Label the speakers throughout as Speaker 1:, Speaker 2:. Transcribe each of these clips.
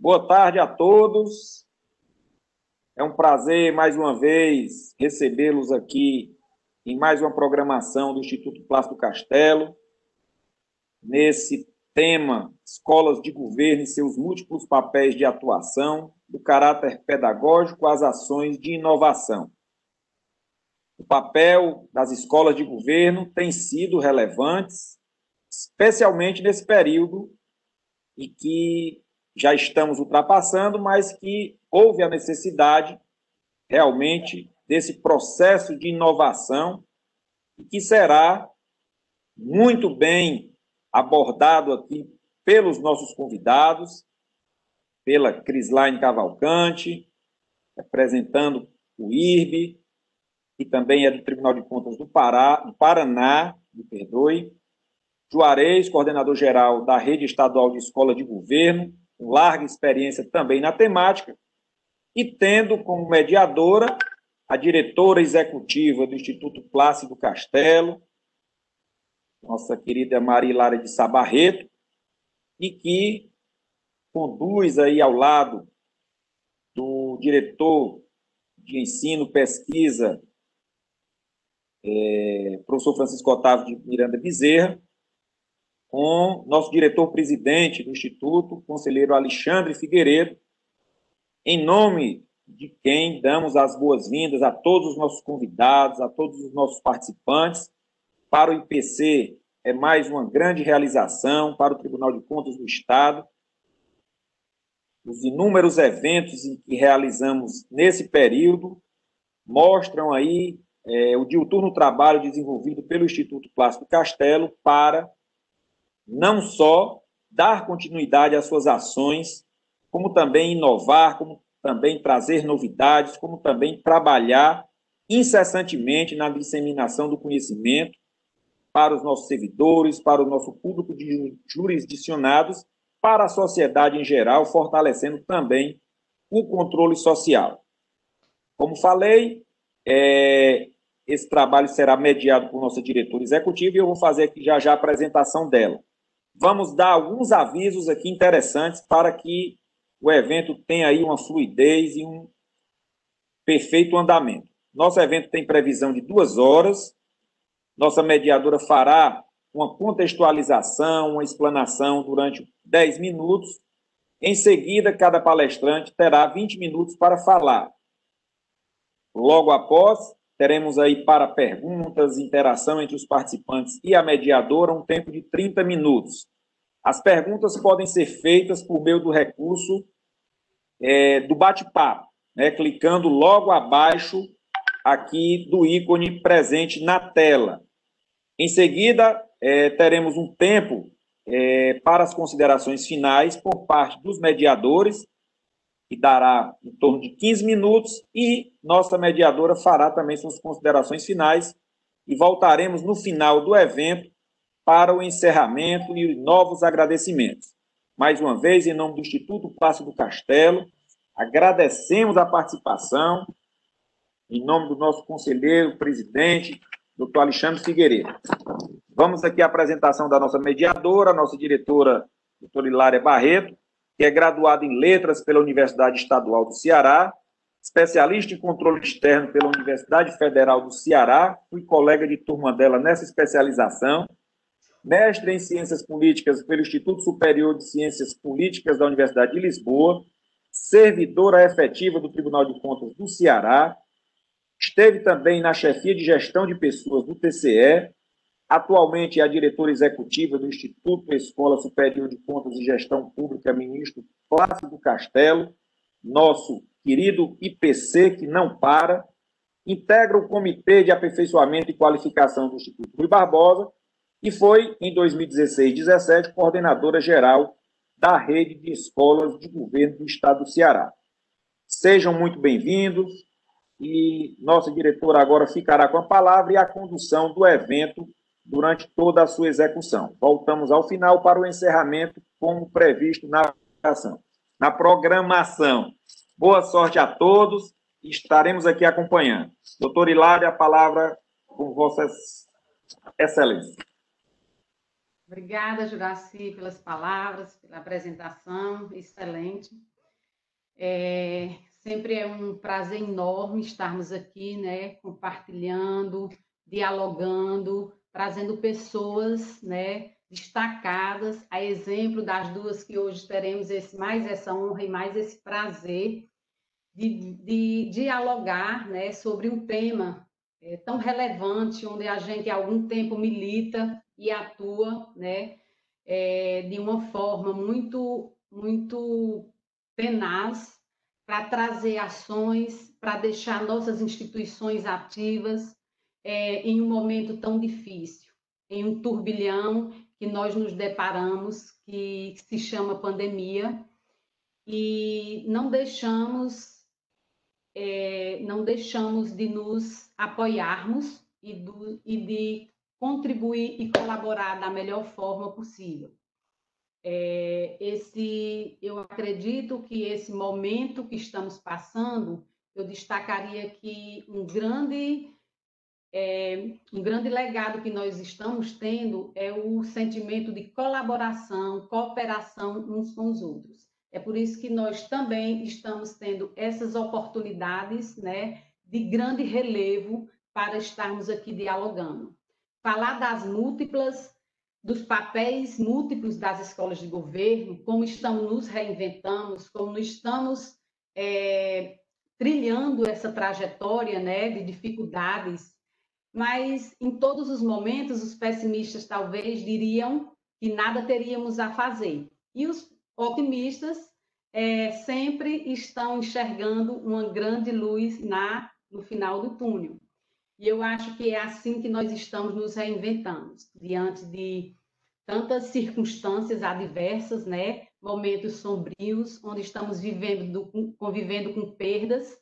Speaker 1: Boa tarde a todos. É um prazer, mais uma vez, recebê-los aqui em mais uma programação do Instituto Plácido Castelo, nesse tema Escolas de Governo e seus múltiplos papéis de atuação, do caráter pedagógico às ações de inovação. O papel das escolas de governo tem sido relevante, especialmente nesse período em que já estamos ultrapassando, mas que houve a necessidade realmente desse processo de inovação e que será muito bem abordado aqui pelos nossos convidados, pela Crislaine Cavalcante, representando o IRB, que também é do Tribunal de Contas do Paraná, me perdoe, Juarez, coordenador-geral da Rede Estadual de Escola de Governo, com larga experiência também na temática, e tendo como mediadora a diretora executiva do Instituto Plácido Castelo, nossa querida Marilária de Sá Barreto, e que conduz aí ao lado do diretor de ensino, pesquisa, professor Francisco Otávio de Miranda Bezerra, com nosso diretor-presidente do Instituto, conselheiro Alexandre Figueiredo, em nome de quem damos as boas-vindas a todos os nossos convidados, a todos os nossos participantes. Para o IPC, é mais uma grande realização, para o Tribunal de Contas do Estado. Os inúmeros eventos que realizamos nesse período mostram aí o diuturno trabalho desenvolvido pelo Instituto Plácido Castelo para não só dar continuidade às suas ações, como também inovar, como também trazer novidades, como também trabalhar incessantemente na disseminação do conhecimento para os nossos servidores, para o nosso público de jurisdicionados, para a sociedade em geral, fortalecendo também o controle social. Como falei, esse trabalho será mediado por nossa diretora executiva e eu vou fazer aqui já a apresentação dela. Vamos dar alguns avisos aqui interessantes para que o evento tenha aí uma fluidez e um perfeito andamento. Nosso evento tem previsão de 2 horas. Nossa mediadora fará uma contextualização, uma explanação durante 10 minutos. Em seguida, cada palestrante terá 20 minutos para falar. Logo após, teremos aí para perguntas, interação entre os participantes e a mediadora, um tempo de 30 minutos. As perguntas podem ser feitas por meio do recurso do bate-papo, né, clicando logo abaixo aqui do ícone presente na tela. Em seguida, teremos um tempo para as considerações finais por parte dos mediadores, que dará em torno de 15 minutos, e nossa mediadora fará também suas considerações finais, e voltaremos no final do evento para o encerramento e novos agradecimentos. Mais uma vez, em nome do Instituto Plácido Castelo, agradecemos a participação, em nome do nosso conselheiro, presidente, doutor Alexandre Figueiredo. Vamos aqui à apresentação da nossa mediadora, nossa diretora, doutora Hilária Barreto, que é graduada em Letras pela Universidade Estadual do Ceará, especialista em controle externo pela Universidade Federal do Ceará, fui colega de turma dela nessa especialização, mestre em Ciências Políticas pelo Instituto Superior de Ciências Políticas da Universidade de Lisboa, servidora efetiva do Tribunal de Contas do Ceará, esteve também na chefia de gestão de pessoas do TCE, atualmente é a diretora executiva do Instituto Escola Superior de Contas e Gestão Pública, ministro Plácido Castelo, nosso querido IPC, que não para, integra o Comitê de Aperfeiçoamento e Qualificação do Instituto Rui Barbosa e foi, em 2016 e 2017, coordenadora geral da Rede de Escolas de Governo do Estado do Ceará. Sejam muito bem-vindos e nossa diretora agora ficará com a palavra e a condução do evento durante toda a sua execução. Voltamos ao final para o encerramento, como previsto na programação. Boa sorte a todos e estaremos aqui acompanhando. Doutora Hilária, a palavra com vossas excelências.
Speaker 2: Obrigada, Juraci, pelas palavras, pela apresentação excelente. Sempre é um prazer enorme estarmos aqui, né, compartilhando, dialogando, trazendo pessoas, né, destacadas, a exemplo das duas que hoje teremos mais essa honra e mais esse prazer de dialogar, né, sobre um tema tão relevante, onde a gente há algum tempo milita e atua, né, de uma forma muito tenaz para trazer ações, para deixar nossas instituições ativas em um momento tão difícil, em um turbilhão que nós nos deparamos, que se chama pandemia, e não deixamos de nos apoiarmos e de contribuir e colaborar da melhor forma possível. Eu acredito que esse momento que estamos passando, eu destacaria que um grande legado que nós estamos tendo é o sentimento de colaboração, cooperação uns com os outros. É por isso que nós também estamos tendo essas oportunidades, né, de grande relevo para estarmos aqui dialogando. Falar dos papéis múltiplos das escolas de governo, como estamos nos reinventando, como estamos trilhando essa trajetória, né, de dificuldades, mas em todos os momentos os pessimistas talvez diriam que nada teríamos a fazer. E os otimistas sempre estão enxergando uma grande luz no final do túnel. E eu acho que é assim que nós estamos nos reinventando, diante de tantas circunstâncias adversas, né? Momentos sombrios, onde estamos convivendo com perdas,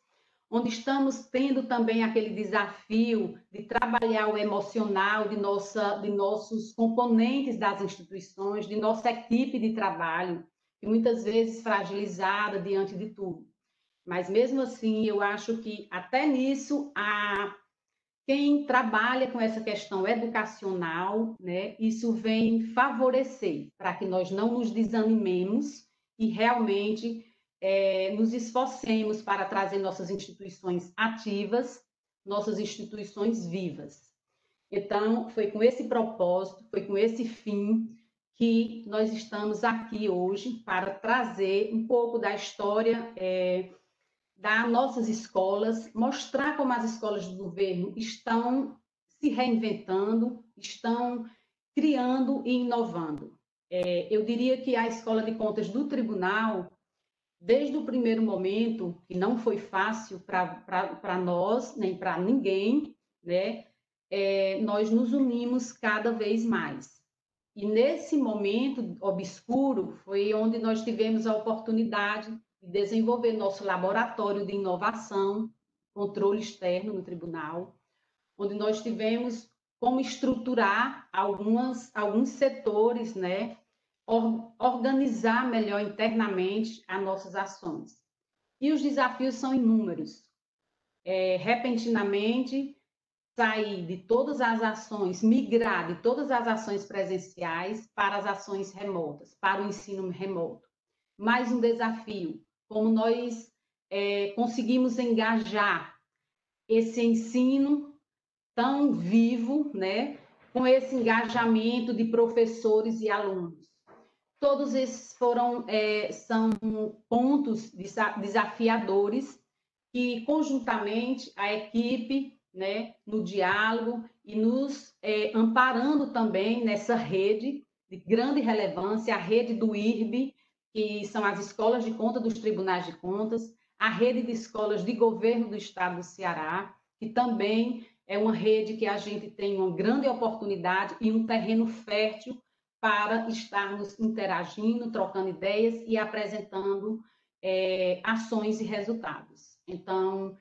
Speaker 2: onde estamos tendo também aquele desafio de trabalhar o emocional de nossos componentes das instituições, de nossa equipe de trabalho, que muitas vezes fragilizada diante de tudo. Mas mesmo assim, eu acho que até nisso quem trabalha com essa questão educacional, né, isso vem favorecer para que nós não nos desanimemos e realmente nos esforcemos para trazer nossas instituições ativas, nossas instituições vivas. Então, foi com esse propósito, foi com esse fim que nós estamos aqui hoje para trazer um pouco da história das nossas escolas, mostrar como as escolas do governo estão se reinventando, estão criando e inovando. Eu diria que a Escola de Contas do Tribunal, desde o primeiro momento, que não foi fácil para nós, nem para ninguém, né? Nós nos unimos cada vez mais. E nesse momento obscuro foi onde nós tivemos a oportunidade de desenvolver nosso laboratório de inovação, controle externo no tribunal, onde nós tivemos como estruturar alguns setores, né? Organizar melhor internamente as nossas ações. E os desafios são inúmeros. Repentinamente, sair de todas as ações, migrar de todas as ações presenciais para as ações remotas, para o ensino remoto. Mais um desafio, como nós conseguimos engajar esse ensino tão vivo, né, com esse engajamento de professores e alunos. Todos esses são pontos desafiadores que, conjuntamente, a equipe, né, no diálogo e nos amparando também nessa rede de grande relevância, a rede do IRB, que são as escolas de conta dos tribunais de contas, a rede de escolas de governo do estado do Ceará, que também é uma rede que a gente tem uma grande oportunidade e um terreno fértil para estarmos interagindo, trocando ideias e apresentando ações e resultados. Então,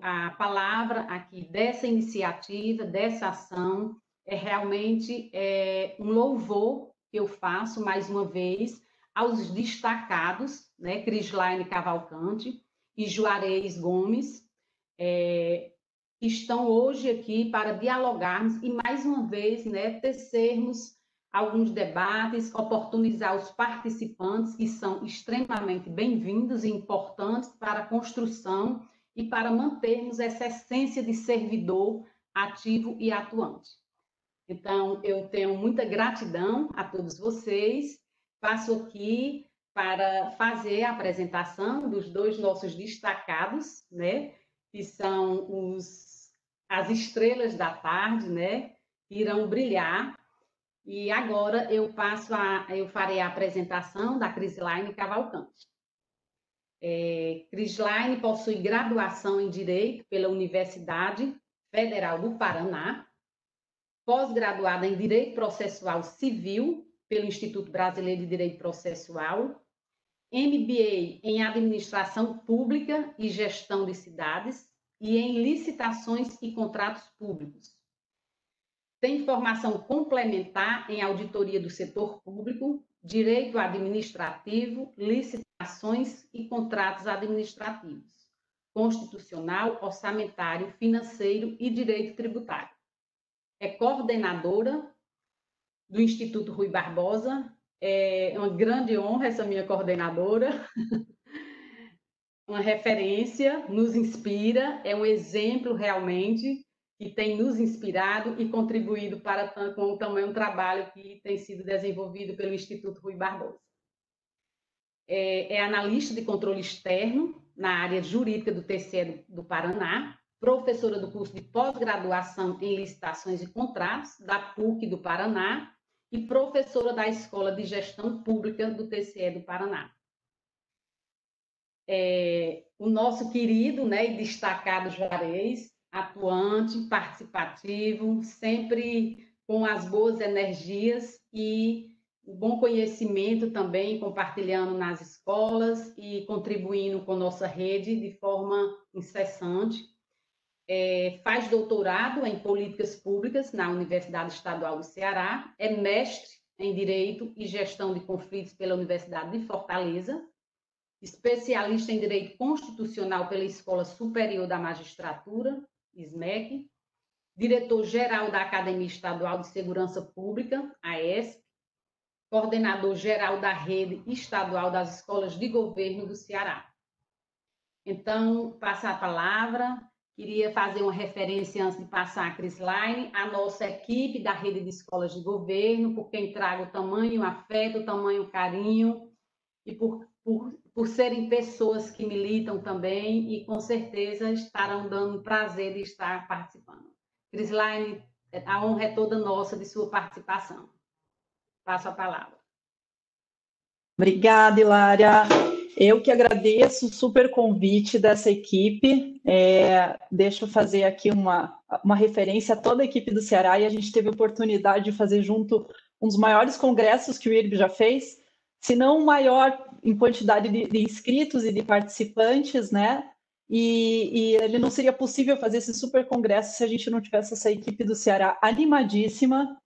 Speaker 2: a palavra aqui dessa iniciativa, dessa ação, é realmente um louvor que eu faço, mais uma vez, aos destacados, né, Crislaine Cavalcante e Juarez Gomes, que estão hoje aqui para dialogarmos e, mais uma vez, né, tecermos alguns debates, oportunizar os participantes, que são extremamente bem-vindos e importantes para a construção e para mantermos essa essência de servidor ativo e atuante. Então, eu tenho muita gratidão a todos vocês. Passo aqui para fazer a apresentação dos dois nossos destacados, né? Que são as estrelas da tarde, né? Que irão brilhar. E agora eu farei a apresentação da Crislaine Cavalcante. Crislaine possui graduação em Direito pela Universidade Federal do Paraná, pós-graduada em Direito Processual Civil pelo Instituto Brasileiro de Direito Processual, MBA em Administração Pública e Gestão de Cidades e em Licitações e Contratos Públicos. Tem formação complementar em Auditoria do Setor Público, Direito Administrativo, Licitações e Contratos Administrativos, Constitucional, Orçamentário, Financeiro e Direito Tributário. É coordenadora do Instituto Rui Barbosa. É uma grande honra essa minha coordenadora. Uma referência, nos inspira, é um exemplo realmente que tem nos inspirado e contribuído com também um trabalho que tem sido desenvolvido pelo Instituto Rui Barbosa. É analista de controle externo na área jurídica do TCE do Paraná, professora do curso de pós-graduação em licitações e contratos da PUC do Paraná e professora da Escola de Gestão Pública do TCE do Paraná. O nosso querido, né, e destacado Juarez, atuante, participativo, sempre com as boas energias e o bom conhecimento também, compartilhando nas escolas e contribuindo com nossa rede de forma incessante. Faz doutorado em Políticas Públicas na Universidade Estadual do Ceará, é mestre em Direito e Gestão de Conflitos pela Universidade de Fortaleza, especialista em Direito Constitucional pela Escola Superior da Magistratura, SMEC, diretor-geral da Academia Estadual de Segurança Pública, AESP, coordenador-geral da Rede Estadual das Escolas de Governo do Ceará. Então, passar a palavra, queria fazer uma referência antes de passar a Crislaine, a nossa equipe da Rede de Escolas de Governo, por quem trago tamanho afeto, tamanho carinho, e por serem pessoas que militam também e com certeza estarão dando prazer de estar participando. Crislaine, a honra é toda nossa de sua participação. Passo a palavra.
Speaker 3: Obrigada, Hilária. Eu que agradeço o super convite dessa equipe. Deixa eu fazer aqui uma referência a toda a equipe do Ceará, e a gente teve a oportunidade de fazer junto um dos maiores congressos que o IRB já fez, se não o maior em quantidade de inscritos e de participantes, né? E ele não seria possível fazer esse super congresso se a gente não tivesse essa equipe do Ceará animadíssima,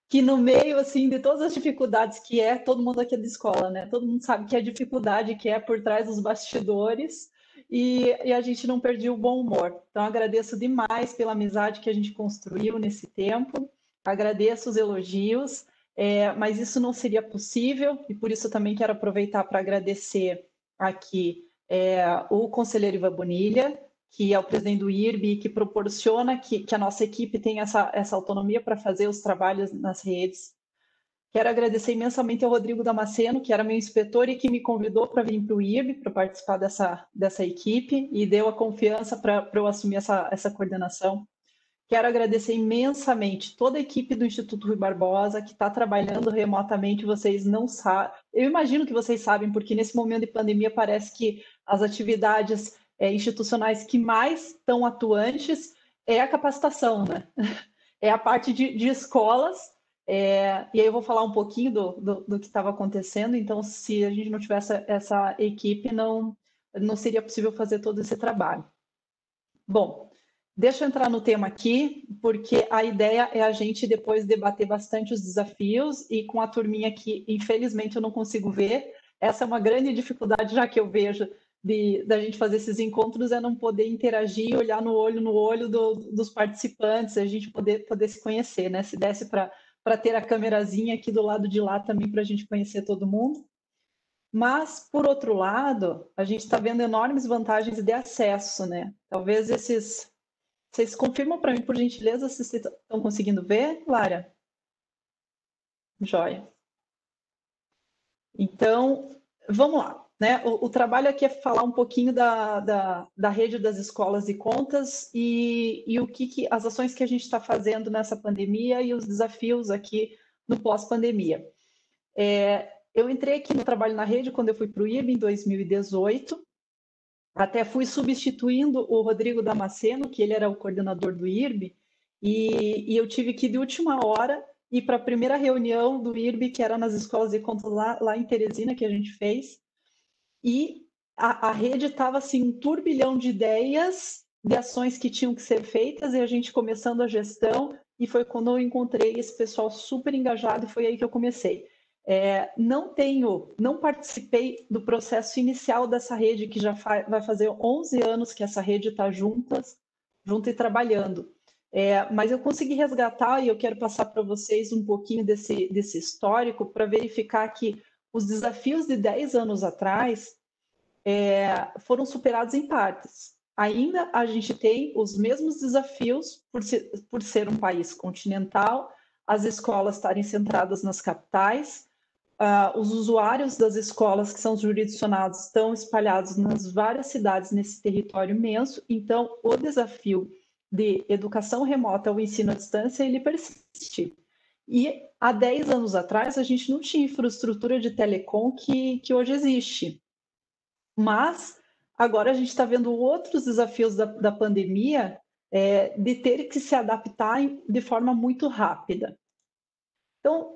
Speaker 3: que no meio, assim, de todas as dificuldades que todo mundo aqui é da escola, né? Todo mundo sabe que é a dificuldade que é por trás dos bastidores, e a gente não perdeu o bom humor. Então, agradeço demais pela amizade que a gente construiu nesse tempo, agradeço os elogios, mas isso não seria possível, e por isso também quero aproveitar para agradecer aqui o conselheiro Ivan Bonilha, que é o presidente do IRB, que proporciona que a nossa equipe tenha essa autonomia para fazer os trabalhos nas redes. Quero agradecer imensamente ao Rodrigo Damasceno, que era meu inspetor e que me convidou para vir para o IRB, para participar dessa equipe, e deu a confiança para eu assumir essa coordenação. Quero agradecer imensamente toda a equipe do Instituto Rui Barbosa, que está trabalhando remotamente. Vocês não sabem, eu imagino que vocês sabem, porque nesse momento de pandemia parece que as atividades institucionais que mais estão atuantes é a capacitação, né? É a parte de escolas, e aí eu vou falar um pouquinho do que estava acontecendo. Então, se a gente não tivesse essa equipe, não seria possível fazer todo esse trabalho. Bom, deixa eu entrar no tema aqui, porque a ideia é a gente depois debater bastante os desafios, e com a turminha que, infelizmente, eu não consigo ver. Essa é uma grande dificuldade, já que eu vejo da gente fazer esses encontros, é não poder interagir, olhar no olho dos participantes, a gente poder se conhecer, né? Se desse para para ter a câmerazinha aqui do lado de lá também para a gente conhecer todo mundo. Mas, por outro lado, a gente está vendo enormes vantagens de acesso, né? Talvez esses... Vocês confirmam para mim, por gentileza, se vocês estão conseguindo ver, Lara? Joia. Então, vamos lá. Né? O trabalho aqui é falar um pouquinho da rede das escolas de contas e o que as ações que a gente está fazendo nessa pandemia e os desafios aqui no pós-pandemia. Eu entrei aqui no trabalho na rede quando eu fui para o IRB em 2018, até fui substituindo o Rodrigo Damasceno, que ele era o coordenador do IRB, e eu tive que, de última hora, ir para a primeira reunião do IRB, que era nas escolas de contas lá em Teresina, que a gente fez, e a rede estava assim, um turbilhão de ideias, de ações que tinham que ser feitas, e a gente começando a gestão, e foi quando eu encontrei esse pessoal super engajado, e foi aí que eu comecei. Não participei do processo inicial dessa rede, que já vai fazer 11 anos que essa rede está junta e trabalhando. Mas eu consegui resgatar, e eu quero passar para vocês um pouquinho desse histórico, para verificar que os desafios de 10 anos atrás foram superados em partes. Ainda a gente tem os mesmos desafios por ser um país continental, as escolas estarem centradas nas capitais, os usuários das escolas, que são os jurisdicionados, estão espalhados nas várias cidades nesse território imenso, então o desafio de educação remota ou ensino à distância, ele persiste. E há 10 anos atrás, a gente não tinha infraestrutura de telecom que hoje existe. Mas agora a gente está vendo outros desafios da pandemia, de ter que se adaptar de forma muito rápida. Então,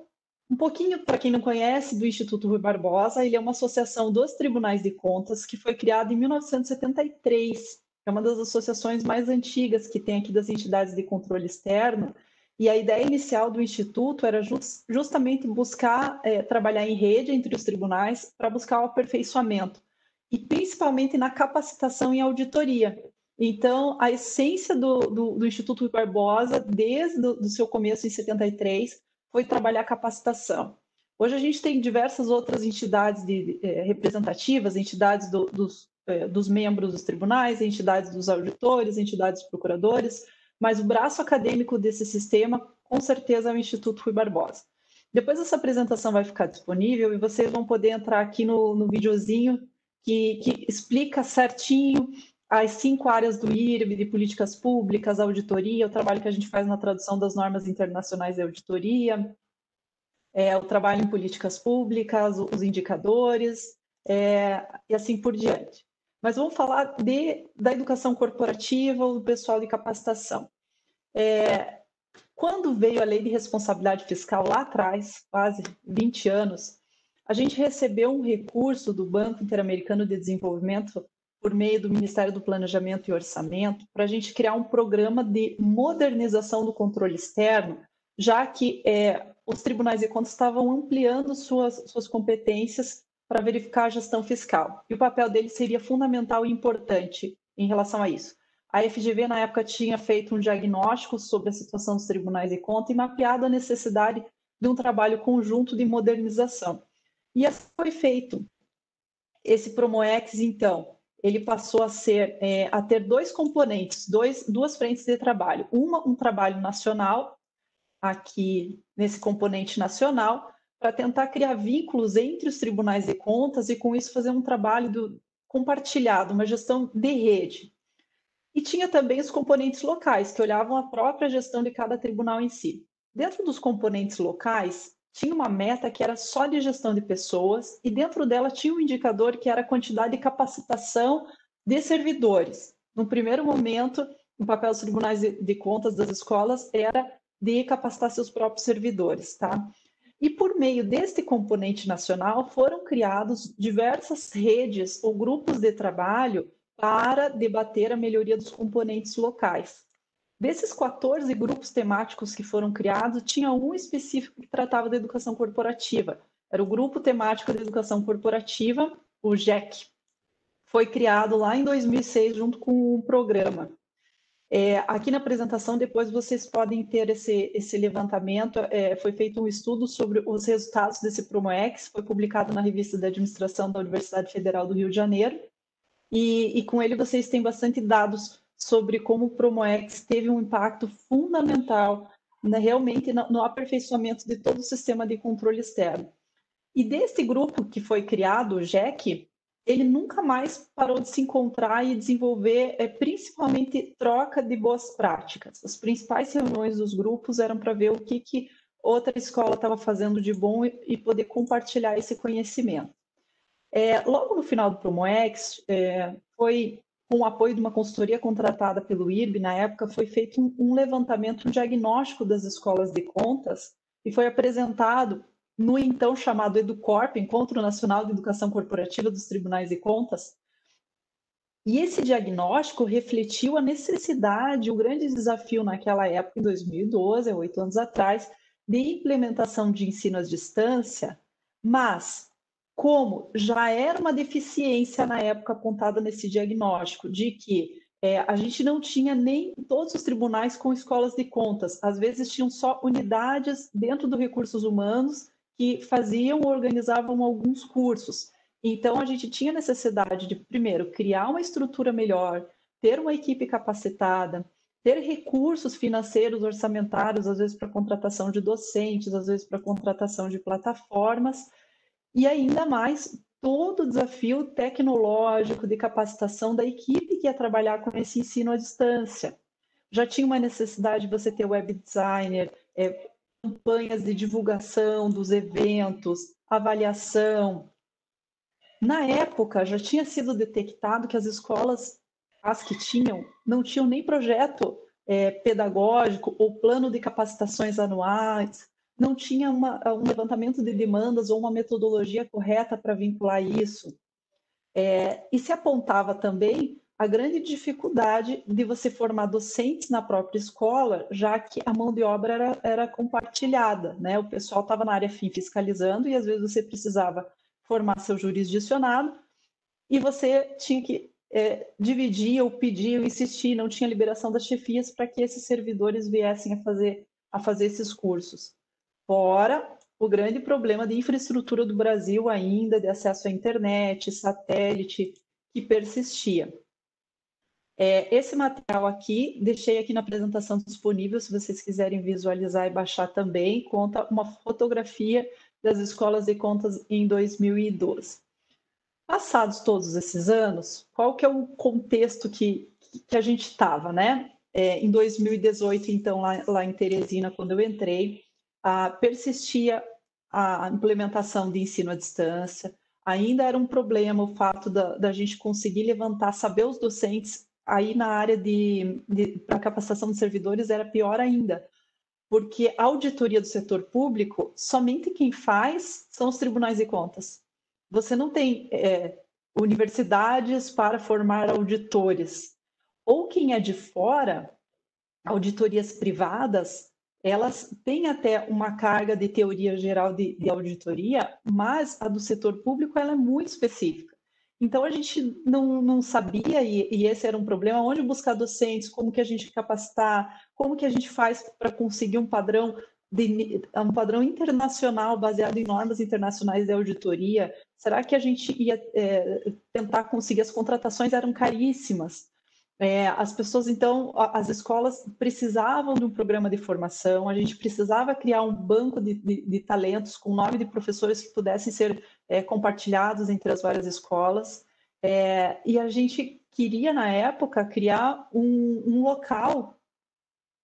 Speaker 3: um pouquinho para quem não conhece do Instituto Rui Barbosa, ele é uma associação dos tribunais de contas que foi criada em 1973. É uma das associações mais antigas que tem aqui das entidades de controle externo. E a ideia inicial do Instituto era justamente buscar trabalhar em rede entre os tribunais para buscar o aperfeiçoamento, e principalmente na capacitação em auditoria. Então, a essência do Instituto Rui Barbosa, desde o seu começo em 73, foi trabalhar capacitação. Hoje a gente tem diversas outras entidades representativas, entidades dos membros dos tribunais, entidades dos auditores, entidades dos procuradores, mas o braço acadêmico desse sistema, com certeza, é o Instituto Rui Barbosa. Depois essa apresentação vai ficar disponível e vocês vão poder entrar aqui no videozinho que explica certinho as 5 áreas do IRB, de políticas públicas, auditoria, o trabalho que a gente faz na tradução das normas internacionais de auditoria, o trabalho em políticas públicas, os indicadores, e assim por diante. Mas vamos falar da educação corporativa ou do pessoal de capacitação. Quando veio a Lei de Responsabilidade Fiscal lá atrás, quase 20 anos, a gente recebeu um recurso do Banco Interamericano de Desenvolvimento por meio do Ministério do Planejamento e Orçamento, para a gente criar um programa de modernização do controle externo, já que os tribunais de contas estavam ampliando suas competências para verificar a gestão fiscal. E o papel deles seria fundamental e importante em relação a isso. A FGV, na época, tinha feito um diagnóstico sobre a situação dos tribunais de contas e mapeado a necessidade de um trabalho conjunto de modernização. E assim foi feito. Esse Promoex, então, ele passou a ter 2 componentes, 2 frentes de trabalho. Um trabalho nacional, aqui nesse componente nacional, para tentar criar vínculos entre os tribunais de contas e, com isso, fazer um trabalho compartilhado, uma gestão de rede. E tinha também os componentes locais, que olhavam a própria gestão de cada tribunal em si. Dentro dos componentes locais, tinha uma meta que era só de gestão de pessoas, e dentro dela tinha um indicador que era a quantidade de capacitação de servidores. No primeiro momento, o papel dos tribunais de contas das escolas era de capacitar seus próprios servidores, tá? E por meio deste componente nacional foram criados diversas redes ou grupos de trabalho para debater a melhoria dos componentes locais. Desses 14 grupos temáticos que foram criados, tinha um específico que tratava da educação corporativa. Era o Grupo Temático de Educação Corporativa, o GEC. Foi criado lá em 2006, junto com um programa. Aqui na apresentação, depois vocês podem ter esse levantamento. Foi feito um estudo sobre os resultados desse PromoEx, foi publicado na Revista de Administração da Universidade Federal do Rio de Janeiro, e com ele vocês têm bastante dados sobre como o PromoEx teve um impacto fundamental, né, realmente no aperfeiçoamento de todo o sistema de controle externo. E desse grupo que foi criado, o GEC, ele nunca mais parou de se encontrar e desenvolver, principalmente, troca de boas práticas. As principais reuniões dos grupos eram para ver o que outra escola estava fazendo de bom e poder compartilhar esse conhecimento. Logo no final do PromoEx, foi com o apoio de uma consultoria contratada pelo IRB, na época, foi feito um levantamento, um diagnóstico das escolas de contas, e foi apresentado no então chamado EduCorp, Encontro Nacional de Educação Corporativa dos Tribunais de Contas. E esse diagnóstico refletiu a necessidade, o grande desafio naquela época, em 2012, há 8 anos atrás, de implementação de ensino à distância, mas como já era uma deficiência na época apontada nesse diagnóstico, de que a gente não tinha nem todos os tribunais com escolas de contas, às vezes tinham só unidades dentro do recursos humanos que faziam ou organizavam alguns cursos. Então, a gente tinha necessidade de, primeiro, criar uma estrutura melhor, ter uma equipe capacitada, ter recursos financeiros, orçamentários, às vezes para contratação de docentes, às vezes para contratação de plataformas, e ainda mais todo o desafio tecnológico de capacitação da equipe que ia trabalhar com esse ensino à distância. Já tinha uma necessidade de você ter web designer, campanhas de divulgação dos eventos, avaliação. Na época, já tinha sido detectado que as escolas, as que tinham, não tinham nem projeto pedagógico ou plano de capacitações anuais, não tinha um levantamento de demandas ou uma metodologia correta para vincular isso. E se apontava também a grande dificuldade de você formar docentes na própria escola, já que a mão de obra era compartilhada, né? O pessoal estava na área fim fiscalizando e às vezes você precisava formar seu jurisdicionado e você tinha que dividir ou pedir ou insistir, não tinha liberação das chefias para que esses servidores viessem a fazer esses cursos. Fora o grande problema de infraestrutura do Brasil ainda, de acesso à internet, satélite, que persistia. Esse material aqui, deixei aqui na apresentação disponível, se vocês quiserem visualizar e baixar também, conta uma fotografia das escolas de contas em 2012. Passados todos esses anos, qual que é o contexto que a gente estava, né? Em 2018, então, lá em Teresina, quando eu entrei, persistia a implementação de ensino à distância, ainda era um problema o fato da gente conseguir levantar, saber os docentes. Aí na área para capacitação de servidores era pior ainda, porque a auditoria do setor público, somente quem faz são os tribunais de contas. Você não tem universidades para formar auditores. Ou quem é de fora, auditorias privadas, elas têm até uma carga de teoria geral de auditoria, mas a do setor público ela é muito específica. Então, a gente não sabia, e esse era um problema, onde buscar docentes, como que a gente capacitar, como que a gente faz para conseguir um padrão internacional, baseado em normas internacionais de auditoria. Será que a gente ia tentar conseguir? As contratações eram caríssimas. As pessoas, então, as escolas precisavam de um programa de formação, a gente precisava criar um banco de talentos com nome de professores que pudessem ser compartilhados entre as várias escolas, e a gente queria, na época, criar um local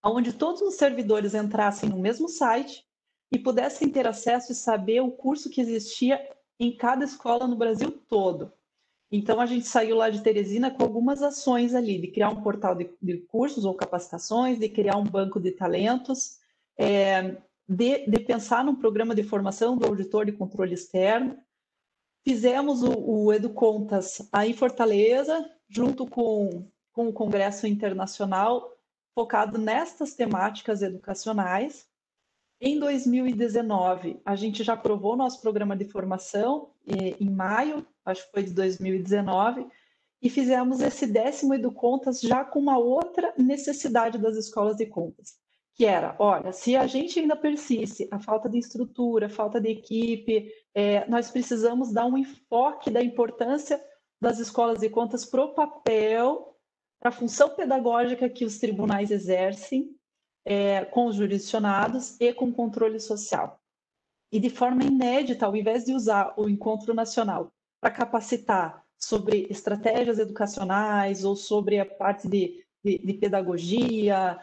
Speaker 3: onde todos os servidores entrassem no mesmo site e pudessem ter acesso e saber o curso que existia em cada escola no Brasil todo. Então, a gente saiu lá de Teresina com algumas ações ali, de criar um portal de cursos ou capacitações, de criar um banco de talentos, de pensar num programa de formação do auditor de controle externo. Fizemos o EduContas aí em Fortaleza, junto com o Congresso Internacional, focado nestas temáticas educacionais. Em 2019, a gente já aprovou nosso programa de formação, em maio, acho que foi de 2019, e fizemos esse 10º EduContas já com uma outra necessidade das escolas de contas, que era, olha, se a gente ainda persiste, a falta de estrutura, a falta de equipe, nós precisamos dar um enfoque da importância das escolas de contas para o papel, para a função pedagógica que os tribunais exercem, com os jurisdicionados e com o controle social. E de forma inédita, ao invés de usar o Encontro Nacional para capacitar sobre estratégias educacionais ou sobre a parte de pedagogia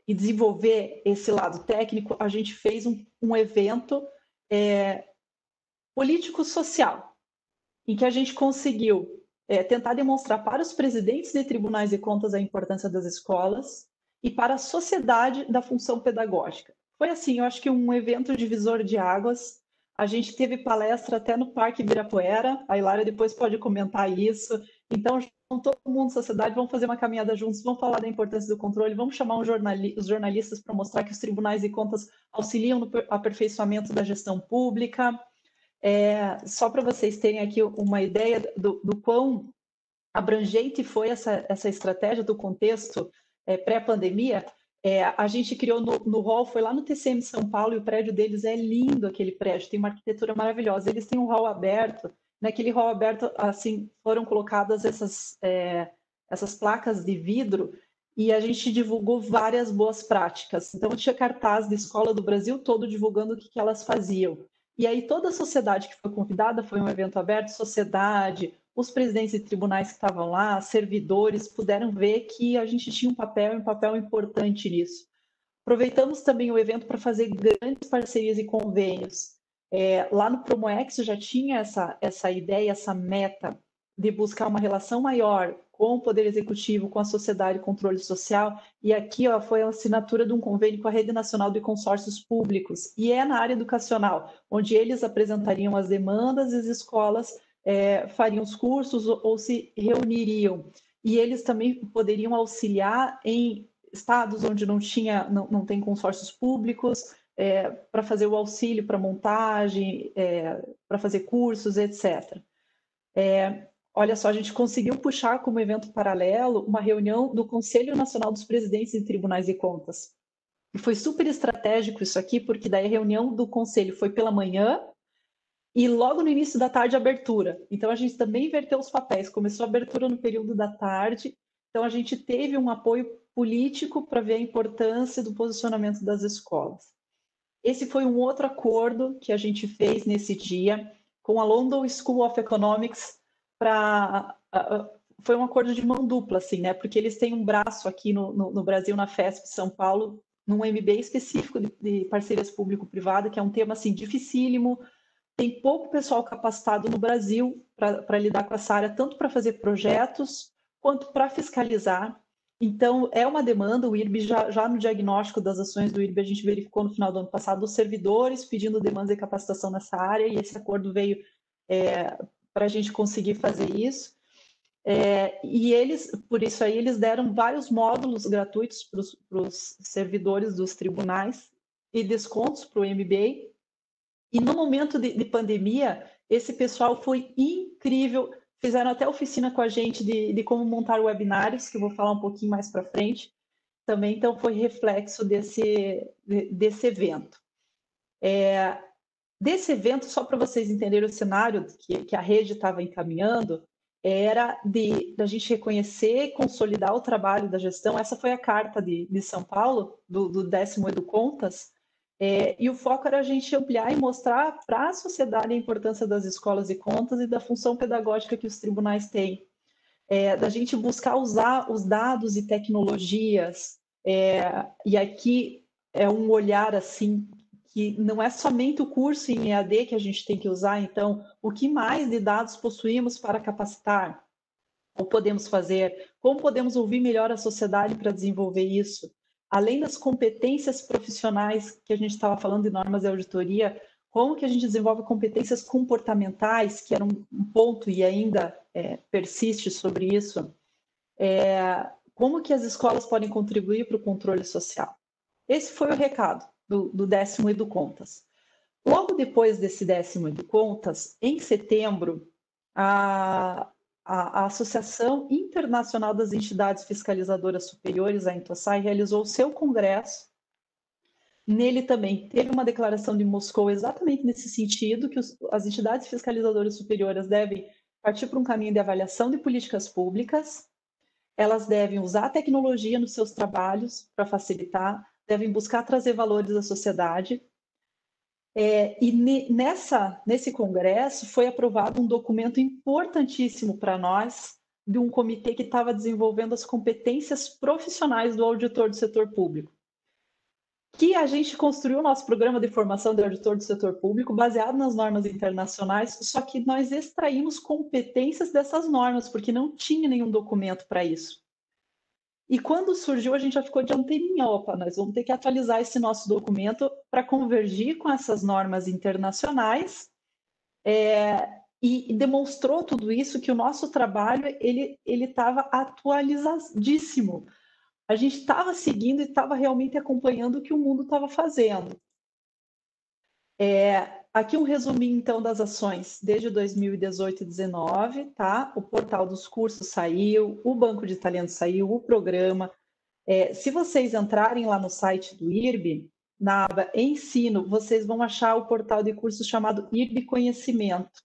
Speaker 3: e desenvolver esse lado técnico, a gente fez um evento político-social, em que a gente conseguiu tentar demonstrar para os presidentes de tribunais de contas a importância das escolas e para a sociedade da função pedagógica. Foi assim, eu acho que um evento divisor de águas. A gente teve palestra até no Parque Ibirapuera, a Hilária depois pode comentar isso. Então, todo mundo da sociedade, vamos fazer uma caminhada juntos, vamos falar da importância do controle, vamos chamar os jornalistas para mostrar que os tribunais de contas auxiliam no aperfeiçoamento da gestão pública. Só para vocês terem aqui uma ideia do quão abrangente foi essa estratégia do contexto pré-pandemia, a gente criou no hall, foi lá no TCM São Paulo, e o prédio deles é lindo, aquele prédio, tem uma arquitetura maravilhosa. Eles têm um hall aberto, naquele hall aberto, assim, foram colocadas essas placas de vidro, e a gente divulgou várias boas práticas. Então, tinha cartaz de escola do Brasil todo divulgando o que elas faziam. E aí toda a sociedade que foi convidada, foi um evento aberto, sociedade, os presidentes de tribunais que estavam lá, servidores, puderam ver que a gente tinha um papel importante nisso. Aproveitamos também o evento para fazer grandes parcerias e convênios. Lá no Promoex já tinha essa ideia, essa meta de buscar uma relação maior com o Poder Executivo, com a sociedade e controle social, e aqui foi a assinatura de um convênio com a Rede Nacional de Consórcios Públicos, e na área educacional, onde eles apresentariam as demandas e as escolas fariam os cursos ou se reuniriam. E eles também poderiam auxiliar em estados onde não tem consórcios públicos, para fazer o auxílio para montagem, para fazer cursos, etc. Olha só, a gente conseguiu puxar como evento paralelo uma reunião do Conselho Nacional dos Presidentes de Tribunais de Contas. E foi super estratégico isso aqui, porque daí a reunião do Conselho foi pela manhã, e logo no início da tarde, abertura. Então, a gente também inverteu os papéis. Começou a abertura no período da tarde. Então, a gente teve um apoio político para ver a importância do posicionamento das escolas. Esse foi um outro acordo que a gente fez nesse dia com a London School of Economics. Foi um acordo de mão dupla, assim, né? Porque eles têm um braço aqui no Brasil, na FESP São Paulo, num MBA específico de parcerias público-privada, que é um tema assim, dificílimo. Tem pouco pessoal capacitado no Brasil para lidar com essa área, tanto para fazer projetos quanto para fiscalizar. Então, é uma demanda. O IRB, já no diagnóstico das ações do IRB, a gente verificou no final do ano passado os servidores pedindo demandas de capacitação nessa área, e esse acordo veio para a gente conseguir fazer isso. E eles, por isso aí, eles deram vários módulos gratuitos para os servidores dos tribunais e descontos para o MBA. E no momento de pandemia, esse pessoal foi incrível, fizeram até oficina com a gente de como montar webinários, que eu vou falar um pouquinho mais para frente também, então foi reflexo desse evento. Desse evento, só para vocês entenderem o cenário que a rede estava encaminhando, era da gente reconhecer e consolidar o trabalho da gestão. Essa foi a carta de São Paulo, do 10º EduContas, e o foco era a gente ampliar e mostrar para a sociedade a importância das escolas de contas e da função pedagógica que os tribunais têm. Da gente buscar usar os dados e tecnologias, e aqui é um olhar assim, que não é somente o curso em EAD que a gente tem que usar. Então, o que mais de dados possuímos para capacitar? Ou podemos fazer? Como podemos ouvir melhor a sociedade para desenvolver isso? Além das competências profissionais que a gente estava falando de normas de auditoria, como que a gente desenvolve competências comportamentais, que era um ponto e ainda persiste sobre isso? Como que as escolas podem contribuir para o controle social? Esse foi o recado do 10º EduContas. Logo depois desse 10º EduContas, em setembro, a Associação Internacional das Entidades Fiscalizadoras Superiores, a Intosai, realizou o seu congresso. Nele também teve uma declaração de Moscou exatamente nesse sentido, que as entidades fiscalizadoras superiores devem partir para um caminho de avaliação de políticas públicas, elas devem usar a tecnologia nos seus trabalhos para facilitar, devem buscar trazer valores à sociedade. Nesse congresso foi aprovado um documento importantíssimo para nós, de um comitê que estava desenvolvendo as competências profissionais do auditor do setor público. Que a gente construiu o nosso programa de formação de auditor do setor público baseado nas normas internacionais, só que nós extraímos competências dessas normas, porque não tinha nenhum documento para isso. E quando surgiu, a gente já ficou de anteninha, opa, nós vamos ter que atualizar esse nosso documento para convergir com essas normas internacionais, e demonstrou tudo isso, que o nosso trabalho ele estava atualizadíssimo. A gente estava seguindo e estava realmente acompanhando o que o mundo estava fazendo. Aqui um resuminho, então, das ações desde 2018 e 2019, tá? O portal dos cursos saiu, o banco de talentos saiu, o programa. Se vocês entrarem lá no site do IRB, na aba Ensino, vocês vão achar o portal de cursos chamado IRB Conhecimento.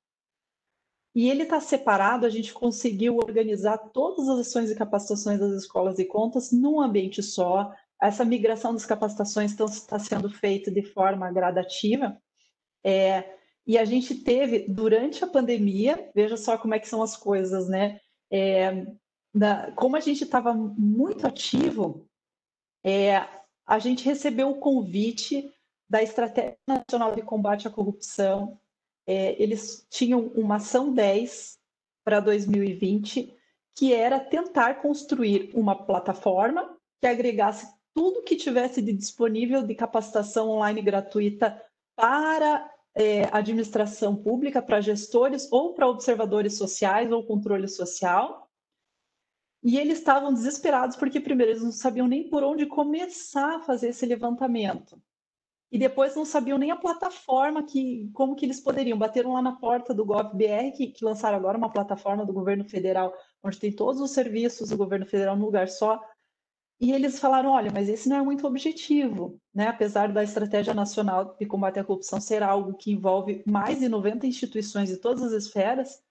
Speaker 3: E ele está separado, a gente conseguiu organizar todas as ações e capacitações das escolas de contas num ambiente só. Essa migração das capacitações está sendo feita de forma gradativa. E a gente teve, durante a pandemia, veja só como é que são as coisas, né? Como a gente estava muito ativo, a gente recebeu o convite da Estratégia Nacional de Combate à Corrupção. Eles tinham uma ação 10 para 2020, que era tentar construir uma plataforma que agregasse tudo que tivesse de disponível de capacitação online gratuita para administração pública, para gestores ou para observadores sociais ou controle social. E eles estavam desesperados porque, primeiro, eles não sabiam nem por onde começar a fazer esse levantamento. E depois não sabiam nem a plataforma, como que eles poderiam. Bateram lá na porta do GovBR, que lançaram agora uma plataforma do governo federal, onde tem todos os serviços do governo federal num lugar só. E eles falaram, olha, mas esse não é muito objetivo, né? Apesar da Estratégia Nacional de Combate à Corrupção ser algo que envolve mais de 90 instituições de todas as esferas,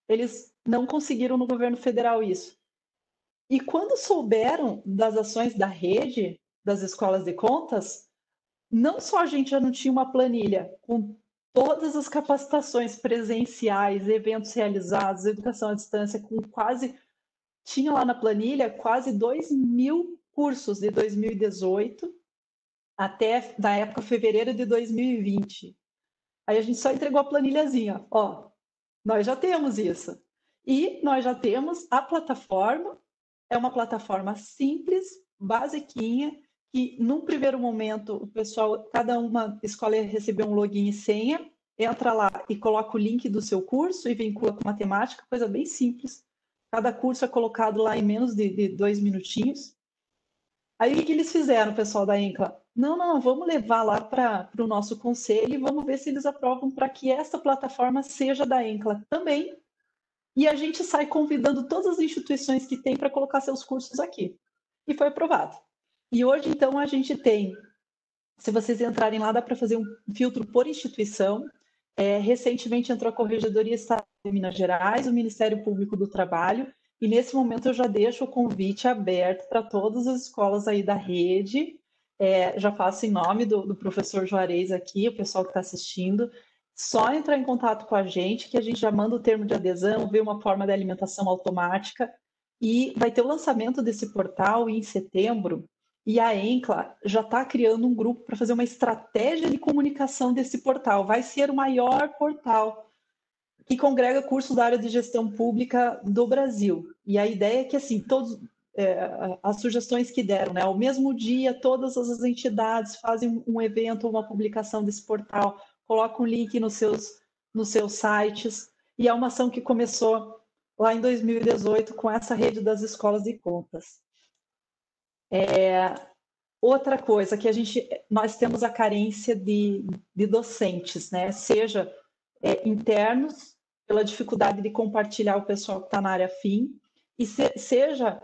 Speaker 3: eles não conseguiram no governo federal isso. E quando souberam das ações da rede, das escolas de contas, não só a gente já não tinha uma planilha com todas as capacitações presenciais, eventos realizados, educação à distância, tinha lá na planilha quase 2.000 cursos de 2018 até, na época, fevereiro de 2020. Aí a gente só entregou a planilhazinha, nós já temos isso. E nós já temos a plataforma, é uma plataforma simples, basiquinha, que num primeiro momento o pessoal, cada uma escola recebeu um login e senha, entra lá e coloca o link do seu curso e vincula com matemática, coisa bem simples. Cada curso é colocado lá em menos de 2 minutinhos. Aí o que eles fizeram, o pessoal da ENCLA? Não, vamos levar lá para o nosso conselho e vamos ver se eles aprovam para que essa plataforma seja da ENCLA também. E a gente sai convidando todas as instituições que tem para colocar seus cursos aqui. E foi aprovado. E hoje, então, a gente tem, se vocês entrarem lá, dá para fazer um filtro por instituição. Recentemente entrou a Corregedoria Estadual de Minas Gerais, o Ministério Público do Trabalho, e nesse momento eu já deixo o convite aberto para todas as escolas aí da rede. Já faço em nome do professor Juarez aqui, o pessoal que está assistindo, só entrar em contato com a gente, que a gente já manda o termo de adesão, vê uma forma de alimentação automática, e vai ter o lançamento desse portal em setembro, e a ENCLA já está criando um grupo para fazer uma estratégia de comunicação desse portal. Vai ser o maior portal que congrega cursos da área de gestão pública do Brasil. E a ideia é que, assim, as sugestões que deram, né? Ao mesmo dia, todas as entidades fazem um evento, uma publicação desse portal, colocam um link nos seus sites, e é uma ação que começou lá em 2018 com essa rede das escolas de contas. Outra coisa que nós temos a carência de docentes, né? Seja internos pela dificuldade de compartilhar o pessoal que está na área fim, e seja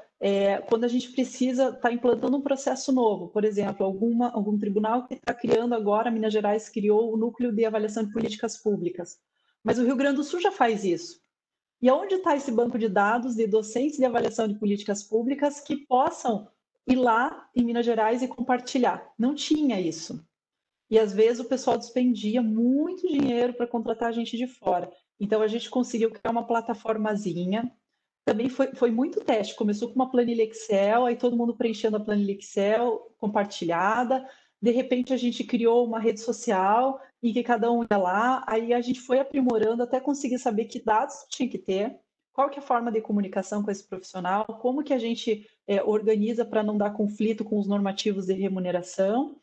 Speaker 3: quando a gente precisa estar implantando um processo novo, por exemplo, algum tribunal que está criando agora, Minas Gerais criou o Núcleo de Avaliação de Políticas Públicas, mas o Rio Grande do Sul já faz isso. E onde está esse banco de dados de docentes de avaliação de políticas públicas que possam ir lá em Minas Gerais e compartilhar? Não tinha isso. E às vezes o pessoal despendia muito dinheiro para contratar gente de fora. Então a gente conseguiu criar uma plataformazinha. Também foi muito teste. Começou com uma planilha Excel, aí todo mundo preenchendo a planilha Excel compartilhada. De repente a gente criou uma rede social em que cada um ia lá. Aí a gente foi aprimorando até conseguir saber que dados tinha que ter, qual que é a forma de comunicação com esse profissional, como que a gente organiza para não dar conflito com os normativos de remuneração.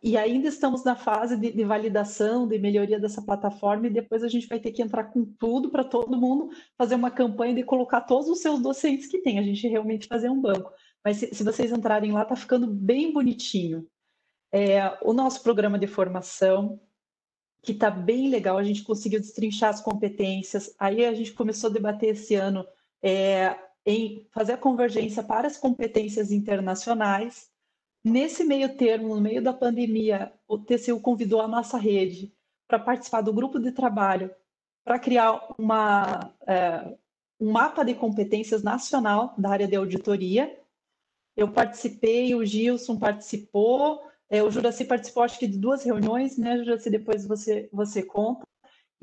Speaker 3: E ainda estamos na fase de validação, de melhoria dessa plataforma, e depois a gente vai ter que entrar com tudo para todo mundo fazer uma campanha de colocar todos os seus docentes que tem, a gente realmente fazer um banco. Mas se vocês entrarem lá, está ficando bem bonitinho. O nosso programa de formação, que está bem legal, a gente conseguiu destrinchar as competências, aí a gente começou a debater esse ano em fazer a convergência para as competências internacionais. Nesse meio termo, no meio da pandemia, o TCU convidou a nossa rede para participar do grupo de trabalho para criar um mapa de competências nacional da área de auditoria. Eu participei, o Gilson participou, o Juraci participou, acho que de 2 reuniões, né, Juraci? Depois você conta.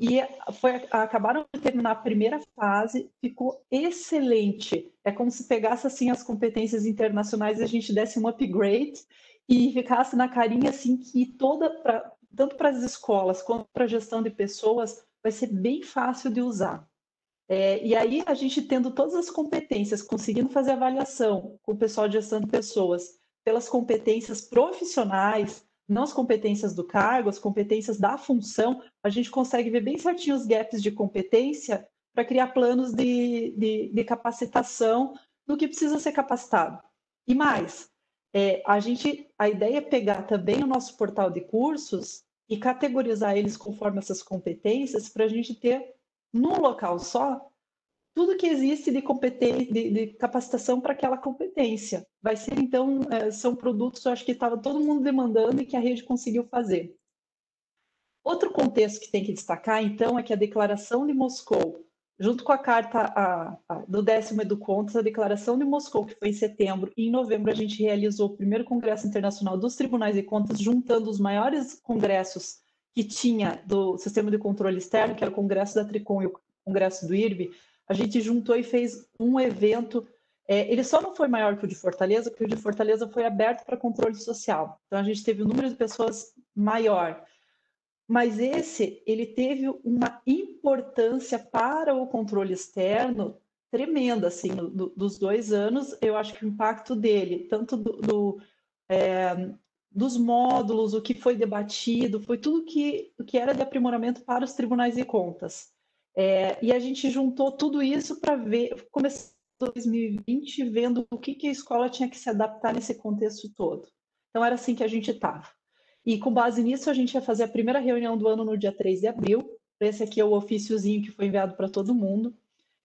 Speaker 3: E acabaram de terminar a primeira fase, ficou excelente. É como se pegasse assim as competências internacionais e a gente desse um upgrade e ficasse na carinha assim que tanto para as escolas quanto para a gestão de pessoas vai ser bem fácil de usar. E aí a gente tendo todas as competências, conseguindo fazer avaliação com o pessoal de gestão de pessoas pelas competências profissionais, não as competências do cargo, as competências da função, a gente consegue ver bem certinho os gaps de competência para criar planos de capacitação do que precisa ser capacitado. E mais, a ideia é pegar também o nosso portal de cursos e categorizar eles conforme essas competências para a gente ter, num local só, tudo que existe de capacitação para aquela competência. Vai ser, então, são produtos, eu acho que estava todo mundo demandando e que a rede conseguiu fazer. Outro contexto que tem que destacar, então, é que a Declaração de Moscou, junto com a carta do 10º Educontas, a Declaração de Moscou, que foi em setembro, e em novembro a gente realizou o primeiro Congresso Internacional dos Tribunais de Contas, juntando os maiores congressos que tinha do Sistema de Controle Externo, que era o Congresso da Tricom e o Congresso do IRB. A gente juntou e fez um evento. Ele só não foi maior que o de Fortaleza, porque o de Fortaleza foi aberto para controle social. Então, a gente teve um número de pessoas maior. Mas ele teve uma importância para o controle externo tremenda, assim, dos 2 anos. Eu acho que o impacto dele, tanto dos módulos, o que foi debatido, foi tudo que era de aprimoramento para os tribunais de contas. E a gente juntou tudo isso para ver, começou em 2020, vendo o que a escola tinha que se adaptar nesse contexto todo. Então, era assim que a gente estava. E com base nisso, a gente vai fazer a primeira reunião do ano no dia 3 de abril. Esse aqui é o ofíciozinho que foi enviado para todo mundo.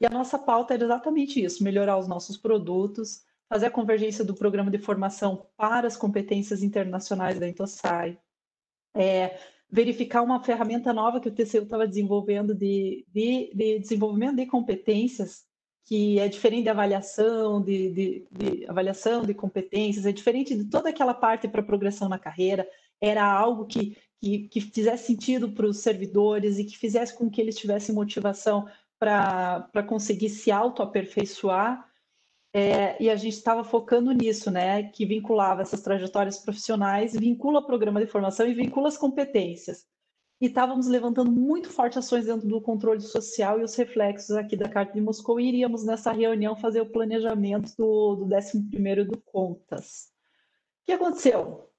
Speaker 3: E a nossa pauta era exatamente isso, melhorar os nossos produtos, fazer a convergência do programa de formação para as competências internacionais da Intosai, verificar uma ferramenta nova que o TCU estava desenvolvendo de desenvolvimento de competências, que é diferente de avaliação, de avaliação de competências, é diferente de toda aquela parte para progressão na carreira, era algo que fizesse sentido para os servidores e que fizesse com que eles tivessem motivação para conseguir se autoaperfeiçoar. E a gente estava focando nisso, né? Que vinculava essas trajetórias profissionais, vincula o programa de formação e vincula as competências. E estávamos levantando muito forte ações dentro do controle social e os reflexos aqui da Carta de Moscou, e iríamos nessa reunião fazer o planejamento do 11º do Contas. O que aconteceu?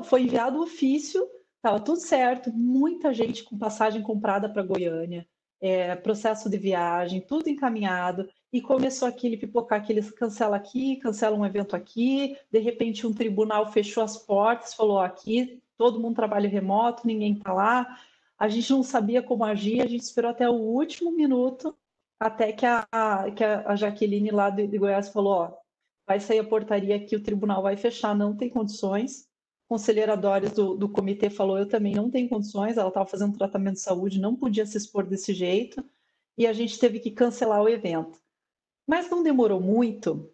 Speaker 3: Foi enviado o ofício, estava tudo certo, muita gente com passagem comprada para Goiânia, processo de viagem, tudo encaminhado, e começou aquele pipocar que eles cancelam aqui, cancelam um evento aqui, de repente um tribunal fechou as portas, falou aqui, todo mundo trabalha remoto, ninguém está lá. a gente não sabia como agir, a gente esperou até o último minuto, até que a Jaqueline lá de Goiás falou, ó, vai sair a portaria aqui, o tribunal vai fechar, não tem condições. A conselheira Doris do comitê falou, eu também não tenho condições, ela estava fazendo tratamento de saúde, não podia se expor desse jeito, e a gente teve que cancelar o evento. Mas não demorou muito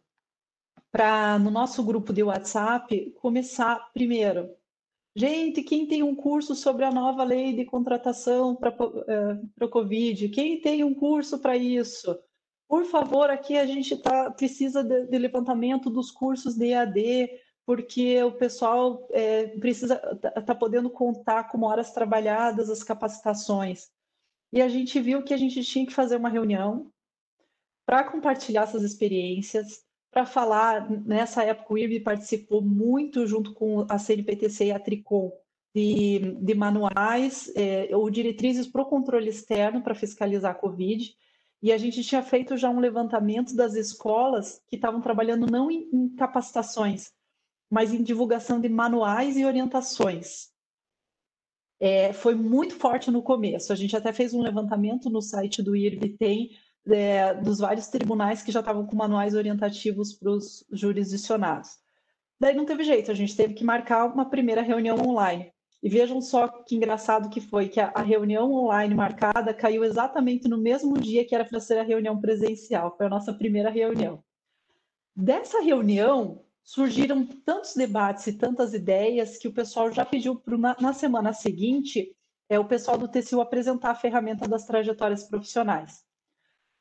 Speaker 3: para, no nosso grupo de WhatsApp, começar primeiro. Gente, quem tem um curso sobre a nova lei de contratação para o Covid? Quem tem um curso para isso? Por favor, aqui a gente precisa de levantamento dos cursos de EAD, porque o pessoal precisa tá podendo contar como horas trabalhadas as capacitações. E a gente viu que a gente tinha que fazer uma reunião para compartilhar essas experiências, para falar. Nessa época o IRB participou muito junto com a CNPTC e a Tricom de manuais ou diretrizes para o controle externo para fiscalizar a Covid, e a gente tinha feito já um levantamento das escolas que estavam trabalhando não em capacitações, mas em divulgação de manuais e orientações. Foi muito forte no começo, a gente até fez um levantamento no site do IRB, tem dos vários tribunais que já estavam com manuais orientativos para os jurisdicionados. Daí não teve jeito, a gente teve que marcar uma primeira reunião online. E vejam só que engraçado que foi, que a reunião online marcada caiu exatamente no mesmo dia que era para ser a reunião presencial, foi a nossa primeira reunião. Dessa reunião, surgiram tantos debates e tantas ideias que o pessoal já pediu na semana seguinte, o pessoal do TCU apresentar a ferramenta das trajetórias profissionais.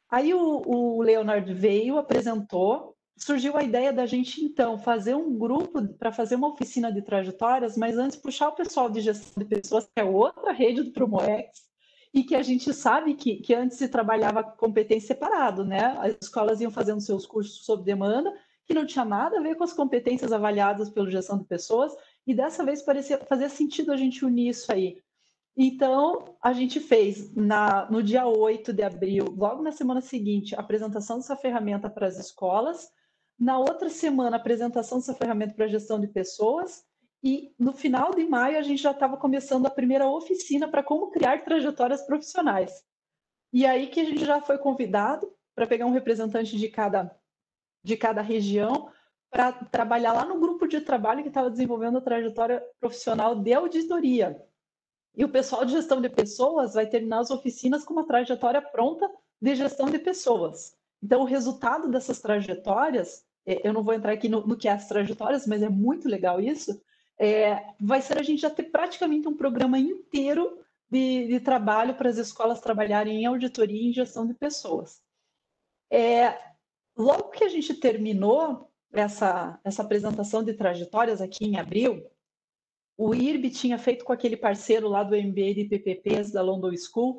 Speaker 3: Aí o Leonard veio, apresentou, surgiu a ideia da gente, então, fazer um grupo para fazer uma oficina de trajetórias, mas antes puxar o pessoal de gestão de pessoas, que é outra rede do Promoex, e que a gente sabe que antes se trabalhava competência separado, né? As escolas iam fazendo seus cursos sob demanda, que não tinha nada a ver com as competências avaliadas pela gestão de pessoas, e dessa vez fazia sentido a gente unir isso aí. Então, a gente fez, no dia 8 de abril, logo na semana seguinte, a apresentação dessa ferramenta para as escolas. Na outra semana, a apresentação dessa ferramenta para a gestão de pessoas. E no final de maio, a gente já estava começando a primeira oficina para como criar trajetórias profissionais. E aí que a gente já foi convidado para pegar um representante de cada região para trabalhar lá no grupo de trabalho que estava desenvolvendo a trajetória profissional de auditoria. E o pessoal de gestão de pessoas vai terminar as oficinas com uma trajetória pronta de gestão de pessoas. Então, o resultado dessas trajetórias, eu não vou entrar aqui no que é as trajetórias, mas é muito legal isso, vai ser a gente já ter praticamente um programa inteiro de trabalho para as escolas trabalharem em auditoria e em gestão de pessoas. Logo que a gente terminou essa apresentação de trajetórias aqui em abril, o IRB tinha feito com aquele parceiro lá do MBA de PPPs da London School,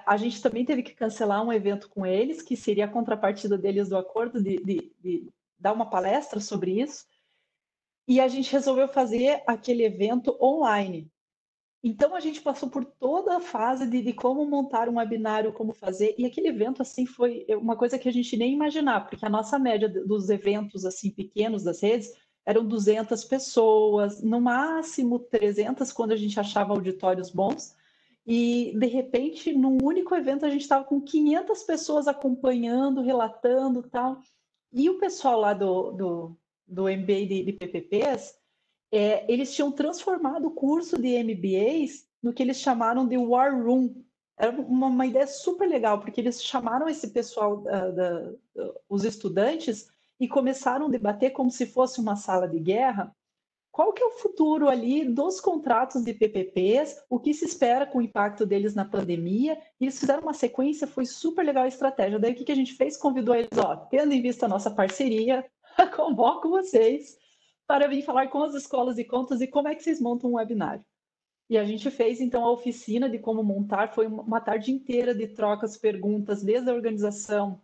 Speaker 3: a gente também teve que cancelar um evento com eles, que seria a contrapartida deles do acordo de dar uma palestra sobre isso, e a gente resolveu fazer aquele evento online. Então, a gente passou por toda a fase de como montar um webinário, como fazer, e aquele evento, assim, foi uma coisa que a gente nem imaginava, porque a nossa média dos eventos, assim, pequenos das redes, eram 200 pessoas, no máximo 300, quando a gente achava auditórios bons, e, de repente, num único evento, a gente estava com 500 pessoas acompanhando, relatando e tal, e o pessoal lá do MBA de PPPs, eles tinham transformado o curso de MBAs no que eles chamaram de War Room. Era uma ideia super legal, porque eles chamaram esse pessoal, os estudantes, e começaram a debater como se fosse uma sala de guerra. Qual que é o futuro ali dos contratos de PPPs, o que se espera com o impacto deles na pandemia, e eles fizeram uma sequência, foi super legal a estratégia. Daí o que a gente fez? Convidou eles, tendo em vista a nossa parceria, convoco vocês para vir falar com as escolas de contas e como é que vocês montam um webinário. E a gente fez, então, a oficina de como montar, foi uma tarde inteira de trocas, perguntas, desde a organização,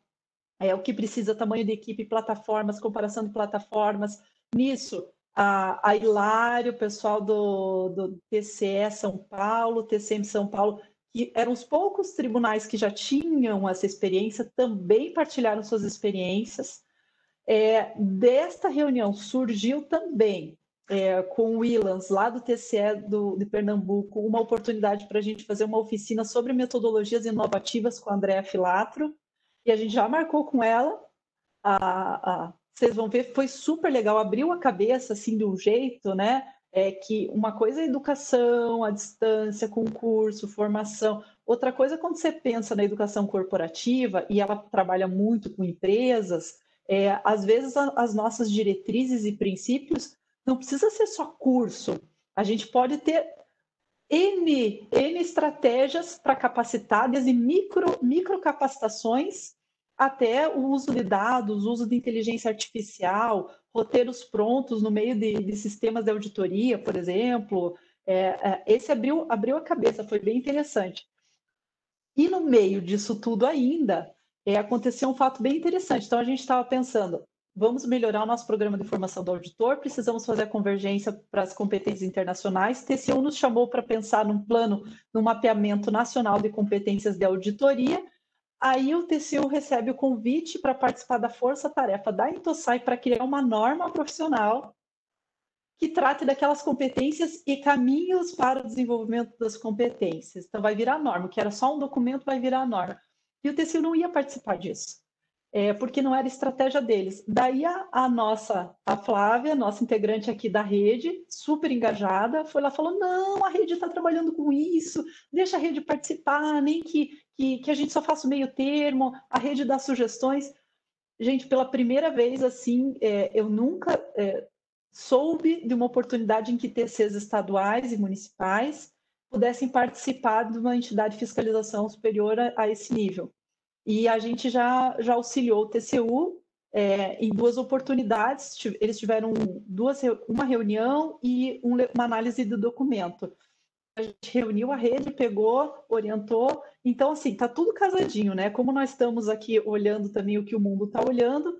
Speaker 3: o que precisa, tamanho de equipe, plataformas, comparação de plataformas. Nisso, a Hilário, o pessoal do TCE São Paulo, TCM São Paulo, que eram os poucos tribunais que já tinham essa experiência, também partilharam suas experiências. Desta reunião surgiu também com o Willans, lá do TCE de Pernambuco, uma oportunidade para a gente fazer uma oficina sobre metodologias inovativas com a Andréa Filatro, e a gente já marcou com ela. Vocês vão ver, foi super legal, abriu a cabeça assim de um jeito, né? Que uma coisa é educação à distância, concurso, formação. Outra coisa, quando você pensa na educação corporativa, e ela trabalha muito com empresas, às vezes as nossas diretrizes e princípios não precisa ser só curso. A gente pode ter N estratégias para capacitar, desde micro capacitações até o uso de dados, o uso de inteligência artificial, roteiros prontos no meio de sistemas de auditoria, por exemplo. Esse abriu a cabeça, foi bem interessante. E no meio disso tudo ainda, aconteceu um fato bem interessante. Então, a gente estava pensando, vamos melhorar o nosso programa de formação do auditor, precisamos fazer a convergência para as competências internacionais. TCU nos chamou para pensar num plano, num mapeamento nacional de competências de auditoria. Aí o TCU recebe o convite para participar da força-tarefa da Intosai para criar uma norma profissional que trate daquelas competências e caminhos para o desenvolvimento das competências. Então, vai virar norma, que era só um documento, vai virar norma. E o TCU não ia participar disso, porque não era estratégia deles. Daí a Flávia, nossa integrante aqui da rede, super engajada, foi lá e falou, não, a rede está trabalhando com isso, deixa a rede participar, nem que a gente só faça o meio termo, a rede dá sugestões. Gente, pela primeira vez, assim, eu nunca soube de uma oportunidade em que TCs estaduais e municipais pudessem participar de uma entidade de fiscalização superior a esse nível. E a gente já auxiliou o TCU em duas oportunidades. Eles tiveram uma reunião e uma análise do documento. A gente reuniu a rede, pegou, orientou. Então, assim, está tudo casadinho, né? Como nós estamos aqui olhando também o que o mundo está olhando,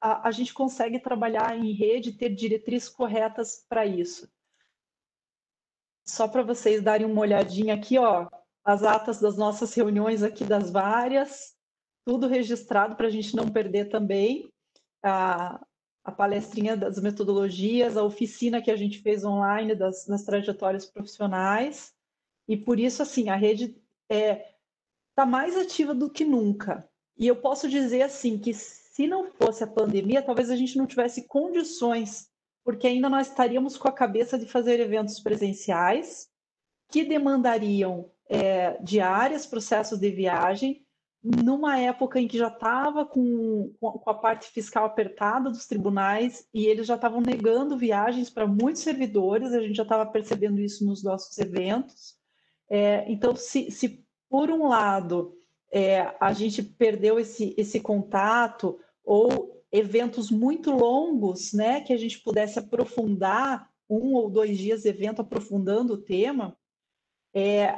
Speaker 3: a gente consegue trabalhar em rede, ter diretrizes corretas para isso. Só para vocês darem uma olhadinha aqui, ó, as atas das nossas reuniões aqui das várias, tudo registrado para a gente não perder também. A palestrinha das metodologias, a oficina que a gente fez online das trajetórias profissionais. E por isso, assim, a rede está mais ativa do que nunca. E eu posso dizer, assim, que se não fosse a pandemia, talvez a gente não tivesse condições, porque ainda nós estaríamos com a cabeça de fazer eventos presenciais, que demandariam diárias, processos de viagem, numa época em que já estava com a parte fiscal apertada dos tribunais e eles já estavam negando viagens para muitos servidores, a gente já estava percebendo isso nos nossos eventos. Então, se por um lado a gente perdeu esse contato ou eventos muito longos, né, que a gente pudesse aprofundar 1 ou 2 dias de evento aprofundando o tema,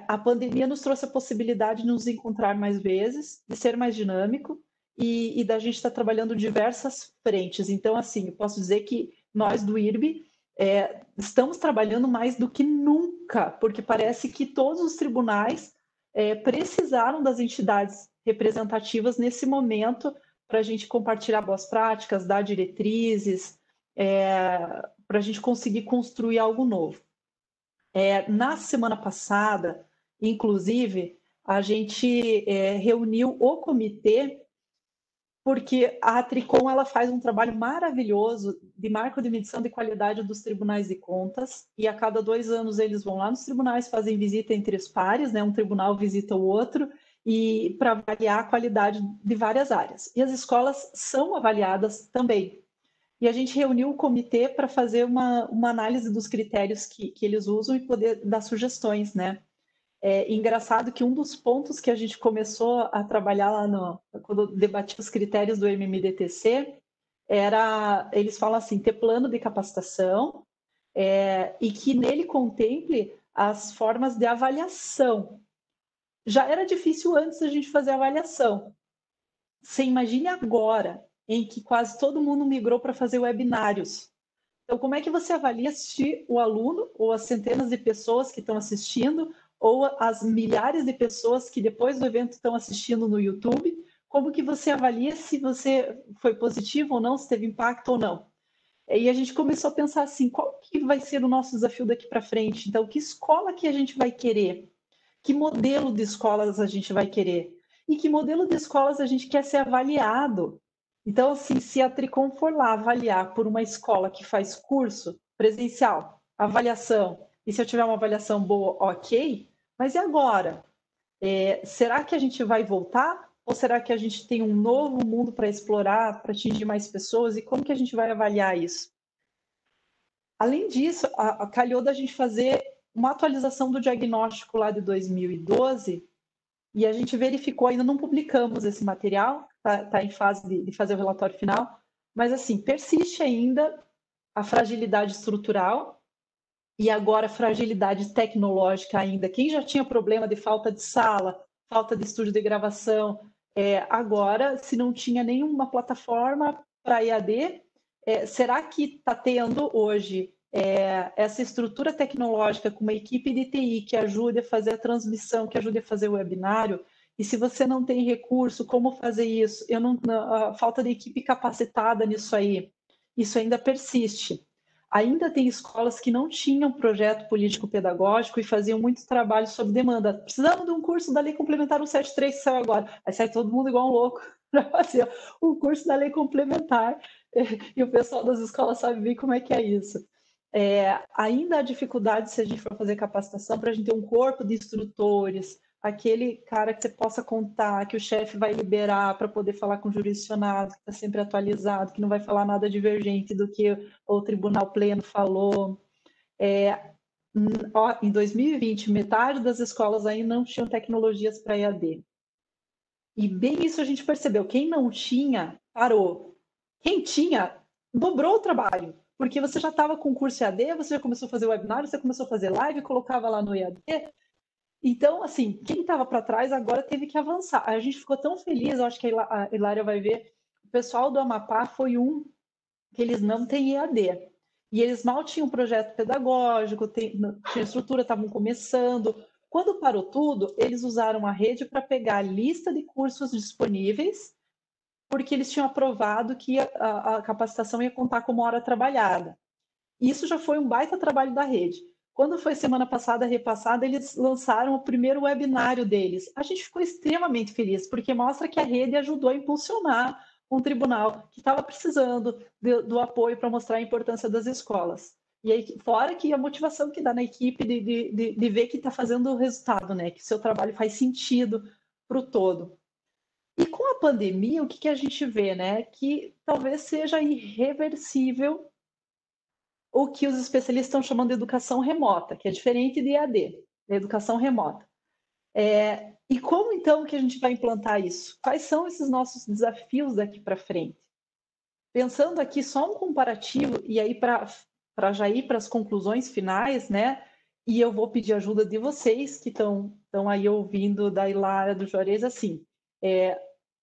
Speaker 3: a pandemia nos trouxe a possibilidade de nos encontrar mais vezes, de ser mais dinâmico e da gente estar trabalhando diversas frentes. Então, assim, eu posso dizer que nós do IRB estamos trabalhando mais do que nunca, porque parece que todos os tribunais precisaram das entidades representativas nesse momento para a gente compartilhar boas práticas, dar diretrizes, para a gente conseguir construir algo novo. Na semana passada, inclusive, a gente reuniu o comitê, porque a Tricom ela faz um trabalho maravilhoso de marco de medição de qualidade dos tribunais de contas, e a cada 2 anos eles vão lá nos tribunais, fazem visita entre os pares, né? Um tribunal visita o outro, e para avaliar a qualidade de várias áreas. E as escolas são avaliadas também. E a gente reuniu o comitê para fazer uma análise dos critérios que eles usam e poder dar sugestões, né? Engraçado que um dos pontos que a gente começou a trabalhar lá quando debatia os critérios do MMDTC eles falam assim, ter plano de capacitação e que nele contemple as formas de avaliação. Já era difícil antes a gente fazer a avaliação. Você imagine agora, em que quase todo mundo migrou para fazer webinários. Então, como é que você avalia se o aluno ou as centenas de pessoas que estão assistindo ou as milhares de pessoas que depois do evento estão assistindo no YouTube, como que você avalia se você foi positivo ou não, se teve impacto ou não? E a gente começou a pensar assim, qual que vai ser o nosso desafio daqui para frente? Então, que escola que a gente vai querer? Que modelo de escolas a gente vai querer? E que modelo de escolas a gente quer ser avaliado? Então, assim, se a Tricom for lá avaliar por uma escola que faz curso presencial, avaliação, e se eu tiver uma avaliação boa, ok, mas e agora? Será que a gente vai voltar? Ou será que a gente tem um novo mundo para explorar, para atingir mais pessoas? E como que a gente vai avaliar isso? Além disso, calhou da gente fazer uma atualização do diagnóstico lá de 2012 e a gente verificou, ainda não publicamos esse material, está em fase de fazer o relatório final, mas assim, persiste ainda a fragilidade estrutural e agora a fragilidade tecnológica ainda. Quem já tinha problema de falta de sala, falta de estúdio de gravação, agora, se não tinha nenhuma plataforma para EAD, será que está tendo hoje essa estrutura tecnológica com uma equipe de TI que ajude a fazer a transmissão, que ajude a fazer o webinário? E se você não tem recurso, como fazer isso? A falta de equipe capacitada nisso aí, isso ainda persiste. Ainda tem escolas que não tinham projeto político-pedagógico e faziam muito trabalho sob demanda. Precisamos de um curso da Lei Complementar 173 que saiu agora. Aí sai todo mundo igual um louco para fazer o curso da Lei Complementar. E o pessoal das escolas sabe bem como é que é isso. Ainda há dificuldade se a gente for fazer capacitação para a gente ter um corpo de instrutores, aquele cara que você possa contar, que o chefe vai liberar para poder falar com o jurisdicionado, que está sempre atualizado, que não vai falar nada divergente do que o tribunal pleno falou. Em 2020, metade das escolas ainda não tinham tecnologias para EAD. E bem isso a gente percebeu. Quem não tinha, parou. Quem tinha, dobrou o trabalho. Porque você já estava com o curso EAD, você já começou a fazer webinário, você começou a fazer live, colocava lá no EAD. Então, assim, quem estava para trás agora teve que avançar. A gente ficou tão feliz, eu acho que a Hilária vai ver, o pessoal do Amapá foi um que eles não têm EAD. E eles mal tinham projeto pedagógico, tinha estrutura, estavam começando. Quando parou tudo, eles usaram a rede para pegar a lista de cursos disponíveis, porque eles tinham aprovado que a capacitação ia contar como hora trabalhada. Isso já foi um baita trabalho da rede. Quando foi semana passada, repassada, eles lançaram o primeiro webinário deles. A gente ficou extremamente feliz, porque mostra que a rede ajudou a impulsionar um tribunal que estava precisando do apoio para mostrar a importância das escolas. E aí, fora que a motivação que dá na equipe de ver que está fazendo o resultado, né? Que seu trabalho faz sentido para o todo. E com a pandemia, o que a gente vê, né? Que talvez seja irreversível o que os especialistas estão chamando de educação remota, que é diferente de EAD, de educação remota. E como, então, que a gente vai implantar isso? Quais são esses nossos desafios daqui para frente? Pensando aqui só um comparativo, e aí para já ir para as conclusões finais, né? E eu vou pedir ajuda de vocês que estão aí ouvindo da Hilária, do Juarez, assim,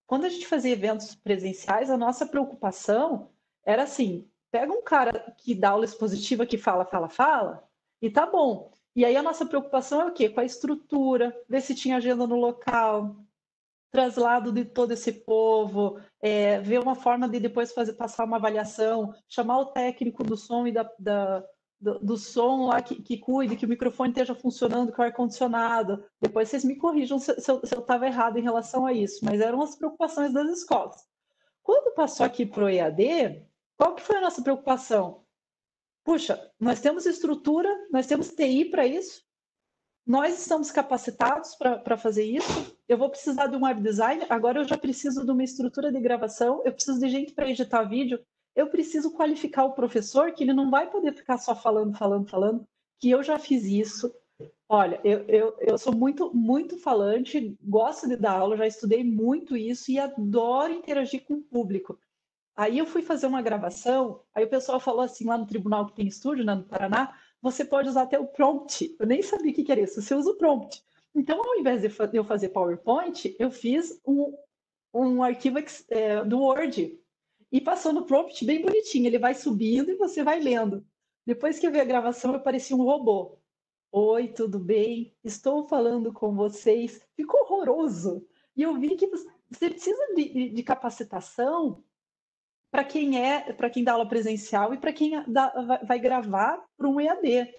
Speaker 3: quando a gente fazia eventos presenciais, a nossa preocupação era assim, pega um cara que dá aula expositiva que fala, e tá bom. E aí a nossa preocupação é o quê? Com a estrutura, ver se tinha agenda no local, traslado de todo esse povo, ver uma forma de depois passar uma avaliação, chamar o técnico do som e do som lá que cuide, que o microfone esteja funcionando, que o ar-condicionado. Depois vocês me corrijam se eu estava errado em relação a isso, mas eram as preocupações das escolas. Quando passou aqui para o EAD, qual que foi a nossa preocupação? Puxa, nós temos estrutura, nós temos TI para isso, nós estamos capacitados para fazer isso, eu vou precisar de um web design, agora eu já preciso de uma estrutura de gravação, eu preciso de gente para editar vídeo, eu preciso qualificar o professor, que ele não vai poder ficar só falando, que eu já fiz isso. Olha, eu sou muito falante, gosto de dar aula, já estudei muito isso e adoro interagir com o público. Aí eu fui fazer uma gravação, aí o pessoal falou assim, lá no tribunal que tem estúdio, né, no Paraná, você pode usar até o prompt. Eu nem sabia o que era isso, você usa o prompt. Então, ao invés de eu fazer PowerPoint, eu fiz um arquivo do Word e passou no prompt bem bonitinho. Ele vai subindo e você vai lendo. Depois que eu vi a gravação, eu parecia um robô. Oi, tudo bem? Estou falando com vocês. Ficou horroroso. E eu vi que você precisa de capacitação para quem dá aula presencial e para quem vai gravar para um EAD.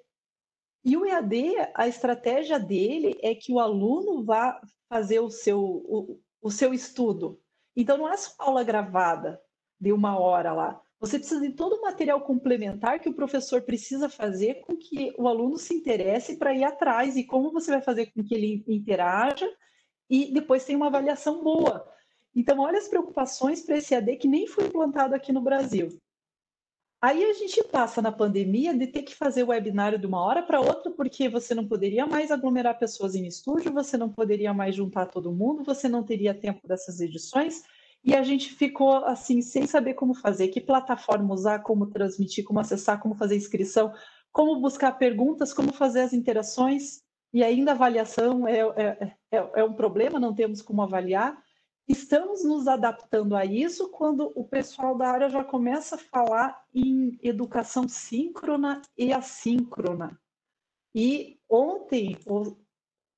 Speaker 3: E o EAD, a estratégia dele é que o aluno vá fazer o seu estudo. Então, não é só aula gravada de 1 hora lá. Você precisa de todo o material complementar que o professor precisa fazer com que o aluno se interesse para ir atrás e como você vai fazer com que ele interaja e depois tem uma avaliação boa. Então, olha as preocupações para esse EAD que nem foi implantado aqui no Brasil. Aí a gente passa na pandemia de ter que fazer o webinário de 1 hora para outra, porque você não poderia mais aglomerar pessoas em estúdio, você não poderia mais juntar todo mundo, você não teria tempo dessas edições, e a gente ficou assim, sem saber como fazer, que plataforma usar, como transmitir, como acessar, como fazer inscrição, como buscar perguntas, como fazer as interações, e ainda a avaliação é um problema, não temos como avaliar. Estamos nos adaptando a isso quando o pessoal da área já começa a falar em educação síncrona e assíncrona. E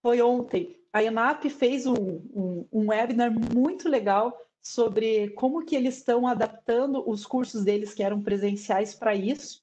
Speaker 3: foi ontem, a ENAP fez um webinar muito legal sobre como que eles estão adaptando os cursos deles que eram presenciais para isso.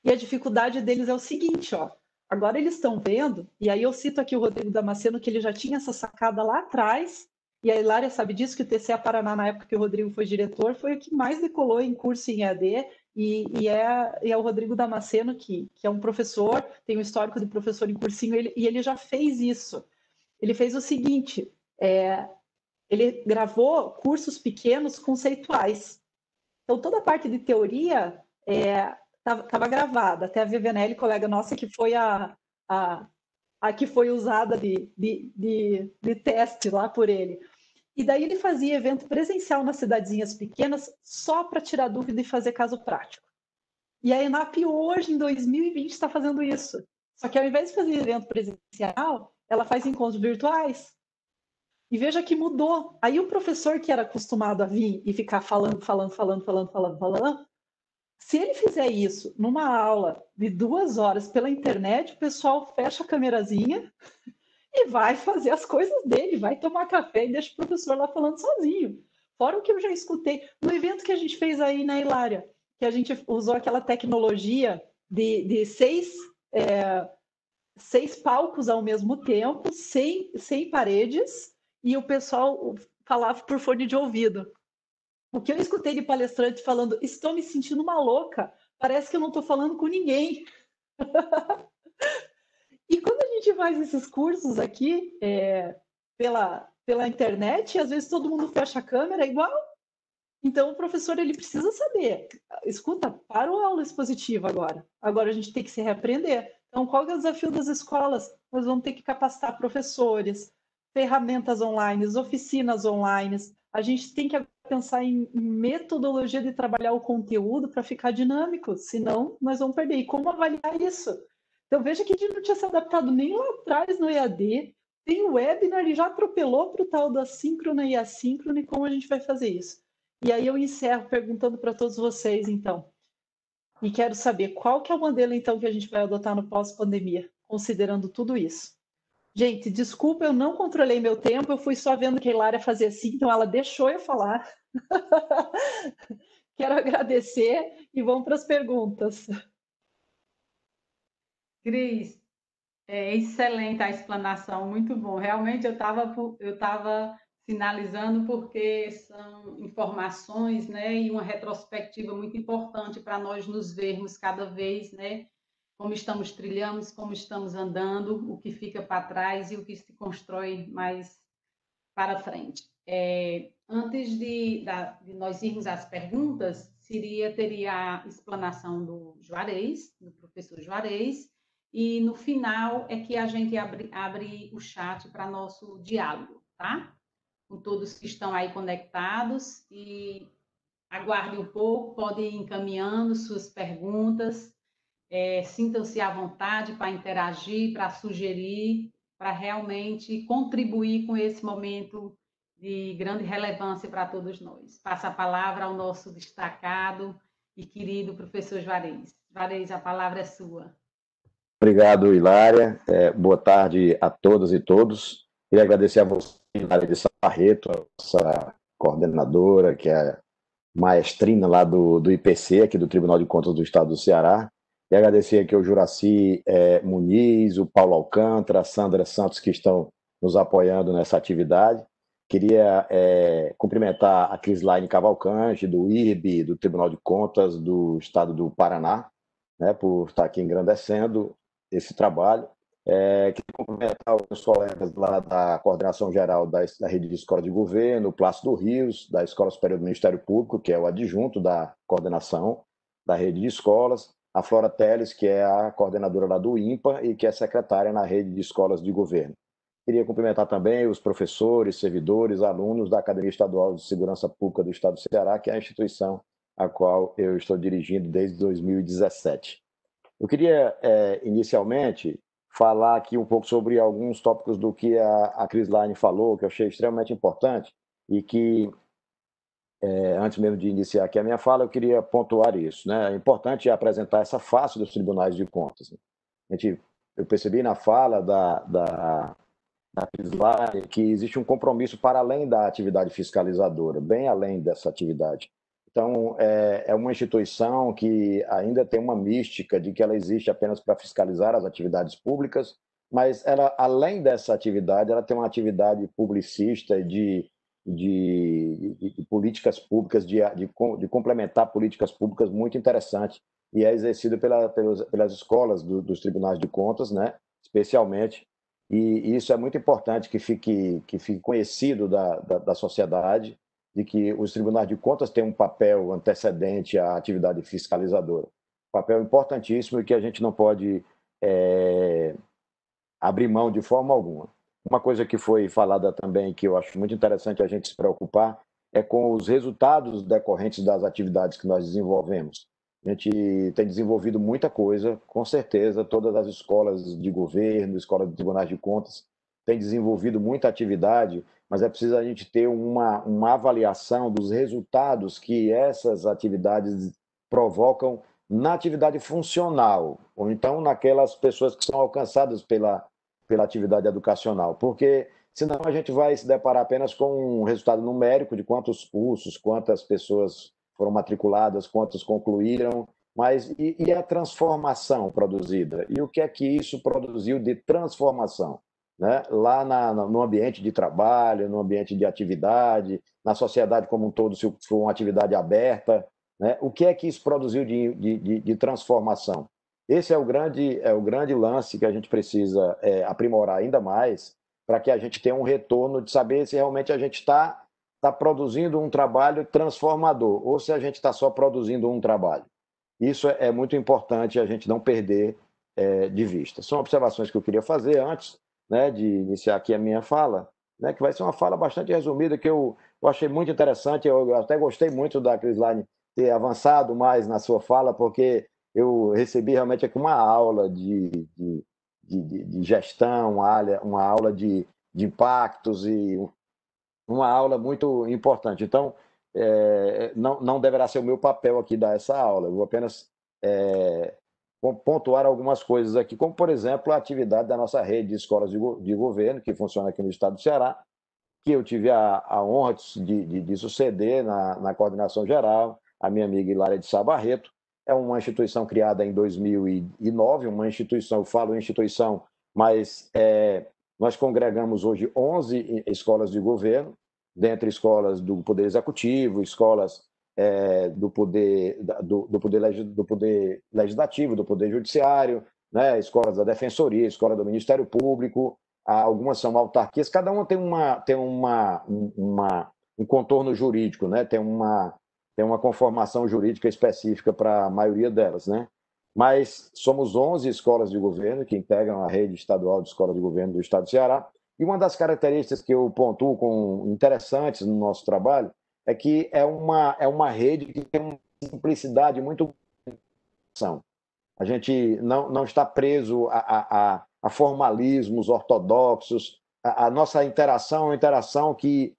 Speaker 3: E a dificuldade deles é o seguinte, ó. Agora eles estão vendo, e aí eu cito aqui o Rodrigo Damasceno, que ele já tinha essa sacada lá atrás, e a Hilária sabe disso, que o TCA Paraná, na época que o Rodrigo foi diretor, foi o que mais decolou em curso em EAD, e é o Rodrigo Damasceno, que é um professor, tem um histórico de professor em cursinho, e ele já fez isso. Ele fez o seguinte, ele gravou cursos pequenos conceituais. Então, toda a parte de teoria estava gravada. Até a Vivianelli, colega nossa, que foi a que foi usada de teste lá por ele. E daí ele fazia evento presencial nas cidadezinhas pequenas só para tirar dúvida e fazer caso prático. E a ENAP hoje, em 2020, está fazendo isso. Só que ao invés de fazer evento presencial, ela faz encontros virtuais. E veja que mudou. Aí o professor que era acostumado a vir e ficar falando, se ele fizer isso numa aula de 2 horas pela internet, o pessoal fecha a câmerazinha e vai fazer as coisas dele, vai tomar café e deixa o professor lá falando sozinho. Fora o que eu já escutei no evento que a gente fez aí na Hilária, que a gente usou aquela tecnologia de 6 palcos ao mesmo tempo, sem paredes, e o pessoal falava por fone de ouvido. O que eu escutei de palestrante falando, estou me sentindo uma louca, parece que eu não estou falando com ninguém. E quando a gente faz esses cursos aqui, pela internet, às vezes todo mundo fecha a câmera, é igual. Então o professor ele precisa saber, escuta, para a aula expositiva agora. Agora a gente tem que se reaprender. Então qual é o desafio das escolas? Nós vamos ter que capacitar professores, ferramentas online, oficinas online. A gente tem que pensar em metodologia de trabalhar o conteúdo para ficar dinâmico, senão nós vamos perder. E como avaliar isso? Então veja que a gente não tinha se adaptado nem lá atrás no EAD, tem o webinar, ele já atropelou para o tal da síncrona e assíncrona, e como a gente vai fazer isso? E aí eu encerro perguntando para todos vocês, então, e quero saber qual que é o modelo, então, que a gente vai adotar no pós-pandemia, considerando tudo isso. Gente, desculpa, eu não controlei meu tempo, eu fui só vendo que a Hilária fazia assim, então ela deixou eu falar. Quero agradecer e vamos para as perguntas.
Speaker 2: Cris, excelente a explanação, muito bom. Realmente eu estava sinalizando porque são informações, né, e uma retrospectiva muito importante para nós nos vermos cada vez, né, como estamos trilhando, como estamos andando, o que fica para trás e o que se constrói mais para frente. Antes de nós irmos às perguntas, teria a explanação do Juarez, do professor Juarez, e no final é que a gente abre o chat para nosso diálogo, tá? Com todos que estão aí conectados, e aguarde um pouco, podem ir encaminhando suas perguntas, sintam-se à vontade para interagir, para sugerir, para realmente contribuir com esse momento de grande relevância para todos nós. Passo a palavra ao nosso destacado e querido professor Juarez. Juarez, a palavra é sua.
Speaker 4: Obrigado, Hilária. Boa tarde a todas e todos. Queria agradecer a você, Hilária de Sarreto, a nossa coordenadora, que é maestrina lá do IPC, aqui do Tribunal de Contas do Estado do Ceará. E agradecer aqui ao Juraci Muniz, o Paulo Alcântara, a Sandra Santos, que estão nos apoiando nessa atividade. Queria cumprimentar a Crislaine Cavalcante, do IRB, do Tribunal de Contas do Estado do Paraná, né, por estar aqui engrandecendo esse trabalho. Queria cumprimentar os colegas lá da Coordenação Geral da Rede de Escola de Governo, o Plácido Rios, da Escola Superior do Ministério Público, que é o adjunto da coordenação da Rede de Escolas, a Flora Teles, que é a coordenadora lá do INPA e que é secretária na Rede de Escolas de Governo. Queria cumprimentar também os professores, servidores, alunos da Academia Estadual de Segurança Pública do Estado do Ceará, que é a instituição a qual eu estou dirigindo desde 2017. Eu queria, inicialmente, falar aqui um pouco sobre alguns tópicos do que a Crislaine falou, que eu achei extremamente importante e que, antes mesmo de iniciar aqui a minha fala, eu queria pontuar isso, né? É importante apresentar essa face dos tribunais de contas. Eu percebi na fala da Crislaine que existe um compromisso para além da atividade fiscalizadora, bem além dessa atividade. Então, é uma instituição que ainda tem uma mística de que ela existe apenas para fiscalizar as atividades públicas, mas ela, além dessa atividade, ela tem uma atividade publicista de políticas públicas, de complementar políticas públicas muito interessante, e é exercido pelas escolas dos tribunais de contas, né, especialmente, e isso é muito importante que fique conhecido da sociedade, de que os tribunais de contas têm um papel antecedente à atividade fiscalizadora. Papel importantíssimo e que a gente não pode abrir mão de forma alguma. Uma coisa que foi falada também, que eu acho muito interessante a gente se preocupar, é com os resultados decorrentes das atividades que nós desenvolvemos. A gente tem desenvolvido muita coisa, com certeza, todas as escolas de governo, escolas de tribunais de contas, têm desenvolvido muita atividade, mas é preciso a gente ter uma avaliação dos resultados que essas atividades provocam na atividade funcional, ou então naquelas pessoas que são alcançadas pela atividade educacional, porque senão a gente vai se deparar apenas com um resultado numérico de quantos cursos, quantas pessoas foram matriculadas, quantos concluíram, mas e a transformação produzida? E o que é que isso produziu de transformação? Né? Lá no ambiente de trabalho, no ambiente de atividade, na sociedade como um todo, se for uma atividade aberta, né? O que é que isso produziu de transformação? Esse é o grande lance que a gente precisa aprimorar ainda mais para que a gente tenha um retorno de saber se realmente a gente está produzindo um trabalho transformador ou se a gente está só produzindo um trabalho. Isso é muito importante a gente não perder de vista. São observações que eu queria fazer antes, né, de iniciar aqui a minha fala, né, que vai ser uma fala bastante resumida, que eu achei muito interessante. Eu até gostei muito da Crislaine ter avançado mais na sua fala, porque eu recebi realmente aqui uma aula de gestão, uma aula de impactos e uma aula muito importante. Então, não deverá ser o meu papel aqui dar essa aula, eu vou apenas pontuar algumas coisas aqui, como, por exemplo, a atividade da nossa rede de escolas de governo, que funciona aqui no estado do Ceará, que eu tive a honra de suceder na coordenação geral, a minha amiga Hilária de Sá Barreto. É uma instituição criada em 2009, uma instituição, eu falo instituição, mas nós congregamos hoje 11 escolas de governo, dentre escolas do Poder Executivo, escolas do poder Legislativo, do Poder Judiciário, né, escolas da Defensoria, escola do Ministério Público, algumas são autarquias, cada uma tem um contorno jurídico, né, tem uma conformação jurídica específica para a maioria delas, né? Mas somos 11 escolas de governo que integram a rede estadual de escolas de governo do estado do Ceará, e uma das características que eu pontuo como interessantes no nosso trabalho é que é uma rede que tem uma simplicidade muito grande. A gente não está preso a formalismos ortodoxos. A nossa interação é uma interação que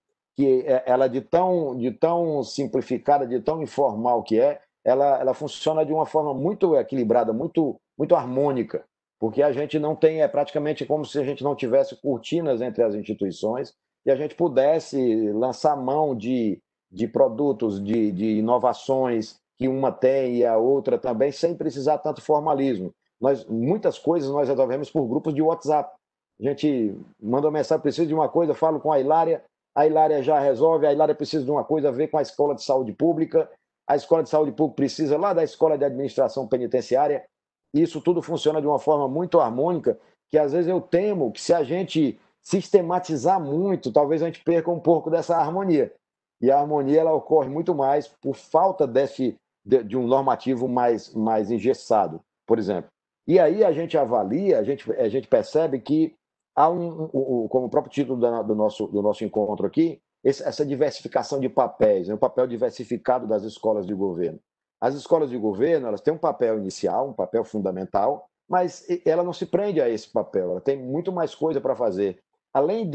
Speaker 4: ela de tão simplificada, de tão informal que ela funciona de uma forma muito equilibrada, muito harmônica, porque a gente não tem, praticamente como se a gente não tivesse cortinas entre as instituições e a gente pudesse lançar mão de de produtos, de inovações que uma tem e a outra também, sem precisar tanto formalismo. Muitas coisas nós resolvemos por grupos de WhatsApp. A gente manda uma mensagem, precisa de uma coisa, falo com a Hilária já resolve, a Hilária precisa de uma coisa a ver com a Escola de Saúde Pública, a Escola de Saúde Pública precisa lá da Escola de Administração Penitenciária. Isso tudo funciona de uma forma muito harmônica, que às vezes eu temo que se a gente sistematizar muito, talvez a gente perca um pouco dessa harmonia. E a harmonia ela ocorre muito mais por falta de um normativo mais engessado, por exemplo. E aí a gente avalia, a gente percebe que há como o próprio título do nosso encontro aqui, essa diversificação de papéis, o papel diversificado das escolas de governo. As escolas de governo, elas têm um papel inicial, um papel fundamental, mas ela não se prende a esse papel, ela tem muito mais coisa para fazer. Além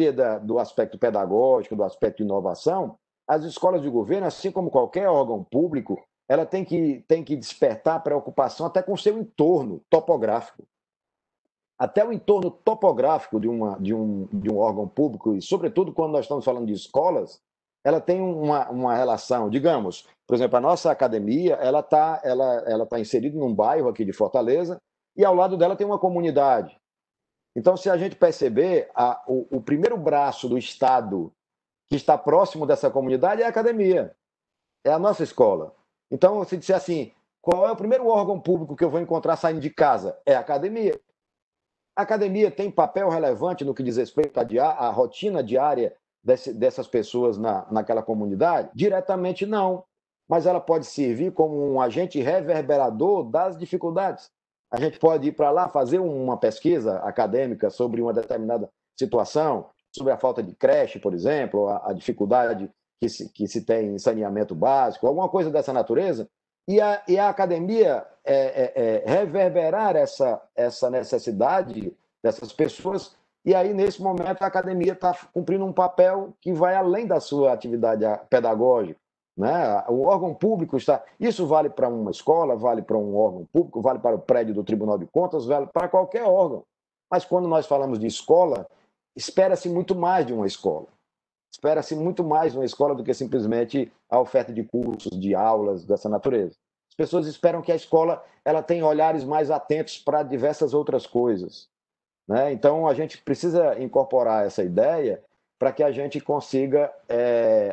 Speaker 4: do aspecto pedagógico, do aspecto de inovação, as escolas de governo, assim como qualquer órgão público, ela tem que despertar preocupação até com o seu entorno topográfico. Até o entorno topográfico de um órgão público, e sobretudo quando nós estamos falando de escolas, ela tem uma relação, digamos, por exemplo, a nossa academia, ela tá inserida num bairro aqui de Fortaleza, e ao lado dela tem uma comunidade. Então, se a gente perceber, o primeiro braço do Estado que está próximo dessa comunidade é a academia, é a nossa escola. Então, se disser assim, qual é o primeiro órgão público que eu vou encontrar saindo de casa? É a academia. A academia tem papel relevante no que diz respeito à rotina diária dessas pessoas naquela comunidade? Diretamente não, mas ela pode servir como um agente reverberador das dificuldades. A gente pode ir para lá fazer uma pesquisa acadêmica sobre uma determinada situação, sobre a falta de creche, por exemplo, a dificuldade que se tem em saneamento básico, alguma coisa dessa natureza, e a academia reverberar essa necessidade dessas pessoas, e aí, nesse momento, a academia está cumprindo um papel que vai além da sua atividade pedagógica. Né? O órgão público está... Isso vale para uma escola, vale para um órgão público, vale para o prédio do Tribunal de Contas, vale para qualquer órgão. Mas quando nós falamos de escola, espera-se muito mais de uma escola. Espera-se muito mais de uma escola do que simplesmente a oferta de cursos, de aulas dessa natureza. As pessoas esperam que a escola ela tenha olhares mais atentos para diversas outras coisas. Né? Então, a gente precisa incorporar essa ideia para que a gente consiga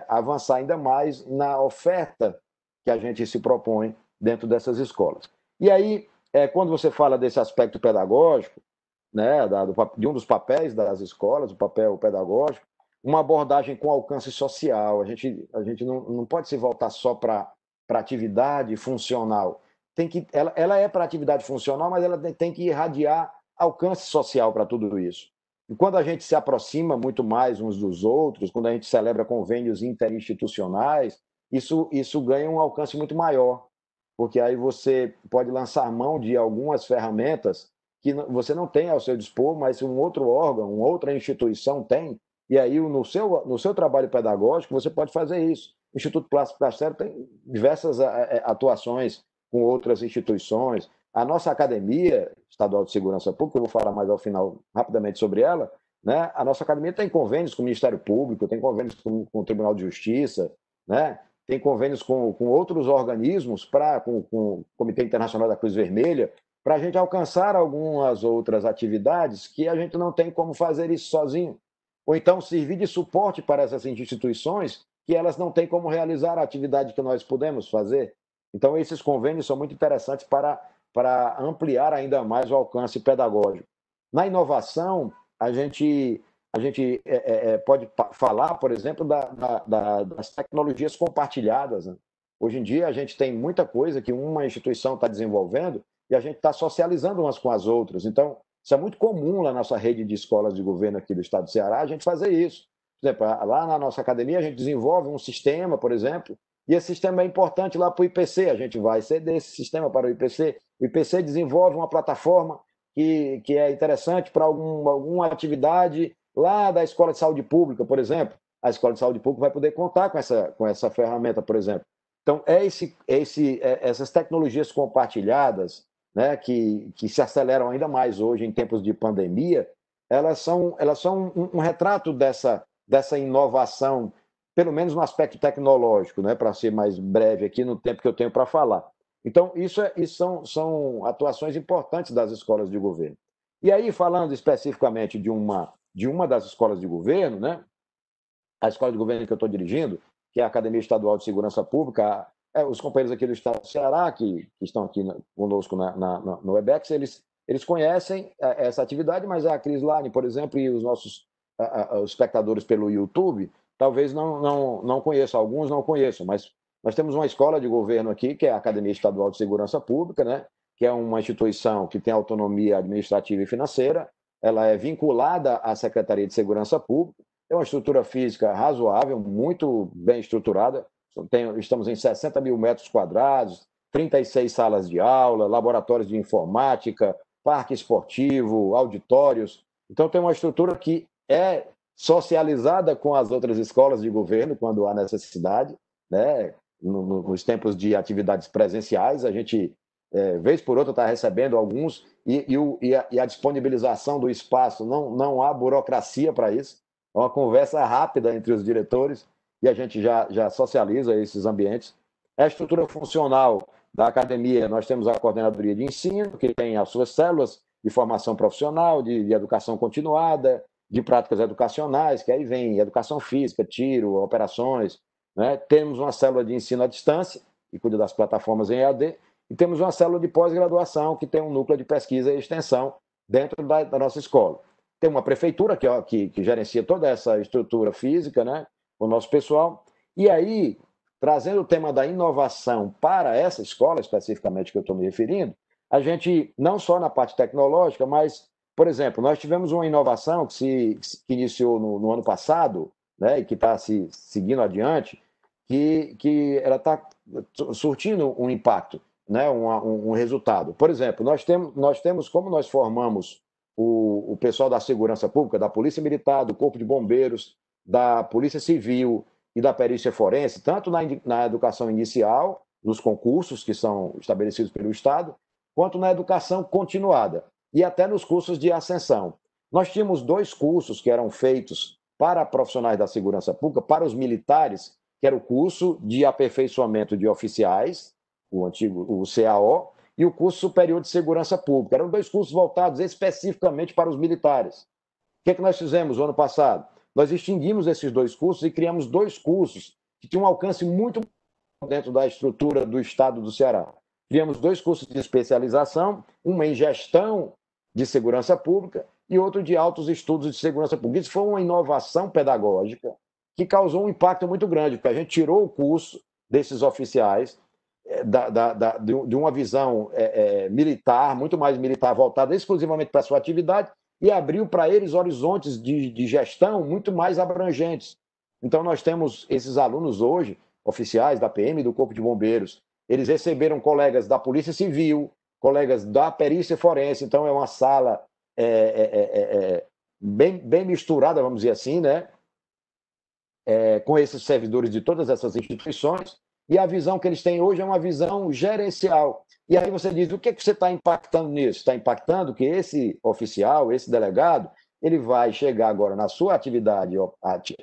Speaker 4: avançar ainda mais na oferta que a gente se propõe dentro dessas escolas. E aí, quando você fala desse aspecto pedagógico, né, de um dos papéis das escolas, o papel pedagógico, uma abordagem com alcance social. A gente não pode se voltar só para atividade funcional. Ela é para atividade funcional, mas ela tem que irradiar alcance social para tudo isso. E quando a gente se aproxima muito mais uns dos outros, quando a gente celebra convênios interinstitucionais, isso ganha um alcance muito maior, porque aí você pode lançar mão de algumas ferramentas que você não tem ao seu dispor, mas um outro órgão, uma outra instituição tem, e aí no seu trabalho pedagógico você pode fazer isso. O Instituto Plácido Castelo tem diversas atuações com outras instituições. A nossa Academia Estadual de Segurança Pública, eu vou falar mais ao final rapidamente sobre ela, né? A nossa academia tem convênios com o Ministério Público, tem convênios com o Tribunal de Justiça, né? Tem convênios com outros organismos, com o Comitê Internacional da Cruz Vermelha, para a gente alcançar algumas outras atividades que a gente não tem como fazer isso sozinho. Ou então servir de suporte para essas instituições que elas não têm como realizar a atividade que nós podemos fazer. Então, esses convênios são muito interessantes para ampliar ainda mais o alcance pedagógico. Na inovação, a gente pode falar, por exemplo, das tecnologias compartilhadas. Né? Hoje em dia, a gente tem muita coisa que uma instituição está desenvolvendo e a gente está socializando umas com as outras. Então, isso é muito comum na nossa rede de escolas de governo aqui do estado do Ceará, a gente fazer isso. Por exemplo, lá na nossa academia, a gente desenvolve um sistema, por exemplo, e esse sistema é importante lá para o IPC, a gente vai ceder esse sistema para o IPC. O IPC desenvolve uma plataforma que é interessante para alguma atividade lá da Escola de Saúde Pública, por exemplo. A Escola de Saúde Pública vai poder contar com essa ferramenta, por exemplo. Então, essas tecnologias compartilhadas, né, que se aceleram ainda mais hoje em tempos de pandemia, elas são um retrato dessa inovação pelo menos no aspecto tecnológico, né, para ser mais breve aqui no tempo que eu tenho para falar. Então, isso são atuações importantes das escolas de governo. E aí, falando especificamente de uma das escolas de governo, né, a escola de governo que eu estou dirigindo, que é a Academia Estadual de Segurança Pública, os companheiros aqui do Estado do Ceará, que estão aqui conosco no Webex, eles conhecem essa atividade, mas a Crislane, por exemplo, e os nossos os espectadores pelo YouTube, talvez não conheçam, alguns não conheçam, mas nós temos uma escola de governo aqui, que é a Academia Estadual de Segurança Pública, né, que é uma instituição que tem autonomia administrativa e financeira, ela é vinculada à Secretaria de Segurança Pública, tem uma estrutura física razoável, muito bem estruturada, estamos em 60 mil metros quadrados, 36 salas de aula, laboratórios de informática, parque esportivo, auditórios. Então, tem uma estrutura que é socializada com as outras escolas de governo, quando há necessidade, né? Nos tempos de atividades presenciais, a gente, vez por outra, está recebendo alguns, e a disponibilização do espaço, não há burocracia para isso, é uma conversa rápida entre os diretores, e a gente já socializa esses ambientes. A estrutura funcional da academia, nós temos a coordenadoria de ensino, que tem as suas células de formação profissional, de educação continuada, de práticas educacionais, que aí vem educação física, tiro, operações, né? Temos uma célula de ensino à distância, que cuida das plataformas em EAD, e temos uma célula de pós-graduação, que tem um núcleo de pesquisa e extensão dentro da nossa escola. Tem uma prefeitura que gerencia toda essa estrutura física, né, o nosso pessoal. E aí, trazendo o tema da inovação para essa escola, especificamente que eu estou me referindo, a gente, não só na parte tecnológica, mas, por exemplo, nós tivemos uma inovação que iniciou no ano passado, né, e que está se seguindo adiante, que ela está surtindo um impacto, né, um resultado. Por exemplo, nós temos como nós formamos o pessoal da segurança pública, da Polícia Militar, do Corpo de Bombeiros, da Polícia Civil e da Perícia Forense, tanto na educação inicial, nos concursos que são estabelecidos pelo Estado, quanto na educação continuada e até nos cursos de ascensão. Nós tínhamos 2 cursos que eram feitos para profissionais da segurança pública, para os militares, que era o curso de aperfeiçoamento de oficiais, o antigo CAO, e o curso superior de segurança pública. Eram 2 cursos voltados especificamente para os militares. O que nós fizemos no ano passado? Nós extinguimos esses 2 cursos e criamos 2 cursos que tinham um alcance muito dentro da estrutura do Estado do Ceará. Criamos 2 cursos de especialização, uma em gestão de segurança pública e outro de altos estudos de segurança pública. Isso foi uma inovação pedagógica que causou um impacto muito grande, porque a gente tirou o curso desses oficiais de uma visão militar, muito mais militar, voltada exclusivamente para a sua atividade, e abriu para eles horizontes de gestão muito mais abrangentes. Então, nós temos esses alunos hoje, oficiais da PM e do Corpo de Bombeiros, eles receberam colegas da Polícia Civil, colegas da Perícia Forense, então é uma sala bem misturada, vamos dizer assim, né? Com esses servidores de todas essas instituições, e a visão que eles têm hoje é uma visão gerencial. E aí você diz, o que você está impactando nisso? Está impactando que esse oficial, esse delegado, ele vai chegar agora na sua atividade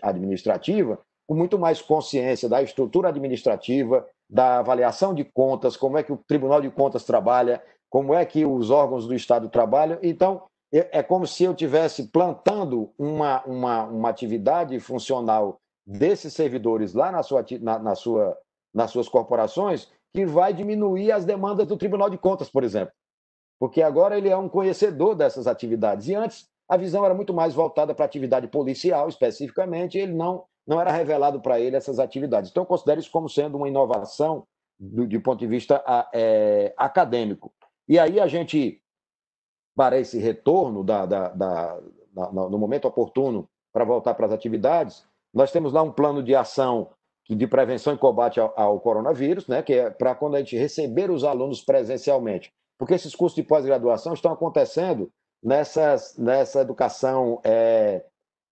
Speaker 4: administrativa com muito mais consciência da estrutura administrativa, da avaliação de contas, como é que o Tribunal de Contas trabalha, como é que os órgãos do Estado trabalham. Então, é como se eu estivesse plantando uma atividade funcional desses servidores lá nas suas corporações, que vai diminuir as demandas do Tribunal de Contas, por exemplo. Porque agora ele é um conhecedor dessas atividades. E antes, a visão era muito mais voltada para a atividade policial, especificamente, e ele não era revelado para ele essas atividades. Então, eu considero isso como sendo uma inovação de ponto de vista acadêmico. E aí a gente, para esse retorno no momento oportuno para voltar para as atividades, nós temos lá um plano de ação de prevenção e combate ao coronavírus, né, que é para quando a gente receber os alunos presencialmente. Porque esses cursos de pós-graduação estão acontecendo nessa educação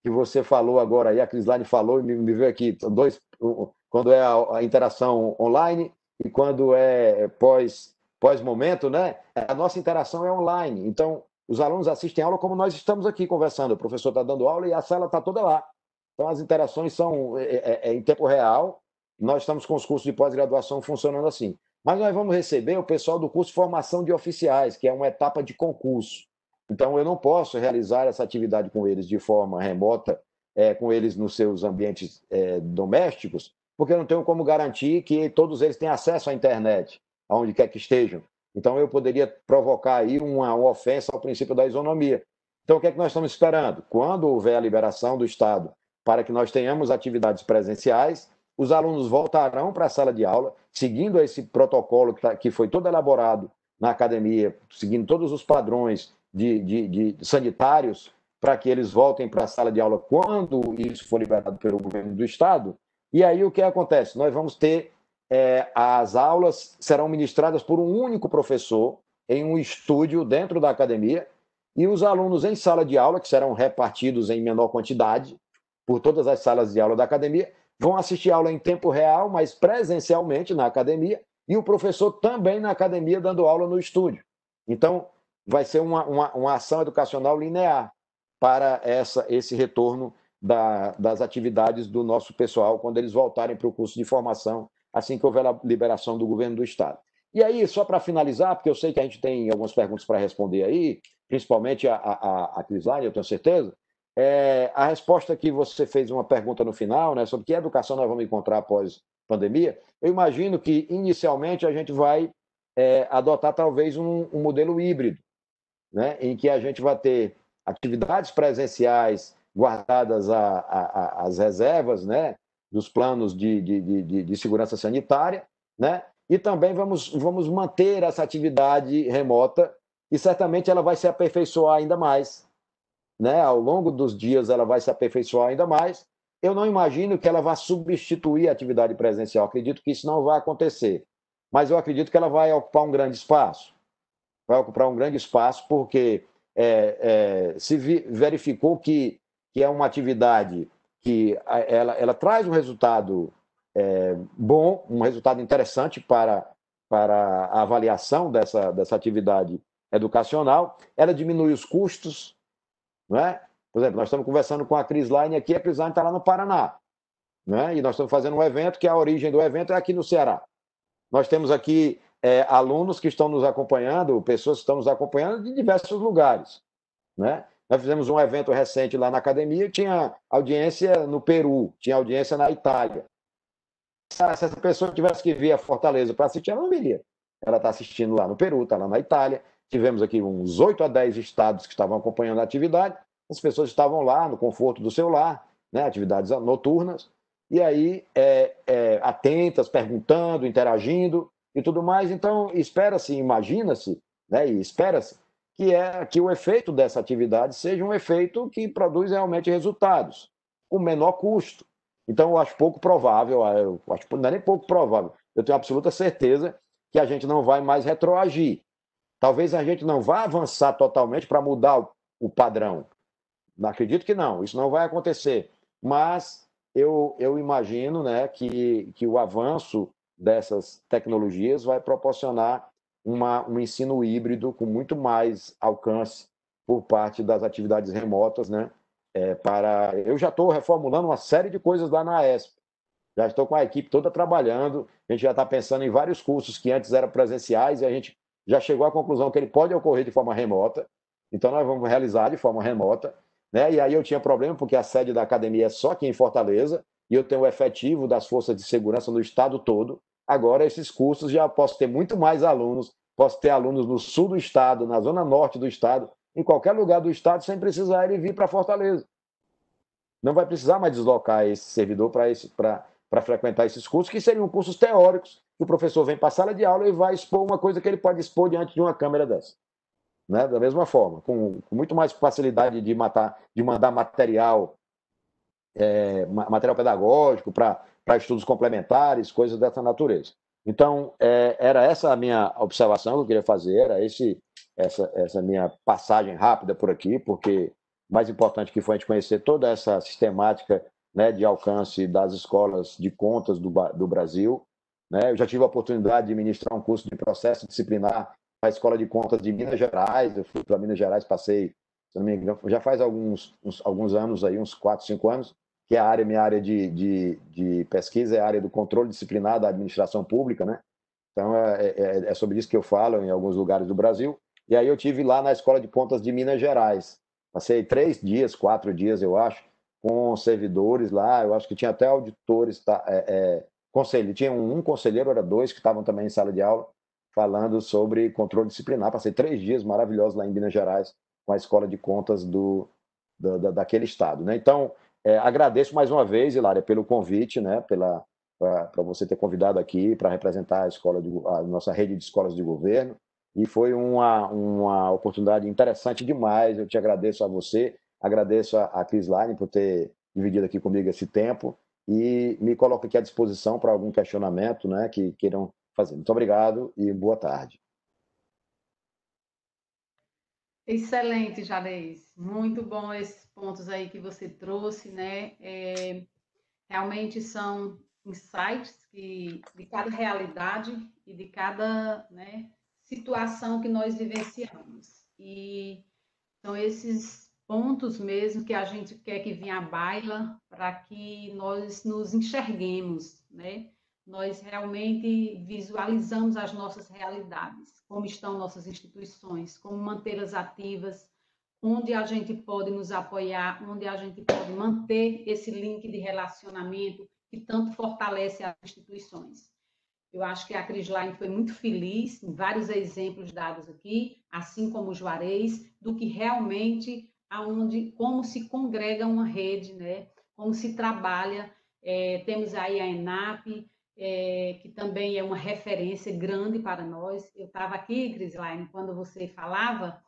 Speaker 4: que você falou agora, aí a Crislane falou e me veio aqui, quando é a interação online e quando é pós-momento, né, a nossa interação é online. Então, os alunos assistem aula como nós estamos aqui conversando. O professor está dando aula e a sala está toda lá. Então, as interações são em tempo real. Nós estamos com os cursos de pós-graduação funcionando assim. Mas nós vamos receber o pessoal do curso de formação de oficiais, que é uma etapa de concurso. Então, eu não posso realizar essa atividade com eles de forma remota, com eles nos seus ambientes domésticos, porque eu não tenho como garantir que todos eles têm acesso à internet, aonde quer que estejam. Então, eu poderia provocar aí uma ofensa ao princípio da isonomia. Então, o que é que nós estamos esperando? Quando houver a liberação do Estado para que nós tenhamos atividades presenciais, os alunos voltarão para a sala de aula, seguindo esse protocolo que foi todo elaborado na academia, seguindo todos os padrões de sanitários, para que eles voltem para a sala de aula quando isso for liberado pelo governo do Estado. E aí o que acontece? Nós vamos ter, as aulas serão ministradas por um único professor em um estúdio dentro da academia, e os alunos em sala de aula, que serão repartidos em menor quantidade por todas as salas de aula da academia, vão assistir aula em tempo real, mas presencialmente na academia, e o professor também na academia dando aula no estúdio. Então, vai ser uma ação educacional linear para esse retorno das atividades do nosso pessoal quando eles voltarem para o curso de formação, assim que houver a liberação do governo do Estado. E aí, só para finalizar, porque eu sei que a gente tem algumas perguntas para responder aí, principalmente a Crislaine, eu tenho certeza, a resposta que você fez uma pergunta no final, né, sobre que educação nós vamos encontrar após pandemia, eu imagino que, inicialmente, a gente vai adotar talvez um modelo híbrido, né, em que a gente vai ter atividades presenciais guardadas às reservas, né, dos planos de segurança sanitária, né, e também vamos manter essa atividade remota, e certamente ela vai se aperfeiçoar ainda mais, né? Ao longo dos dias ela vai se aperfeiçoar ainda mais. Eu não imagino que ela vá substituir a atividade presencial, acredito que isso não vai acontecer, mas eu acredito que ela vai ocupar um grande espaço. Vai ocupar um grande espaço porque se verificou que é uma atividade que ela traz um resultado bom, um resultado interessante para a avaliação dessa atividade educacional, ela diminui os custos, não é? Por exemplo, nós estamos conversando com a Crislaine aqui, a Crislaine está lá no Paraná, né? E nós estamos fazendo um evento que a origem do evento é aqui no Ceará. Nós temos aqui alunos que estão nos acompanhando, pessoas que estão nos acompanhando de diversos lugares, né? Nós fizemos um evento recente lá na academia, tinha audiência no Peru, tinha audiência na Itália. Se essa pessoa tivesse que vir a Fortaleza para assistir, ela não viria. Ela está assistindo lá no Peru, está lá na Itália. Tivemos aqui uns 8 a 10 estados que estavam acompanhando a atividade. As pessoas estavam lá no conforto do seu lar, né, atividades noturnas, e aí atentas, perguntando, interagindo e tudo mais. Então, espera-se, imagina-se, né, e espera-se que o efeito dessa atividade seja um efeito que produz realmente resultados, com menor custo. Então, eu acho pouco provável, não é nem pouco provável, eu tenho absoluta certeza que a gente não vai mais retroagir. Talvez a gente não vá avançar totalmente para mudar o padrão. Não acredito que não, isso não vai acontecer. Mas eu imagino, né, que o avanço dessas tecnologias vai proporcionar um ensino híbrido com muito mais alcance por parte das atividades remotas, né? Eu já estou reformulando uma série de coisas lá na ESP. Já estou com a equipe toda trabalhando, a gente já está pensando em vários cursos que antes eram presenciais e a gente já chegou à conclusão que ele pode ocorrer de forma remota, então nós vamos realizar de forma remota, né? E aí eu tinha problema porque a sede da academia é só aqui em Fortaleza e eu tenho o efetivo das forças de segurança no estado todo. Agora esses cursos já posso ter muito mais alunos, posso ter alunos no sul do estado, na zona norte do estado, em qualquer lugar do estado, sem precisar ele vir para Fortaleza. Não vai precisar mais deslocar esse servidor para frequentar esses cursos, que seriam cursos teóricos, que o professor vem para a sala de aula e vai expor uma coisa que ele pode expor diante de uma câmera dessa. Né? Da mesma forma, com muito mais facilidade de mandar material pedagógico para estudos complementares, coisas dessa natureza. Então, era essa a minha observação que eu queria fazer, era essa minha passagem rápida por aqui, porque o mais importante que foi a gente conhecer toda essa sistemática, né, de alcance das escolas de contas do Brasil. Né? Eu já tive a oportunidade de ministrar um curso de processo disciplinar na Escola de Contas de Minas Gerais. Eu fui para Minas Gerais, passei, se não me engano, já faz alguns anos, aí, uns 4, 5 anos, que é minha área de pesquisa, é a área do controle disciplinar da administração pública, né? Então, é sobre isso que eu falo em alguns lugares do Brasil. E aí eu tive lá na Escola de Contas de Minas Gerais. Passei 3 dias, 4 dias, eu acho, com servidores lá. Eu acho que tinha até auditores, tá, conselho. Tinha um conselheiro, era 2, que estavam também em sala de aula, falando sobre controle disciplinar. Passei 3 dias maravilhosos lá em Minas Gerais, com a Escola de Contas daquele estado, né? Então, agradeço mais uma vez, Hilária, pelo convite, né? Para você ter convidado aqui para representar a nossa rede de escolas de governo. E foi uma oportunidade interessante demais. Eu te agradeço a você, agradeço a Cris Line por ter dividido aqui comigo esse tempo e me coloco aqui à disposição para algum questionamento, né, que queiram fazer. Muito obrigado e boa tarde.
Speaker 2: Excelente, Jadez. Muito bom esses pontos aí que você trouxe, né? Realmente são insights de cada realidade e de cada, né, situação que nós vivenciamos. E são esses pontos mesmo que a gente quer que venha à baila para que nós nos enxerguemos, né? Nós realmente visualizamos as nossas realidades, como estão nossas instituições, como mantê-las ativas, onde a gente pode nos apoiar, onde a gente pode manter esse link de relacionamento que tanto fortalece as instituições. Eu acho que a Crisline foi muito feliz em vários exemplos dados aqui, assim como o Juarez, do que realmente como se congrega uma rede, né? Como se trabalha. Temos aí a ENAP, que também é uma referência grande para nós. Eu estava aqui, Crisline, quando você falava,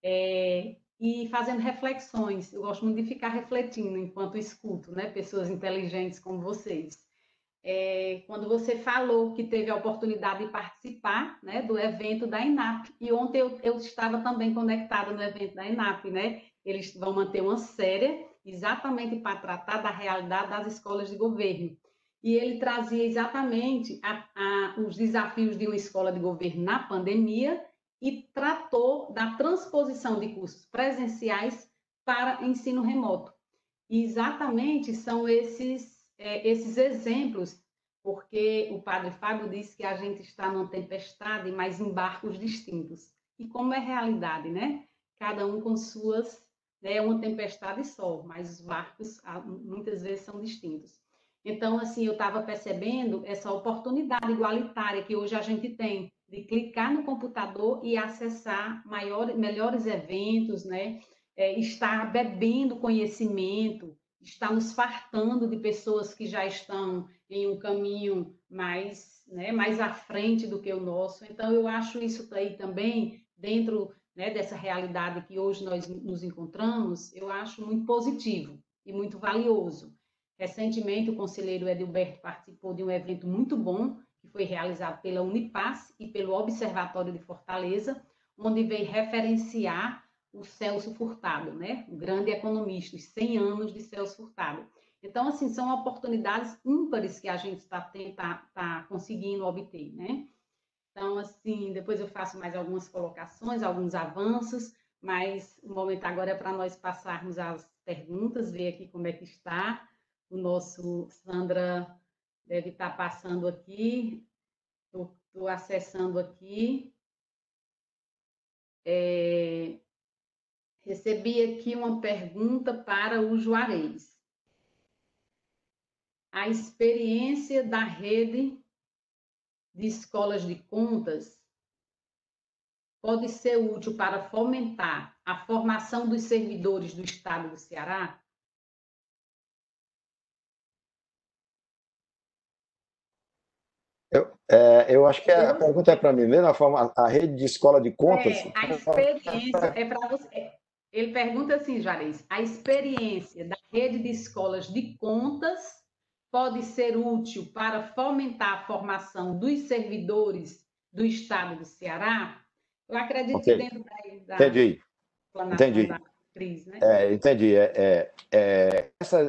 Speaker 2: e fazendo reflexões. Eu gosto muito de ficar refletindo enquanto escuto, né? Pessoas inteligentes como vocês. Quando você falou que teve a oportunidade de participar, né, do evento da ENAP, e ontem eu estava também conectada no evento da ENAP, né? Eles vão manter uma série exatamente para tratar da realidade das escolas de governo. E ele trazia exatamente os desafios de uma escola de governo na pandemia e tratou da transposição de cursos presenciais para ensino remoto. E exatamente são esses exemplos, porque o padre Fábio disse que a gente está numa tempestade, mas em barcos distintos. E como é realidade, né? Cada um com suas, né, uma tempestade só, mas os barcos muitas vezes são distintos. Então, assim, eu estava percebendo essa oportunidade igualitária que hoje a gente tem de clicar no computador e acessar melhores eventos, né? Estar bebendo conhecimento, estar nos fartando de pessoas que já estão em um caminho mais, né, mais à frente do que o nosso. Então, eu acho isso aí também, dentro, né, dessa realidade que hoje nós nos encontramos, eu acho muito positivo e muito valioso. Recentemente, o conselheiro Edilberto participou de um evento muito bom, que foi realizado pela Unipaz e pelo Observatório de Fortaleza, onde veio referenciar o Celso Furtado, né? O grande economista, os 100 anos de Celso Furtado. Então, assim, são oportunidades ímpares que a gente está conseguindo obter, né? Então, assim, depois eu faço mais algumas colocações, alguns avanços, mas o momento agora é para nós passarmos as perguntas, ver aqui como é que está. O nosso Sandra deve estar passando aqui, estou acessando aqui. Recebi aqui uma pergunta para o Juarez. A experiência da rede de escolas de contas pode ser útil para fomentar a formação dos servidores do Estado do Ceará?
Speaker 4: Eu acho que a pergunta é para mim mesmo, a rede de escola de contas.
Speaker 2: A experiência é para você. Ele pergunta assim, Juarez, a experiência da rede de escolas de contas pode ser útil para fomentar a formação dos servidores do Estado do Ceará? Eu acredito que dentro da explanação da Cris, né?
Speaker 4: Entendi.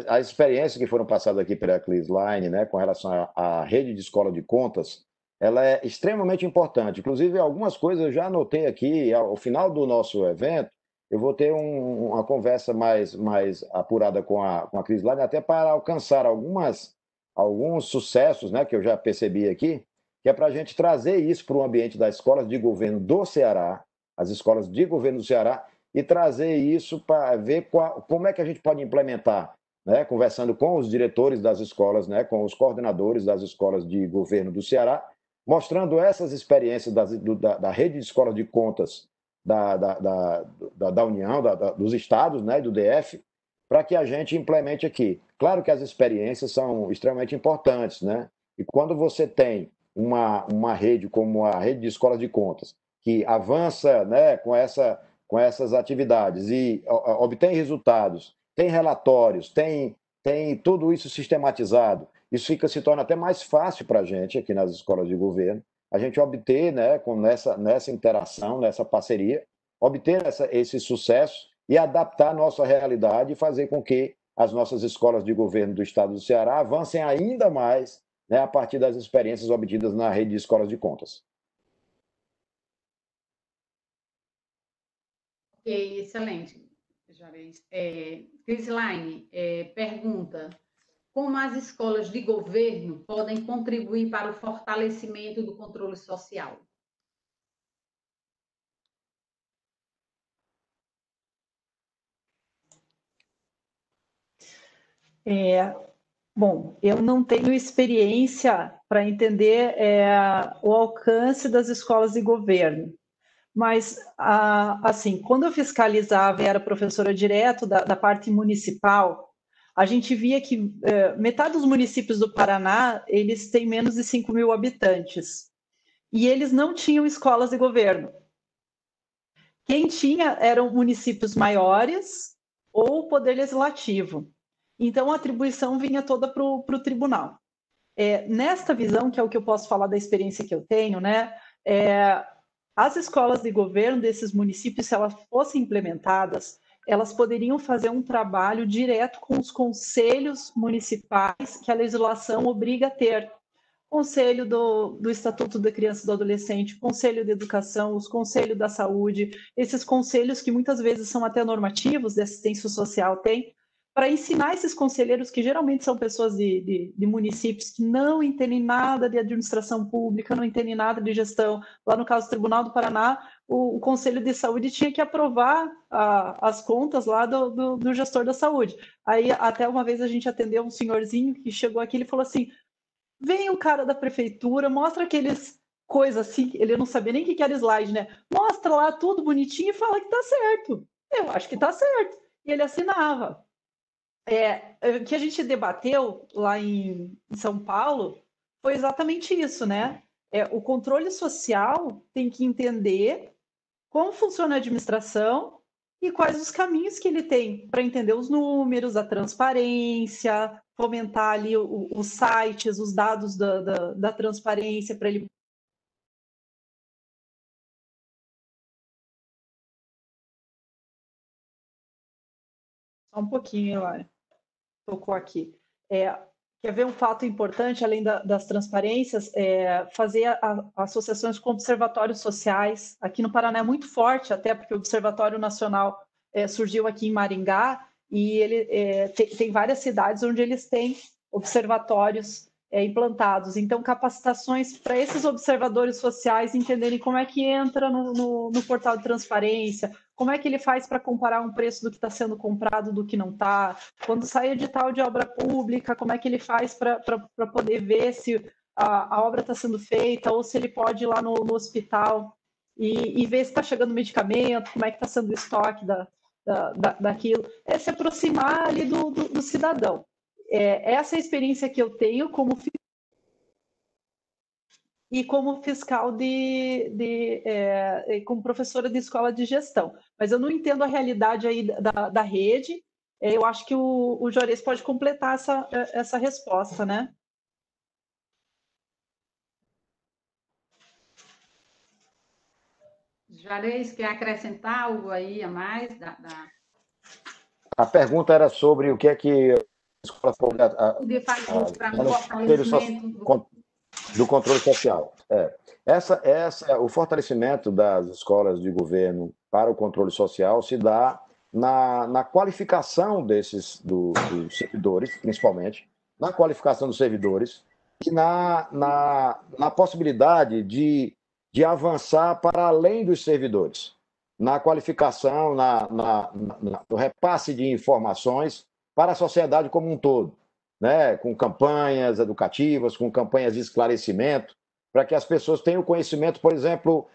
Speaker 4: A experiência que foram passadas aqui pela Cris Line, né, com relação à rede de escola de contas, ela é extremamente importante. Inclusive, algumas coisas eu já anotei aqui, ao final do nosso evento, eu vou ter uma conversa mais apurada com a Crislaine, até para alcançar alguns sucessos, né, que eu já percebi aqui, que é para a gente trazer isso para o ambiente das escolas de governo do Ceará, as escolas de governo do Ceará, e trazer isso para ver como é que a gente pode implementar, né, conversando com os diretores das escolas, né, com os coordenadores das escolas de governo do Ceará, mostrando essas experiências da rede de escolas de contas da União, dos estados, né, do DF, para que a gente implemente aqui. Claro que as experiências são extremamente importantes, né? E quando você tem uma rede como a rede de escolas de contas, que avança, né, com essas atividades e obtém resultados, tem relatórios, tem tudo isso sistematizado, isso se torna até mais fácil para a gente aqui nas escolas de governo, a gente obter, né, nessa interação, nessa parceria, obter esse sucesso e adaptar a nossa realidade e fazer com que as nossas escolas de governo do estado do Ceará avancem ainda mais, né, a partir das experiências obtidas na rede de escolas de contas.
Speaker 2: Ok, excelente, Juarez. Crislaine pergunta: como as escolas de governo podem contribuir para o fortalecimento do controle social?
Speaker 3: Bom, eu não tenho experiência para entender o alcance das escolas de governo, mas, assim, quando eu fiscalizava e era professora direto da parte municipal, a gente via que metade dos municípios do Paraná, eles têm menos de 5 mil habitantes, e eles não tinham escolas de governo. Quem tinha eram municípios maiores ou o poder legislativo. Então, a atribuição vinha toda para o tribunal. Nesta visão, que é o que eu posso falar da experiência que eu tenho, né, as escolas de governo desses municípios, se elas fossem implementadas, elas poderiam fazer um trabalho direto com os conselhos municipais que a legislação obriga a ter. Conselho do Estatuto da Criança e do Adolescente, Conselho de Educação, os Conselhos da Saúde, esses conselhos que muitas vezes são até normativos de assistência social, tem, para ensinar esses conselheiros, que geralmente são pessoas de municípios que não entendem nada de administração pública, não entendem nada de gestão. Lá no caso do Tribunal do Paraná, o Conselho de Saúde tinha que aprovar as contas lá do gestor da saúde. Aí, até uma vez, a gente atendeu um senhorzinho que chegou aqui e falou assim: vem o cara da prefeitura, mostra aqueles coisas assim, ele não sabia nem o que era slide, né? Mostra lá tudo bonitinho e fala que tá certo. Eu acho que tá certo. E ele assinava. O que a gente debateu lá em São Paulo foi exatamente isso, né? O controle social tem que entender como funciona a administração e quais os caminhos que ele tem para entender os números, a transparência, fomentar ali os sites, os dados da transparência para ele. Só um pouquinho, Elara. Tocou aqui. Quer ver um fato importante, além das transparências, fazer associações com observatórios sociais. Aqui no Paraná é muito forte, até porque o Observatório Nacional surgiu aqui em Maringá, e ele tem várias cidades onde eles têm observatórios implantados. Então, capacitações para esses observadores sociais entenderem como é que entra no portal de transparência, como é que ele faz para comparar um preço do que está sendo comprado do que não está, quando sai edital de obra pública, como é que ele faz para poder ver se a obra está sendo feita, ou se ele pode ir lá no hospital e ver se está chegando medicamento, como é que está sendo o estoque daquilo. Se aproximar ali do cidadão. Essa é a experiência que eu tenho como fiscal como professora de escola de gestão. Mas eu não entendo a realidade aí da rede. Eu acho que o Juarez pode completar essa resposta, né?
Speaker 2: Juarez, quer acrescentar algo aí a mais?
Speaker 4: A pergunta era sobre o que é que a escola
Speaker 2: poder fazer para o fortalecimento
Speaker 4: do controle social. O fortalecimento das escolas de governo para o controle social se dá na qualificação dos servidores, principalmente, na qualificação dos servidores, e na possibilidade de avançar para além dos servidores, na qualificação, no repasse de informações para a sociedade como um todo, né? Com campanhas educativas, com campanhas de esclarecimento, para que as pessoas tenham conhecimento, por exemplo,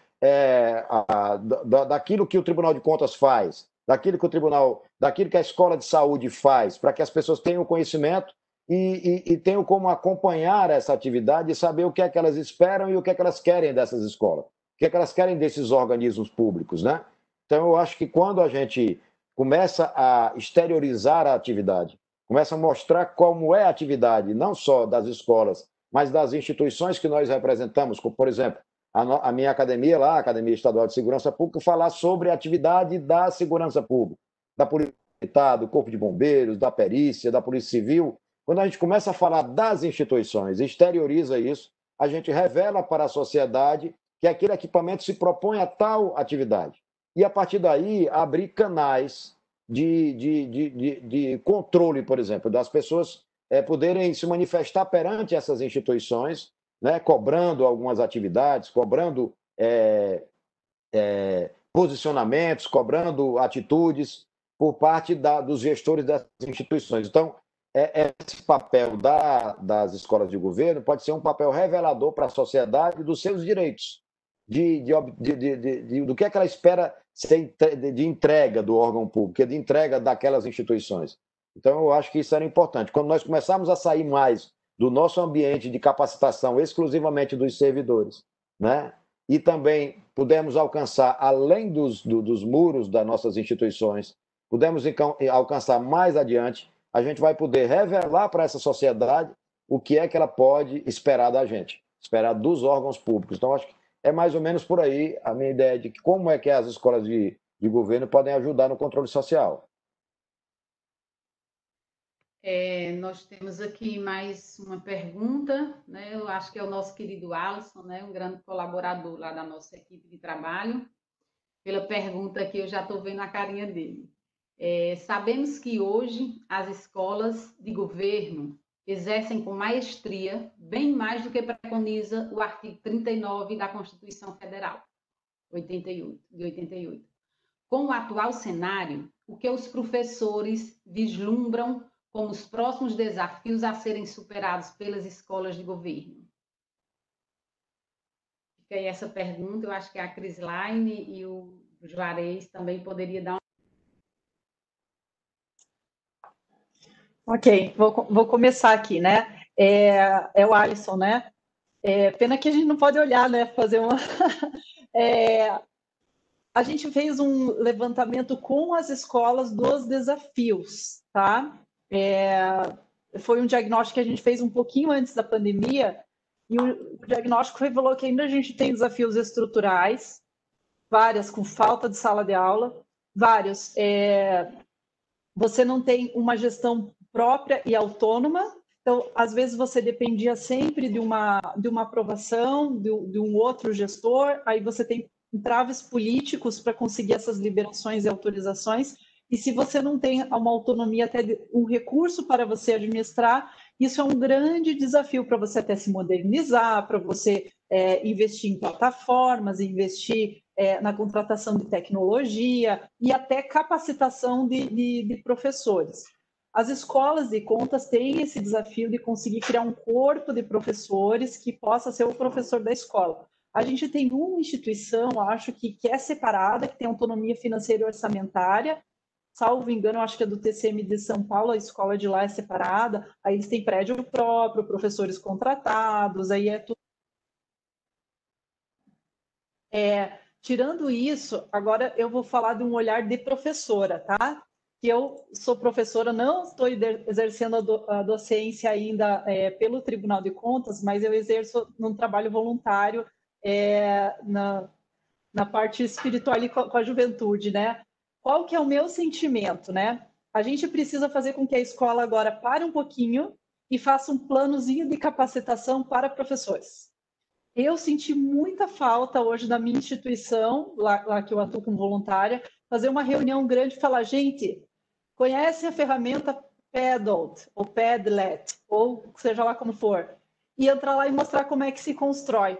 Speaker 4: daquilo que o Tribunal de Contas faz, daquilo que a Escola de Saúde faz, para que as pessoas tenham conhecimento e tenham como acompanhar essa atividade e saber o que é que elas esperam e o que é que elas querem dessas escolas, o que é que elas querem desses organismos públicos, né? Então, eu acho que quando a gente começa a exteriorizar a atividade, começa a mostrar como é a atividade, não só das escolas, mas das instituições que nós representamos, como, por exemplo, a minha academia lá, a Academia Estadual de Segurança Pública, falar sobre a atividade da segurança pública, da Polícia Militar, do Corpo de Bombeiros, da perícia, da Polícia Civil. Quando a gente começa a falar das instituições, exterioriza isso, a gente revela para a sociedade que aquele equipamento se propõe a tal atividade. E, a partir daí, abrir canais de controle, por exemplo, das pessoas poderem se manifestar perante essas instituições, né, cobrando algumas atividades, cobrando posicionamentos, cobrando atitudes por parte dos gestores dessas instituições. Então, esse papel das escolas de governo pode ser um papel revelador para a sociedade dos seus direitos, do que é que ela espera de entrega do órgão público, de entrega daquelas instituições. Então, eu acho que isso era importante. Quando nós começarmos a sair mais do nosso ambiente de capacitação exclusivamente dos servidores, né? E também pudermos alcançar, além dos muros das nossas instituições, pudermos alcançar mais adiante, a gente vai poder revelar para essa sociedade o que é que ela pode esperar da gente, esperar dos órgãos públicos. Então, acho que é mais ou menos por aí a minha ideia de como é que as escolas de governo podem ajudar no controle social.
Speaker 2: Nós temos aqui mais uma pergunta, né? Eu acho que é o nosso querido Alisson, né? Um grande colaborador lá da nossa equipe de trabalho. Pela pergunta que eu já estou vendo a carinha dele. Sabemos que hoje as escolas de governo exercem com maestria, bem mais do que preconiza o artigo 39 da Constituição Federal, de 88. Com o atual cenário, o que os professores vislumbram como os próximos desafios a serem superados pelas escolas de governo? Fica aí essa pergunta, eu acho que a Crislaine e o Juarez também poderia dar
Speaker 3: Ok, vou começar aqui, né? É o Alisson, né? Pena que a gente não pode olhar, né? Fazer uma... A gente fez um levantamento com as escolas dos desafios, tá? Foi um diagnóstico que a gente fez um pouquinho antes da pandemia, e o diagnóstico revelou que ainda a gente tem desafios estruturais, várias com falta de sala de aula, vários. Você não tem uma gestão própria e autônoma, então, às vezes, você dependia sempre de uma aprovação de um outro gestor, aí você tem entraves políticos para conseguir essas liberações e autorizações, e se você não tem uma autonomia, até um recurso para você administrar, isso é um grande desafio para você até se modernizar, para você investir em plataformas, investir na contratação de tecnologia e até capacitação de professores. As escolas de contas têm esse desafio de conseguir criar um corpo de professores que possa ser o professor da escola. A gente tem uma instituição, acho que é separada, que tem autonomia financeira e orçamentária, salvo engano, acho que é do TCM de São Paulo, a escola de lá é separada, aí eles têm prédio próprio, professores contratados, aí é tudo... Tirando isso, agora eu vou falar de um olhar de professora, tá? Que eu sou professora, não estou exercendo a docência ainda pelo Tribunal de Contas, mas eu exerço num trabalho voluntário na parte espiritual e com a juventude, né? Qual que é o meu sentimento, né? A gente precisa fazer com que a escola agora pare um pouquinho e faça um planozinho de capacitação para professores. Eu senti muita falta hoje da minha instituição, lá que eu atuo como voluntária, fazer uma reunião grande e falar, gente, conhece a ferramenta Padlet, ou Padlet, ou seja lá como for, e entrar lá e mostrar como é que se constrói.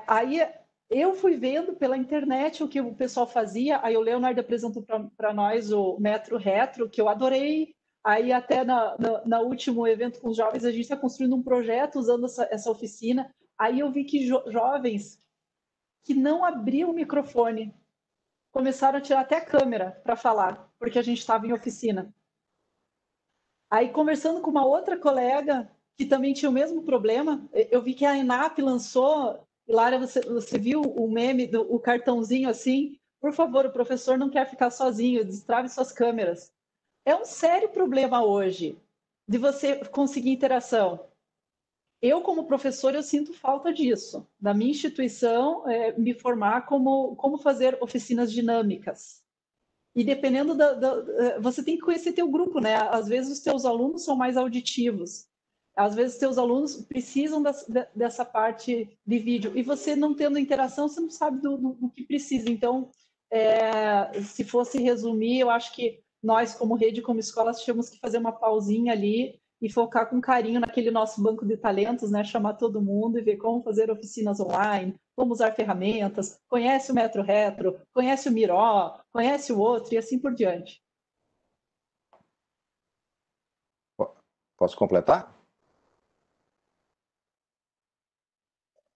Speaker 3: Aí eu fui vendo pela internet o que o pessoal fazia, aí o Leonardo apresentou para nós o Metro Retro, que eu adorei. Aí até na último evento com os jovens, a gente está construindo um projeto usando essa oficina. Aí eu vi que jovens que não abriam o microfone começaram a tirar até a câmera para falar, porque a gente estava em oficina. Aí, conversando com uma outra colega que também tinha o mesmo problema, eu vi que a ENAP lançou, Hilária, você viu o meme, o cartãozinho assim? Por favor, o professor não quer ficar sozinho, destrave suas câmeras. É um sério problema hoje de você conseguir interação. Eu, como professor, eu sinto falta disso. Na minha instituição, me formar como fazer oficinas dinâmicas. E dependendo você tem que conhecer teu grupo, né? Às vezes os teus alunos são mais auditivos. Às vezes os teus alunos precisam dessa parte de vídeo. E você não tendo interação, você não sabe do que precisa. Então, se fosse resumir, eu acho que nós, como rede, como escola, tínhamos que fazer uma pausinha ali e focar com carinho naquele nosso banco de talentos, né? Chamar todo mundo e ver como fazer oficinas online, como usar ferramentas, conhece o Metro Retro, conhece o Miró, conhece o outro e assim por diante.
Speaker 4: Posso completar?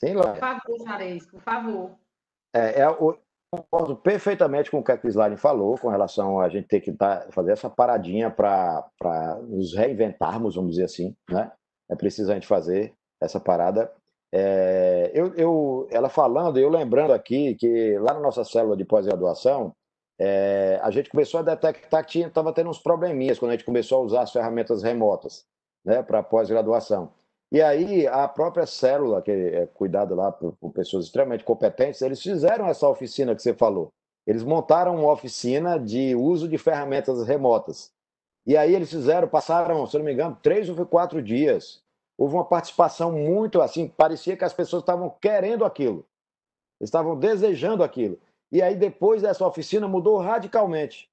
Speaker 4: Sim,
Speaker 2: Por
Speaker 4: Laura.
Speaker 2: favor, Juarez, por favor.
Speaker 4: Eu concordo perfeitamente com o que a Crislane falou, com relação a gente ter que fazer essa paradinha para nos reinventarmos, vamos dizer assim, né? É preciso a gente fazer essa parada. Ela falando, eu lembrando aqui que lá na nossa célula de pós-graduação, a gente começou a detectar que estava tendo uns probleminhas quando a gente começou a usar as ferramentas remotas, né, para pós-graduação. E aí, a própria célula, que é cuidada lá por pessoas extremamente competentes, eles fizeram essa oficina que você falou. Eles montaram uma oficina de uso de ferramentas remotas. E aí eles passaram, se não me engano, 3 ou 4 dias. Houve uma participação muito assim, parecia que as pessoas estavam querendo aquilo, estavam desejando aquilo. E aí, depois dessa oficina, mudou radicalmente.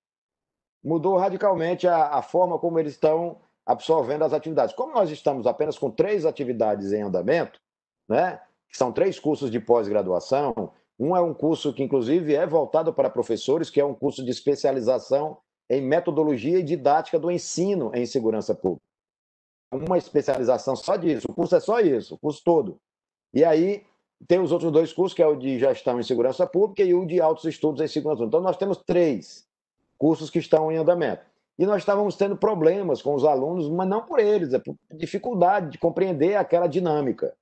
Speaker 4: Mudou radicalmente a forma como eles estão absorvendo as atividades. Como nós estamos apenas com 3 atividades em andamento, né, que são 3 cursos de pós-graduação, um é um curso que, inclusive, é voltado para professores, que é um curso de especialização em metodologia e didática do ensino em segurança pública. Uma especialização só disso, o curso é só isso, o curso todo. E aí tem os outros 2 cursos, que é o de gestão em segurança pública e o de altos estudos em segurança pública. Então, nós temos 3 cursos que estão em andamento. E nós estávamos tendo problemas com os alunos, mas não por eles, é por dificuldade de compreender aquela dinâmica.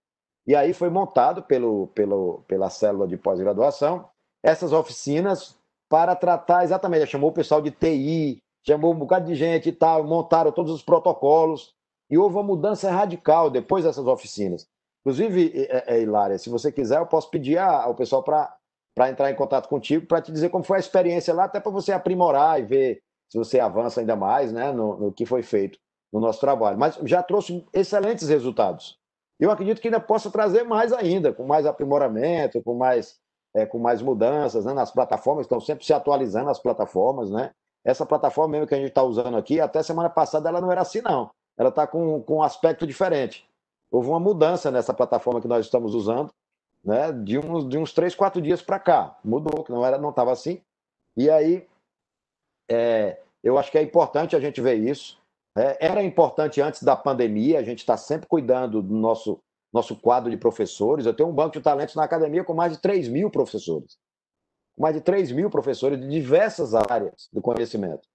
Speaker 4: E aí foi montado pela célula de pós-graduação essas oficinas para tratar exatamente, chamou o pessoal de TI, chamou um bocado de gente e tal, montaram todos os protocolos, e houve uma mudança radical depois dessas oficinas. Inclusive, Hilária, se você quiser, eu posso pedir ao pessoal para entrar em contato contigo, para te dizer como foi a experiência lá, até para você aprimorar e ver se você avança ainda mais, né, no que foi feito no nosso trabalho. Mas já trouxe excelentes resultados. Eu acredito que ainda possa trazer mais ainda, com mais aprimoramento, com mais mudanças, né, nas plataformas, estão sempre se atualizando as plataformas, né? Essa plataforma mesmo que a gente está usando aqui, até semana passada ela não era assim, não. Ela está com um aspecto diferente. Houve uma mudança nessa plataforma que nós estamos usando, né, de uns 3, 4 dias para cá. Mudou, que não estava assim. E aí, eu acho que é importante a gente ver isso. Era importante antes da pandemia, a gente está sempre cuidando do nosso quadro de professores. Eu tenho um banco de talentos na academia com mais de 3.000 professores. Mais de 3.000 professores de diversas áreas do conhecimento.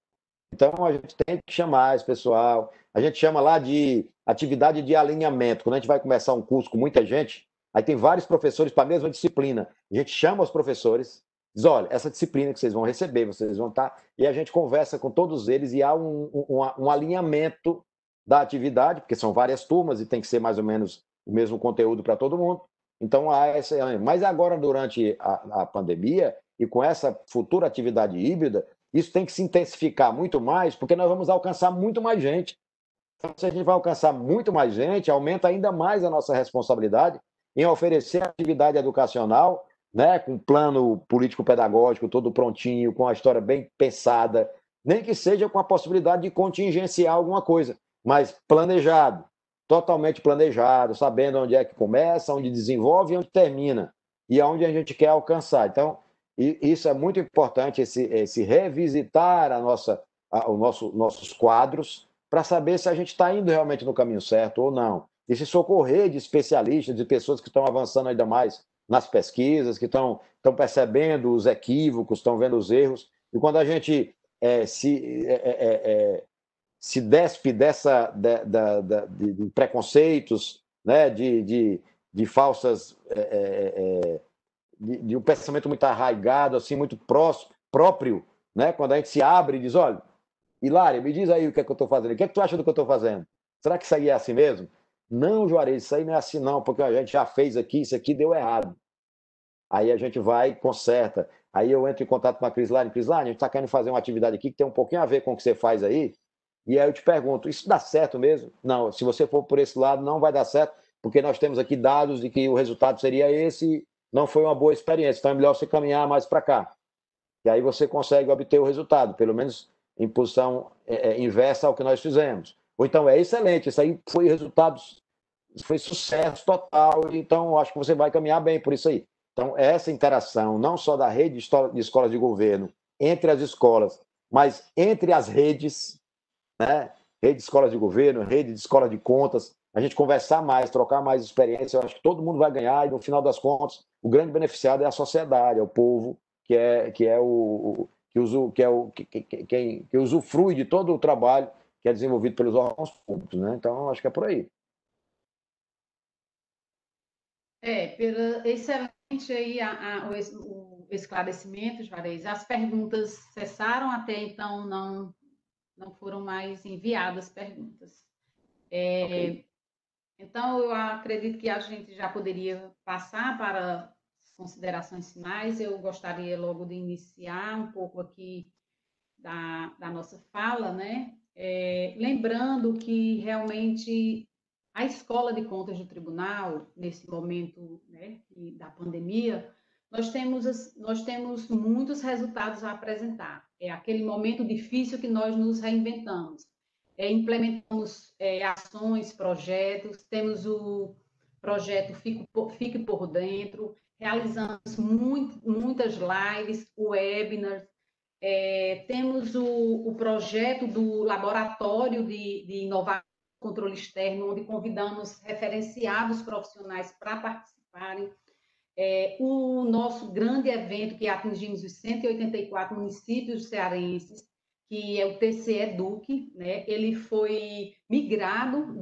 Speaker 4: Então, a gente tem que chamar esse pessoal. A gente chama lá de atividade de alinhamento. Quando a gente vai começar um curso com muita gente, aí tem vários professores para a mesma disciplina. A gente chama os professores, diz, olha, essa disciplina que vocês vão receber, vocês vão estar... E a gente conversa com todos eles e há um alinhamento da atividade, porque são várias turmas e tem que ser mais ou menos o mesmo conteúdo para todo mundo. Então, há essa... Mas agora, durante a pandemia, e com essa futura atividade híbrida, isso tem que se intensificar muito mais, porque nós vamos alcançar muito mais gente. Então, se a gente vai alcançar muito mais gente, aumenta ainda mais a nossa responsabilidade em oferecer atividade educacional, né, com plano político-pedagógico todo prontinho, com a história bem pensada, nem que seja com a possibilidade de contingenciar alguma coisa, mas planejado, totalmente planejado, sabendo onde é que começa, onde desenvolve e onde termina, e aonde a gente quer alcançar. Então, isso é muito importante, esse revisitar os nossos quadros, para saber se a gente está indo realmente no caminho certo ou não. E se socorrer de especialistas, de pessoas que estão avançando ainda mais nas pesquisas, que estão percebendo os equívocos, estão vendo os erros. E quando a gente se despe de preconceitos, né, de falsas, de um pensamento muito arraigado, assim, muito próprio, né? Quando a gente se abre e diz, olha, Hilária, me diz aí o que é que eu estou fazendo, o que é que tu acha do que eu estou fazendo? Será que isso aí é assim mesmo? Não, Juarez, isso aí não é assim não, porque a gente já fez aqui, isso aqui deu errado. Aí a gente vai e conserta. Aí eu entro em contato com a Crislane, a gente está querendo fazer uma atividade aqui que tem um pouquinho a ver com o que você faz aí, e aí eu te pergunto, isso dá certo mesmo? Não, se você for por esse lado, não vai dar certo, porque nós temos aqui dados de que o resultado seria esse, não foi uma boa experiência, então é melhor você caminhar mais para cá. E aí você consegue obter o resultado, pelo menos em posição inversa ao que nós fizemos. Ou então é excelente, isso aí foi resultados, foi sucesso total, então acho que você vai caminhar bem por isso aí. Então, essa interação, não só da rede de escolas de governo, entre as escolas, mas entre as redes, né? Rede de escolas de governo, rede de escola de contas, a gente conversar mais, trocar mais experiência, eu acho que todo mundo vai ganhar e, no final das contas, o grande beneficiado é a sociedade, é o povo, que usufrui de todo o trabalho que é desenvolvido pelos órgãos públicos, né? Então, acho que é por aí.
Speaker 2: Pela excelente aí o esclarecimento, Juarez. As perguntas cessaram, até então não foram mais enviadas perguntas.
Speaker 4: Okay.
Speaker 2: Então, eu acredito que a gente já poderia passar para considerações finais. Eu gostaria logo de iniciar um pouco aqui da nossa fala, né? Lembrando que realmente a Escola de Contas do Tribunal, nesse momento, né, da pandemia, nós temos muitos resultados a apresentar. É aquele momento difícil que nós nos reinventamos. Implementamos ações, projetos, temos o projeto Fique por Dentro, realizamos muitas lives, webinars, temos o projeto do Laboratório de Inovação e Controle Externo, onde convidamos referenciados profissionais para participarem. O nosso grande evento, que atingimos os 184 municípios cearenses, que é o TC Eduque, né? Ele foi migrado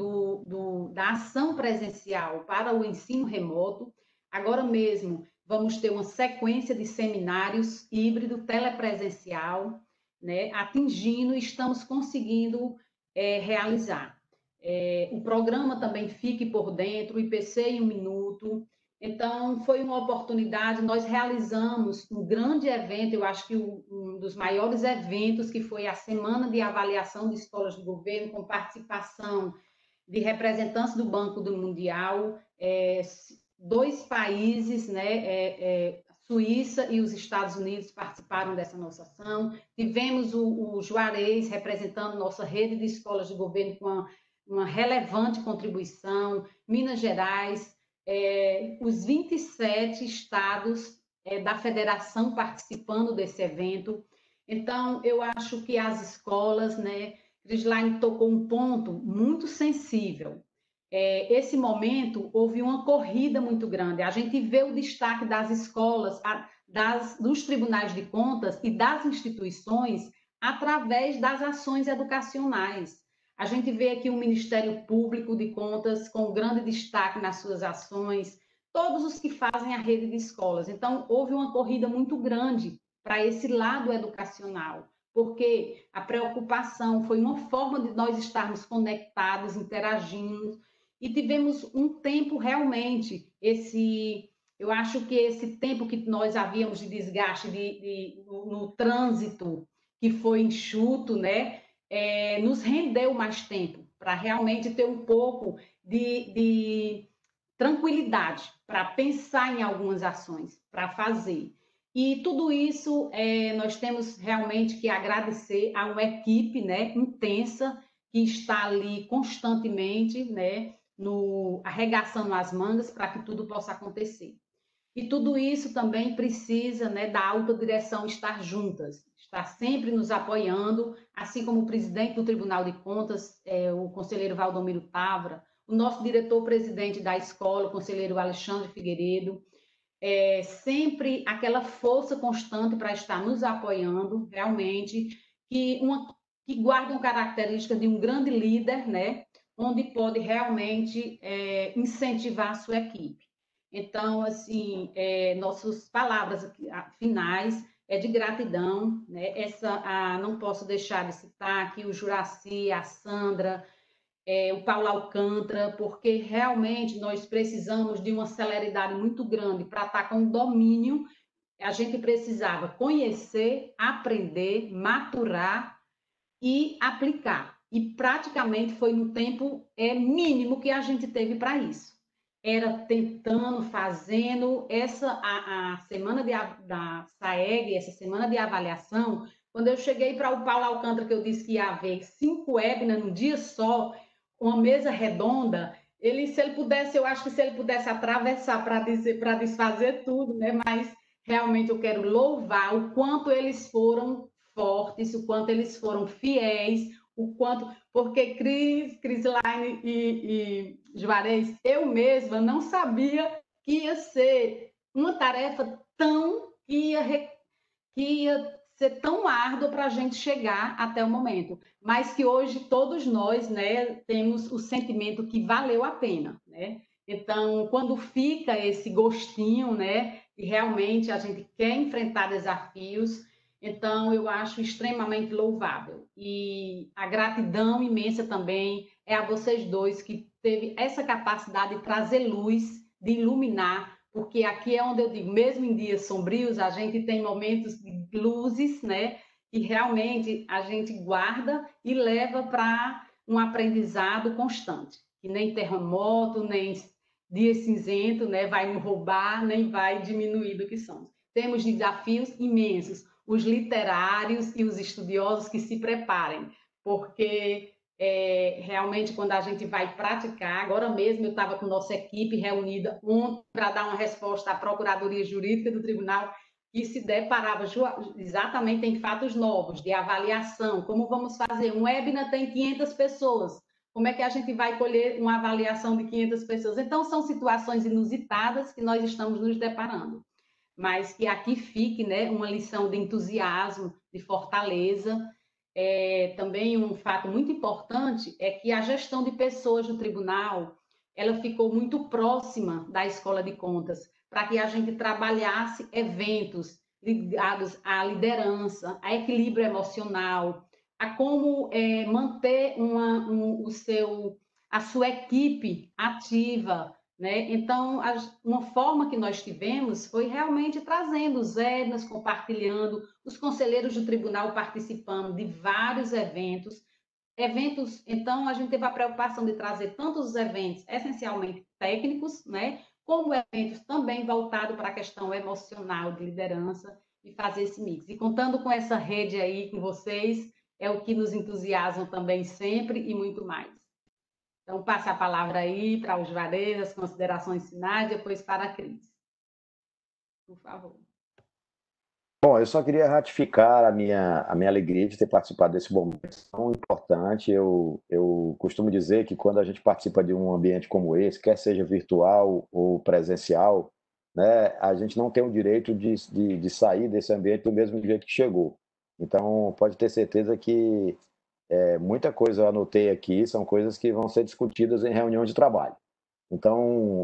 Speaker 2: da ação presencial para o ensino remoto. Agora mesmo, vamos ter uma sequência de seminários híbrido, telepresencial, né? Atingindo, estamos conseguindo realizar. O programa também Fique por Dentro, o IPC em 1 minuto. Então, foi uma oportunidade, nós realizamos um grande evento, eu acho que um dos maiores eventos, que foi a Semana de Avaliação de Escolas de Governo, com participação de representantes do Banco do Mundial, 2 países, né, Suíça e os Estados Unidos participaram dessa nossa ação. Tivemos o Juarez representando nossa rede de escolas de governo com uma relevante contribuição, Minas Gerais, os 27 estados da federação participando desse evento. Então, eu acho que as escolas, né, Crislaine tocou um ponto muito sensível. Esse momento, houve uma corrida muito grande. A gente vê o destaque das escolas, dos tribunais de contas e das instituições através das ações educacionais. A gente vê aqui o Ministério Público de Contas com grande destaque nas suas ações, todos os que fazem a rede de escolas. Então, houve uma corrida muito grande para esse lado educacional, porque a preocupação foi uma forma de nós estarmos conectados, interagindo, e tivemos um tempo realmente, eu acho que esse tempo que nós havíamos de desgaste no trânsito, que foi enxuto, né? Nos rendeu mais tempo para realmente ter um pouco de tranquilidade para pensar em algumas ações, para fazer. E tudo isso nós temos realmente que agradecer a uma equipe, né, intensa, que está ali constantemente, né, arregaçando as mangas para que tudo possa acontecer. E tudo isso também precisa, né, da alta direção estar juntas, estar sempre nos apoiando, assim como o presidente do Tribunal de Contas, o conselheiro Valdomiro Távora, o nosso diretor-presidente da escola, o conselheiro Alexandre Figueiredo, sempre aquela força constante para estar nos apoiando, realmente, que guardam características de um grande líder, né, onde pode realmente incentivar a sua equipe. Então, assim, nossas palavras finais é de gratidão, né? Não posso deixar de citar aqui o Juraci, a Sandra, o Paulo Alcântara, porque realmente nós precisamos de uma celeridade muito grande para estar com o domínio. A gente precisava conhecer, aprender, maturar e aplicar. E praticamente foi no tempo mínimo que a gente teve para isso. Era tentando, fazendo a semana da SAEG, essa semana de avaliação. Quando eu cheguei para o Paulo Alcântara, que eu disse que ia haver 5 webinars num dia só, uma mesa redonda, se ele pudesse, eu acho que se ele pudesse atravessar para desfazer tudo, né? Mas realmente eu quero louvar o quanto eles foram fortes, o quanto eles foram fiéis, o quanto, porque Crislaine e Juarez, eu mesma não sabia que ia ser uma tarefa que ia ser tão árdua para a gente chegar até o momento, mas que hoje todos nós, né, temos o sentimento que valeu a pena, né? Então, quando fica esse gostinho, né, e realmente a gente quer enfrentar desafios, então eu acho extremamente louvável. E a gratidão imensa também é a vocês dois que teve essa capacidade de trazer luz, de iluminar, porque aqui é onde eu digo, mesmo em dias sombrios, a gente tem momentos de luzes, né? E realmente a gente guarda e leva para um aprendizado constante, que nem terremoto, nem dia cinzento, né? Vai nos roubar, nem vai diminuir do que somos. Temos desafios imensos, os literários e os estudiosos que se preparem, porque realmente quando a gente vai praticar, agora mesmo eu estava com nossa equipe reunida ontem para dar uma resposta à Procuradoria Jurídica do Tribunal que se deparava exatamente em fatos novos, de avaliação, como vamos fazer? Um webinar tem 500 pessoas, como é que a gente vai colher uma avaliação de 500 pessoas? Então, são situações inusitadas que nós estamos nos deparando, mas que aqui fique, né, uma lição de entusiasmo, de fortaleza. Também um fato muito importante é que a gestão de pessoas no tribunal, ela ficou muito próxima da Escola de Contas, para que a gente trabalhasse eventos ligados à liderança, a equilíbrio emocional, a como manter a sua equipe ativa, né? Então, uma forma que nós tivemos foi realmente trazendo os webinars, compartilhando, os conselheiros do tribunal participando de vários eventos. Então, a gente teve a preocupação de trazer tanto os eventos essencialmente técnicos, né? Como eventos também voltados para a questão emocional de liderança e fazer esse mix. E contando com essa rede aí com vocês, é o que nos entusiasma também sempre e muito mais. Então, passo a palavra aí para os Juarez, as considerações finais, depois para a Cris. Por favor.
Speaker 4: Bom, eu só queria ratificar a minha alegria de ter participado desse momento tão importante. Eu costumo dizer que quando a gente participa de um ambiente como esse, quer seja virtual ou presencial, né, a gente não tem o direito de sair desse ambiente do mesmo jeito que chegou. Então, pode ter certeza que muita coisa eu anotei aqui, são coisas que vão ser discutidas em reunião de trabalho. Então,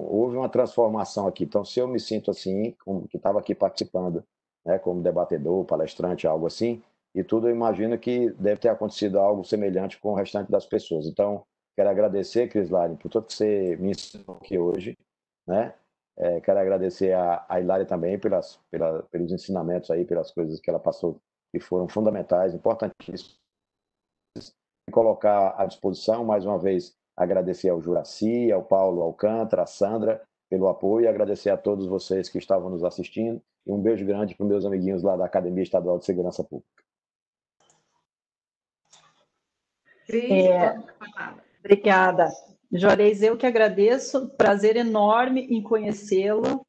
Speaker 4: houve uma transformação aqui. Então, se eu me sinto assim, como que estava aqui participando, né, como debatedor, palestrante, algo assim, e tudo, eu imagino que deve ter acontecido algo semelhante com o restante das pessoas. Então, quero agradecer, Crislaine, por tudo que você me ensinou aqui hoje, né? Quero agradecer a Hilária também pelos ensinamentos aí, pelas coisas que ela passou, que foram fundamentais, importantíssimas, e colocar à disposição, mais uma vez, agradecer ao Juraci, ao Paulo Alcântara, à Sandra, pelo apoio, e agradecer a todos vocês que estavam nos assistindo, e um beijo grande para os meus amiguinhos lá da Academia Estadual de Segurança Pública.
Speaker 2: Cris,
Speaker 3: obrigada. Juarez, eu que agradeço, prazer enorme em conhecê-lo.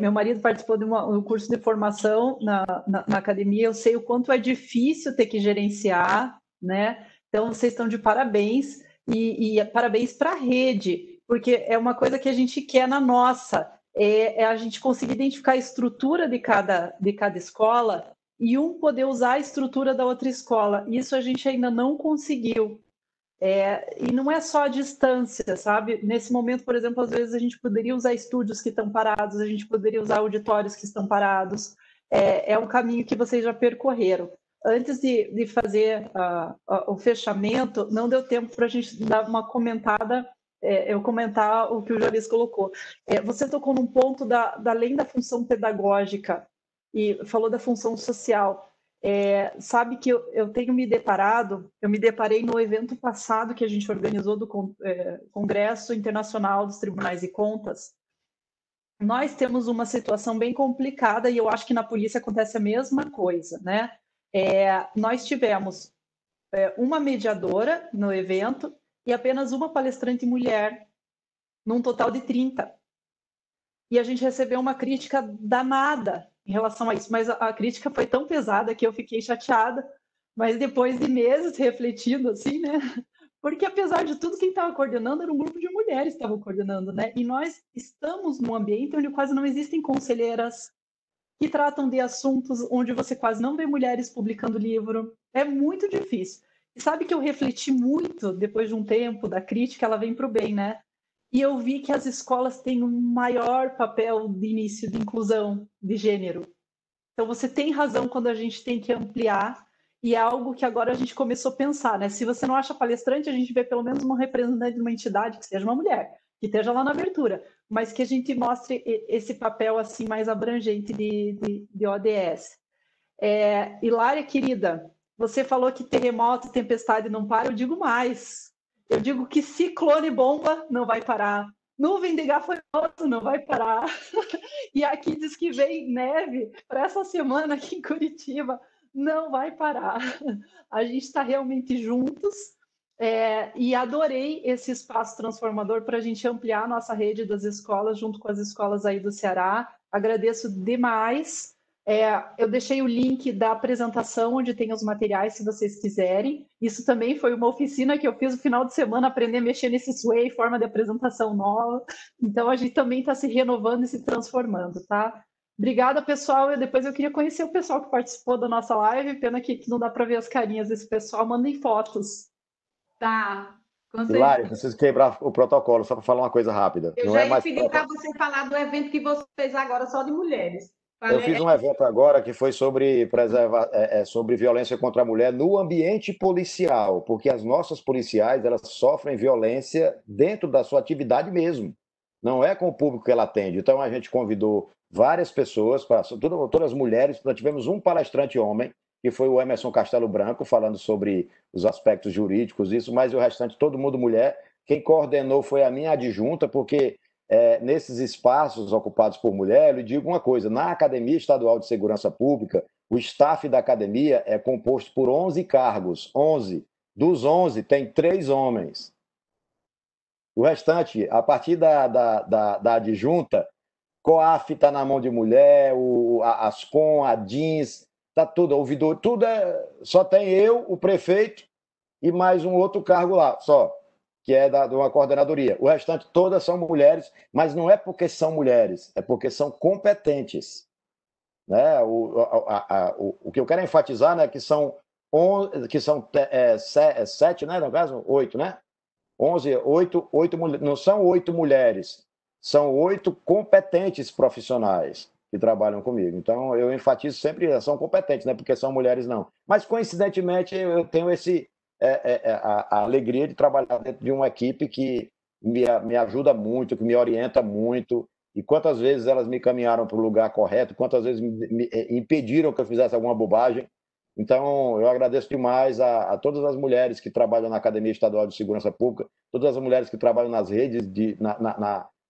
Speaker 3: Meu marido participou de um curso de formação na academia, eu sei o quanto é difícil ter que gerenciar, né? Então, vocês estão de parabéns, e parabéns para a rede, porque é uma coisa que a gente quer na nossa, a gente conseguir identificar a estrutura de cada escola e poder usar a estrutura da outra escola. Isso a gente ainda não conseguiu. E não é só a distância, sabe? Nesse momento, por exemplo, às vezes a gente poderia usar estúdios que estão parados, a gente poderia usar auditórios que estão parados. É um caminho que vocês já percorreram. Antes de fazer o fechamento, não deu tempo para a gente dar uma comentada, eu comentar o que o Juarez colocou. Você tocou num ponto além da função pedagógica e falou da função social. Sabe que eu tenho me deparei no evento passado que a gente organizou do Congresso Internacional dos Tribunais de Contas. Nós temos uma situação bem complicada e eu acho que na polícia acontece a mesma coisa, né? Nós tivemos uma mediadora no evento e apenas uma palestrante mulher, num total de 30. E a gente recebeu uma crítica danada em relação a isso, mas a crítica foi tão pesada que eu fiquei chateada, mas depois de meses refletindo assim, né? Porque apesar de tudo, quem estava coordenando era um grupo de mulheres que estavam coordenando, né? E nós estamos num ambiente onde quase não existem conselheiras que tratam de assuntos onde você quase não vê mulheres publicando livro. É muito difícil. E sabe que eu refleti muito depois de um tempo da crítica, ela vem para o bem, né? E eu vi que as escolas têm um maior papel de início de inclusão de gênero. Então, você tem razão quando a gente tem que ampliar, e é algo que agora a gente começou a pensar, né? Se você não acha palestrante, a gente vê pelo menos uma representante de uma entidade, que seja uma mulher, que esteja lá na abertura, mas que a gente mostre esse papel assim mais abrangente de ODS. Hilária, querida, você falou que terremoto e tempestade não param, eu digo mais. Eu digo que ciclone bomba não vai parar. Nuvem de gafanhoto não vai parar. E aqui diz que vem neve para essa semana aqui em Curitiba. Não vai parar. A gente está realmente juntos. E adorei esse espaço transformador para a gente ampliar a nossa rede das escolas junto com as escolas aí do Ceará. Agradeço demais. Eu deixei o link da apresentação onde tem os materiais, se vocês quiserem. Isso também foi uma oficina que eu fiz no final de semana, aprender a mexer nesse Sway, forma de apresentação nova. Então, a gente também está se renovando e se transformando, tá? Obrigada, pessoal. Depois eu queria conhecer o pessoal que participou da nossa live. Pena que não dá para ver as carinhas desse pessoal. Mandem fotos.
Speaker 2: Tá.
Speaker 4: Hilário, preciso quebrar o protocolo, só para falar uma coisa rápida.
Speaker 2: Eu já ia pedir para você falar do evento que você fez agora só de mulheres.
Speaker 4: Eu fiz um evento agora que foi sobre violência contra a mulher no ambiente policial, porque as nossas policiais elas sofrem violência dentro da sua atividade mesmo, não é com o público que ela atende. Então a gente convidou várias pessoas, todas as mulheres, nós tivemos um palestrante homem, que foi o Emerson Castelo Branco, falando sobre os aspectos jurídicos, isso, mas o restante todo mundo mulher. Quem coordenou foi a minha adjunta, porque nesses espaços ocupados por mulher, eu lhe digo uma coisa, na Academia Estadual de Segurança Pública, o staff da academia é composto por 11 cargos, 11. Dos 11, tem 3 homens. O restante, a partir da adjunta, COAF está na mão de mulher, a Ascom, a DINS, está tudo, o ouvidor, tudo só tem eu, o prefeito e mais um outro cargo lá, só, que é de uma coordenadoria. O restante todas são mulheres, mas não é porque são mulheres, é porque são competentes. Né? O que eu quero enfatizar, né, que são 7, né, no caso, 8, né? 11, 8 não são 8 mulheres, são 8 competentes profissionais que trabalham comigo. Então, eu enfatizo sempre, são competentes, né, porque são mulheres, não. Mas, coincidentemente, eu tenho a alegria de trabalhar dentro de uma equipe que me ajuda muito, que me orienta muito, e quantas vezes elas me caminharam para o lugar correto, quantas vezes me impediram que eu fizesse alguma bobagem, Então, eu agradeço demais a todas as mulheres que trabalham na Academia Estadual de Segurança Pública, todas as mulheres que trabalham nas redes,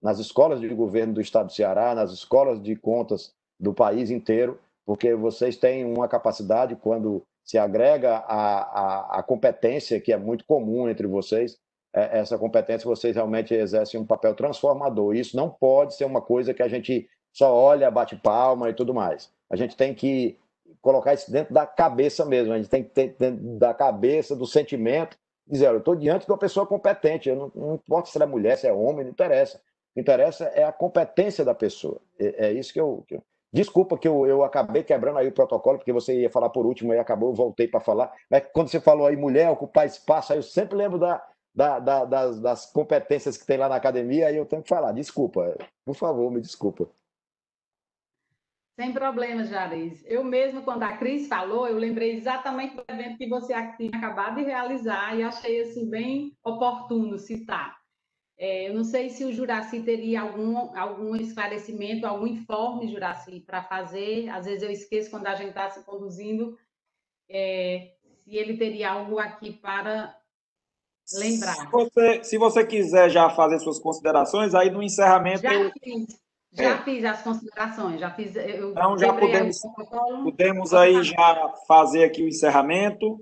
Speaker 4: nas escolas de governo do Estado do Ceará, nas escolas de contas do país inteiro, porque vocês têm uma capacidade, quando se agrega a competência, que é muito comum entre vocês, essa competência, vocês realmente exercem um papel transformador. Isso não pode ser uma coisa que a gente só olha, bate palma e tudo mais. A gente tem que colocar isso dentro da cabeça mesmo, a gente tem que ter dentro da cabeça, do sentimento, dizer, eu estou diante de uma pessoa competente, não importa se ela é mulher, se é homem, não interessa. O que interessa é a competência da pessoa. É isso que eu... Desculpa que eu acabei quebrando aí o protocolo, porque você ia falar por último e acabou, eu voltei para falar. Mas quando você falou aí, mulher, ocupar espaço, aí eu sempre lembro das competências que tem lá na academia, aí eu tenho que falar. Desculpa, por favor, me desculpa.
Speaker 2: Sem problemas, Jariz. Eu mesmo, quando a Cris falou, eu lembrei exatamente do evento que você tinha acabado de realizar e achei assim, bem oportuno citar. Eu não sei se o Juraci teria algum esclarecimento, algum informe, Juraci, para fazer. Às vezes eu esqueço quando a gente está se conduzindo, se ele teria algo aqui para lembrar.
Speaker 1: Se você quiser já fazer suas considerações, aí no encerramento
Speaker 2: Já fiz as considerações,
Speaker 1: então já podemos aí já fazer aqui o encerramento.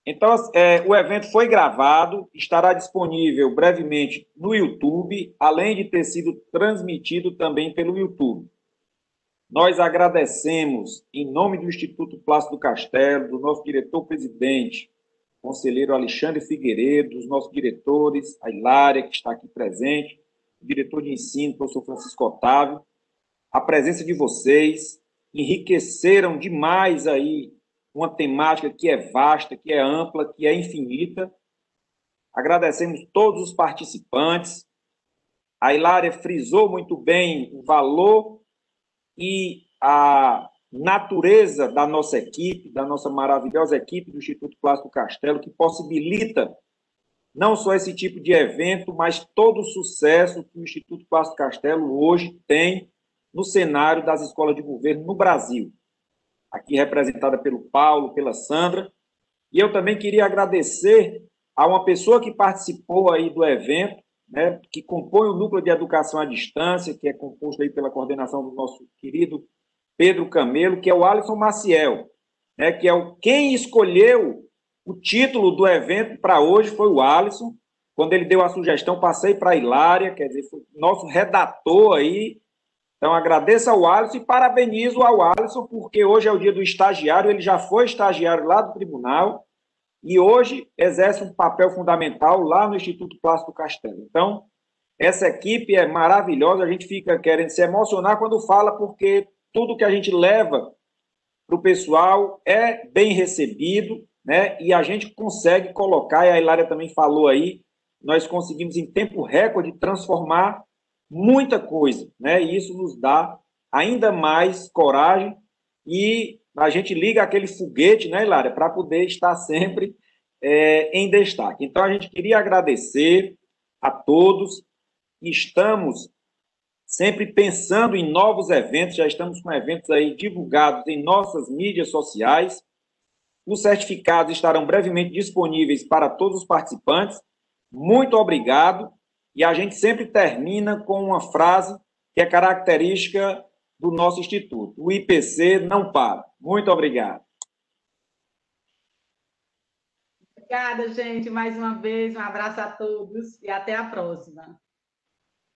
Speaker 1: Então, o evento foi gravado, estará disponível brevemente no YouTube, além de ter sido transmitido também pelo YouTube. Nós agradecemos, em nome do Instituto Plácido Castelo, do nosso diretor-presidente, conselheiro Alexandre Figueiredo, dos nossos diretores, a Hilária, que está aqui presente, o diretor de ensino, o professor Francisco Otávio, a presença de vocês, enriqueceram demais aí uma temática que é vasta, que é ampla, que é infinita. Agradecemos todos os participantes. A Hilária frisou muito bem o valor e a natureza da nossa equipe, da nossa maravilhosa equipe do Instituto Plácido Castelo, que possibilita não só esse tipo de evento, mas todo o sucesso que o Instituto Plácido Castelo hoje tem no cenário das escolas de governo no Brasil. Aqui representada pelo Paulo, pela Sandra. E eu também queria agradecer a uma pessoa que participou aí do evento, né, que compõe o Núcleo de Educação à Distância, que é composto aí pela coordenação do nosso querido Pedro Camelo, que é o Alisson Maciel, né, que é quem escolheu o título do evento para hoje foi o Alisson. Quando ele deu a sugestão, passei para a Hilária, quer dizer, foi nosso redator aí. Então, agradeço ao Alisson e parabenizo ao Alisson, porque hoje é o dia do estagiário, ele já foi estagiário lá do tribunal e hoje exerce um papel fundamental lá no Instituto Plácido Castelo. Então, essa equipe é maravilhosa, a gente fica querendo se emocionar quando fala, porque tudo que a gente leva para o pessoal é bem recebido, né? E a gente consegue colocar, e a Hilária também falou aí, nós conseguimos em tempo recorde transformar muita coisa, né? E isso nos dá ainda mais coragem e a gente liga aquele foguete, né, Hilária, para poder estar sempre em destaque. Então, a gente queria agradecer a todos. Estamos sempre pensando em novos eventos, já estamos com eventos aí divulgados em nossas mídias sociais. Os certificados estarão brevemente disponíveis para todos os participantes. Muito obrigado. E a gente sempre termina com uma frase que é característica do nosso instituto. O IPC não para. Muito obrigado.
Speaker 2: Obrigada, gente, mais uma vez. Um abraço a todos e até a próxima.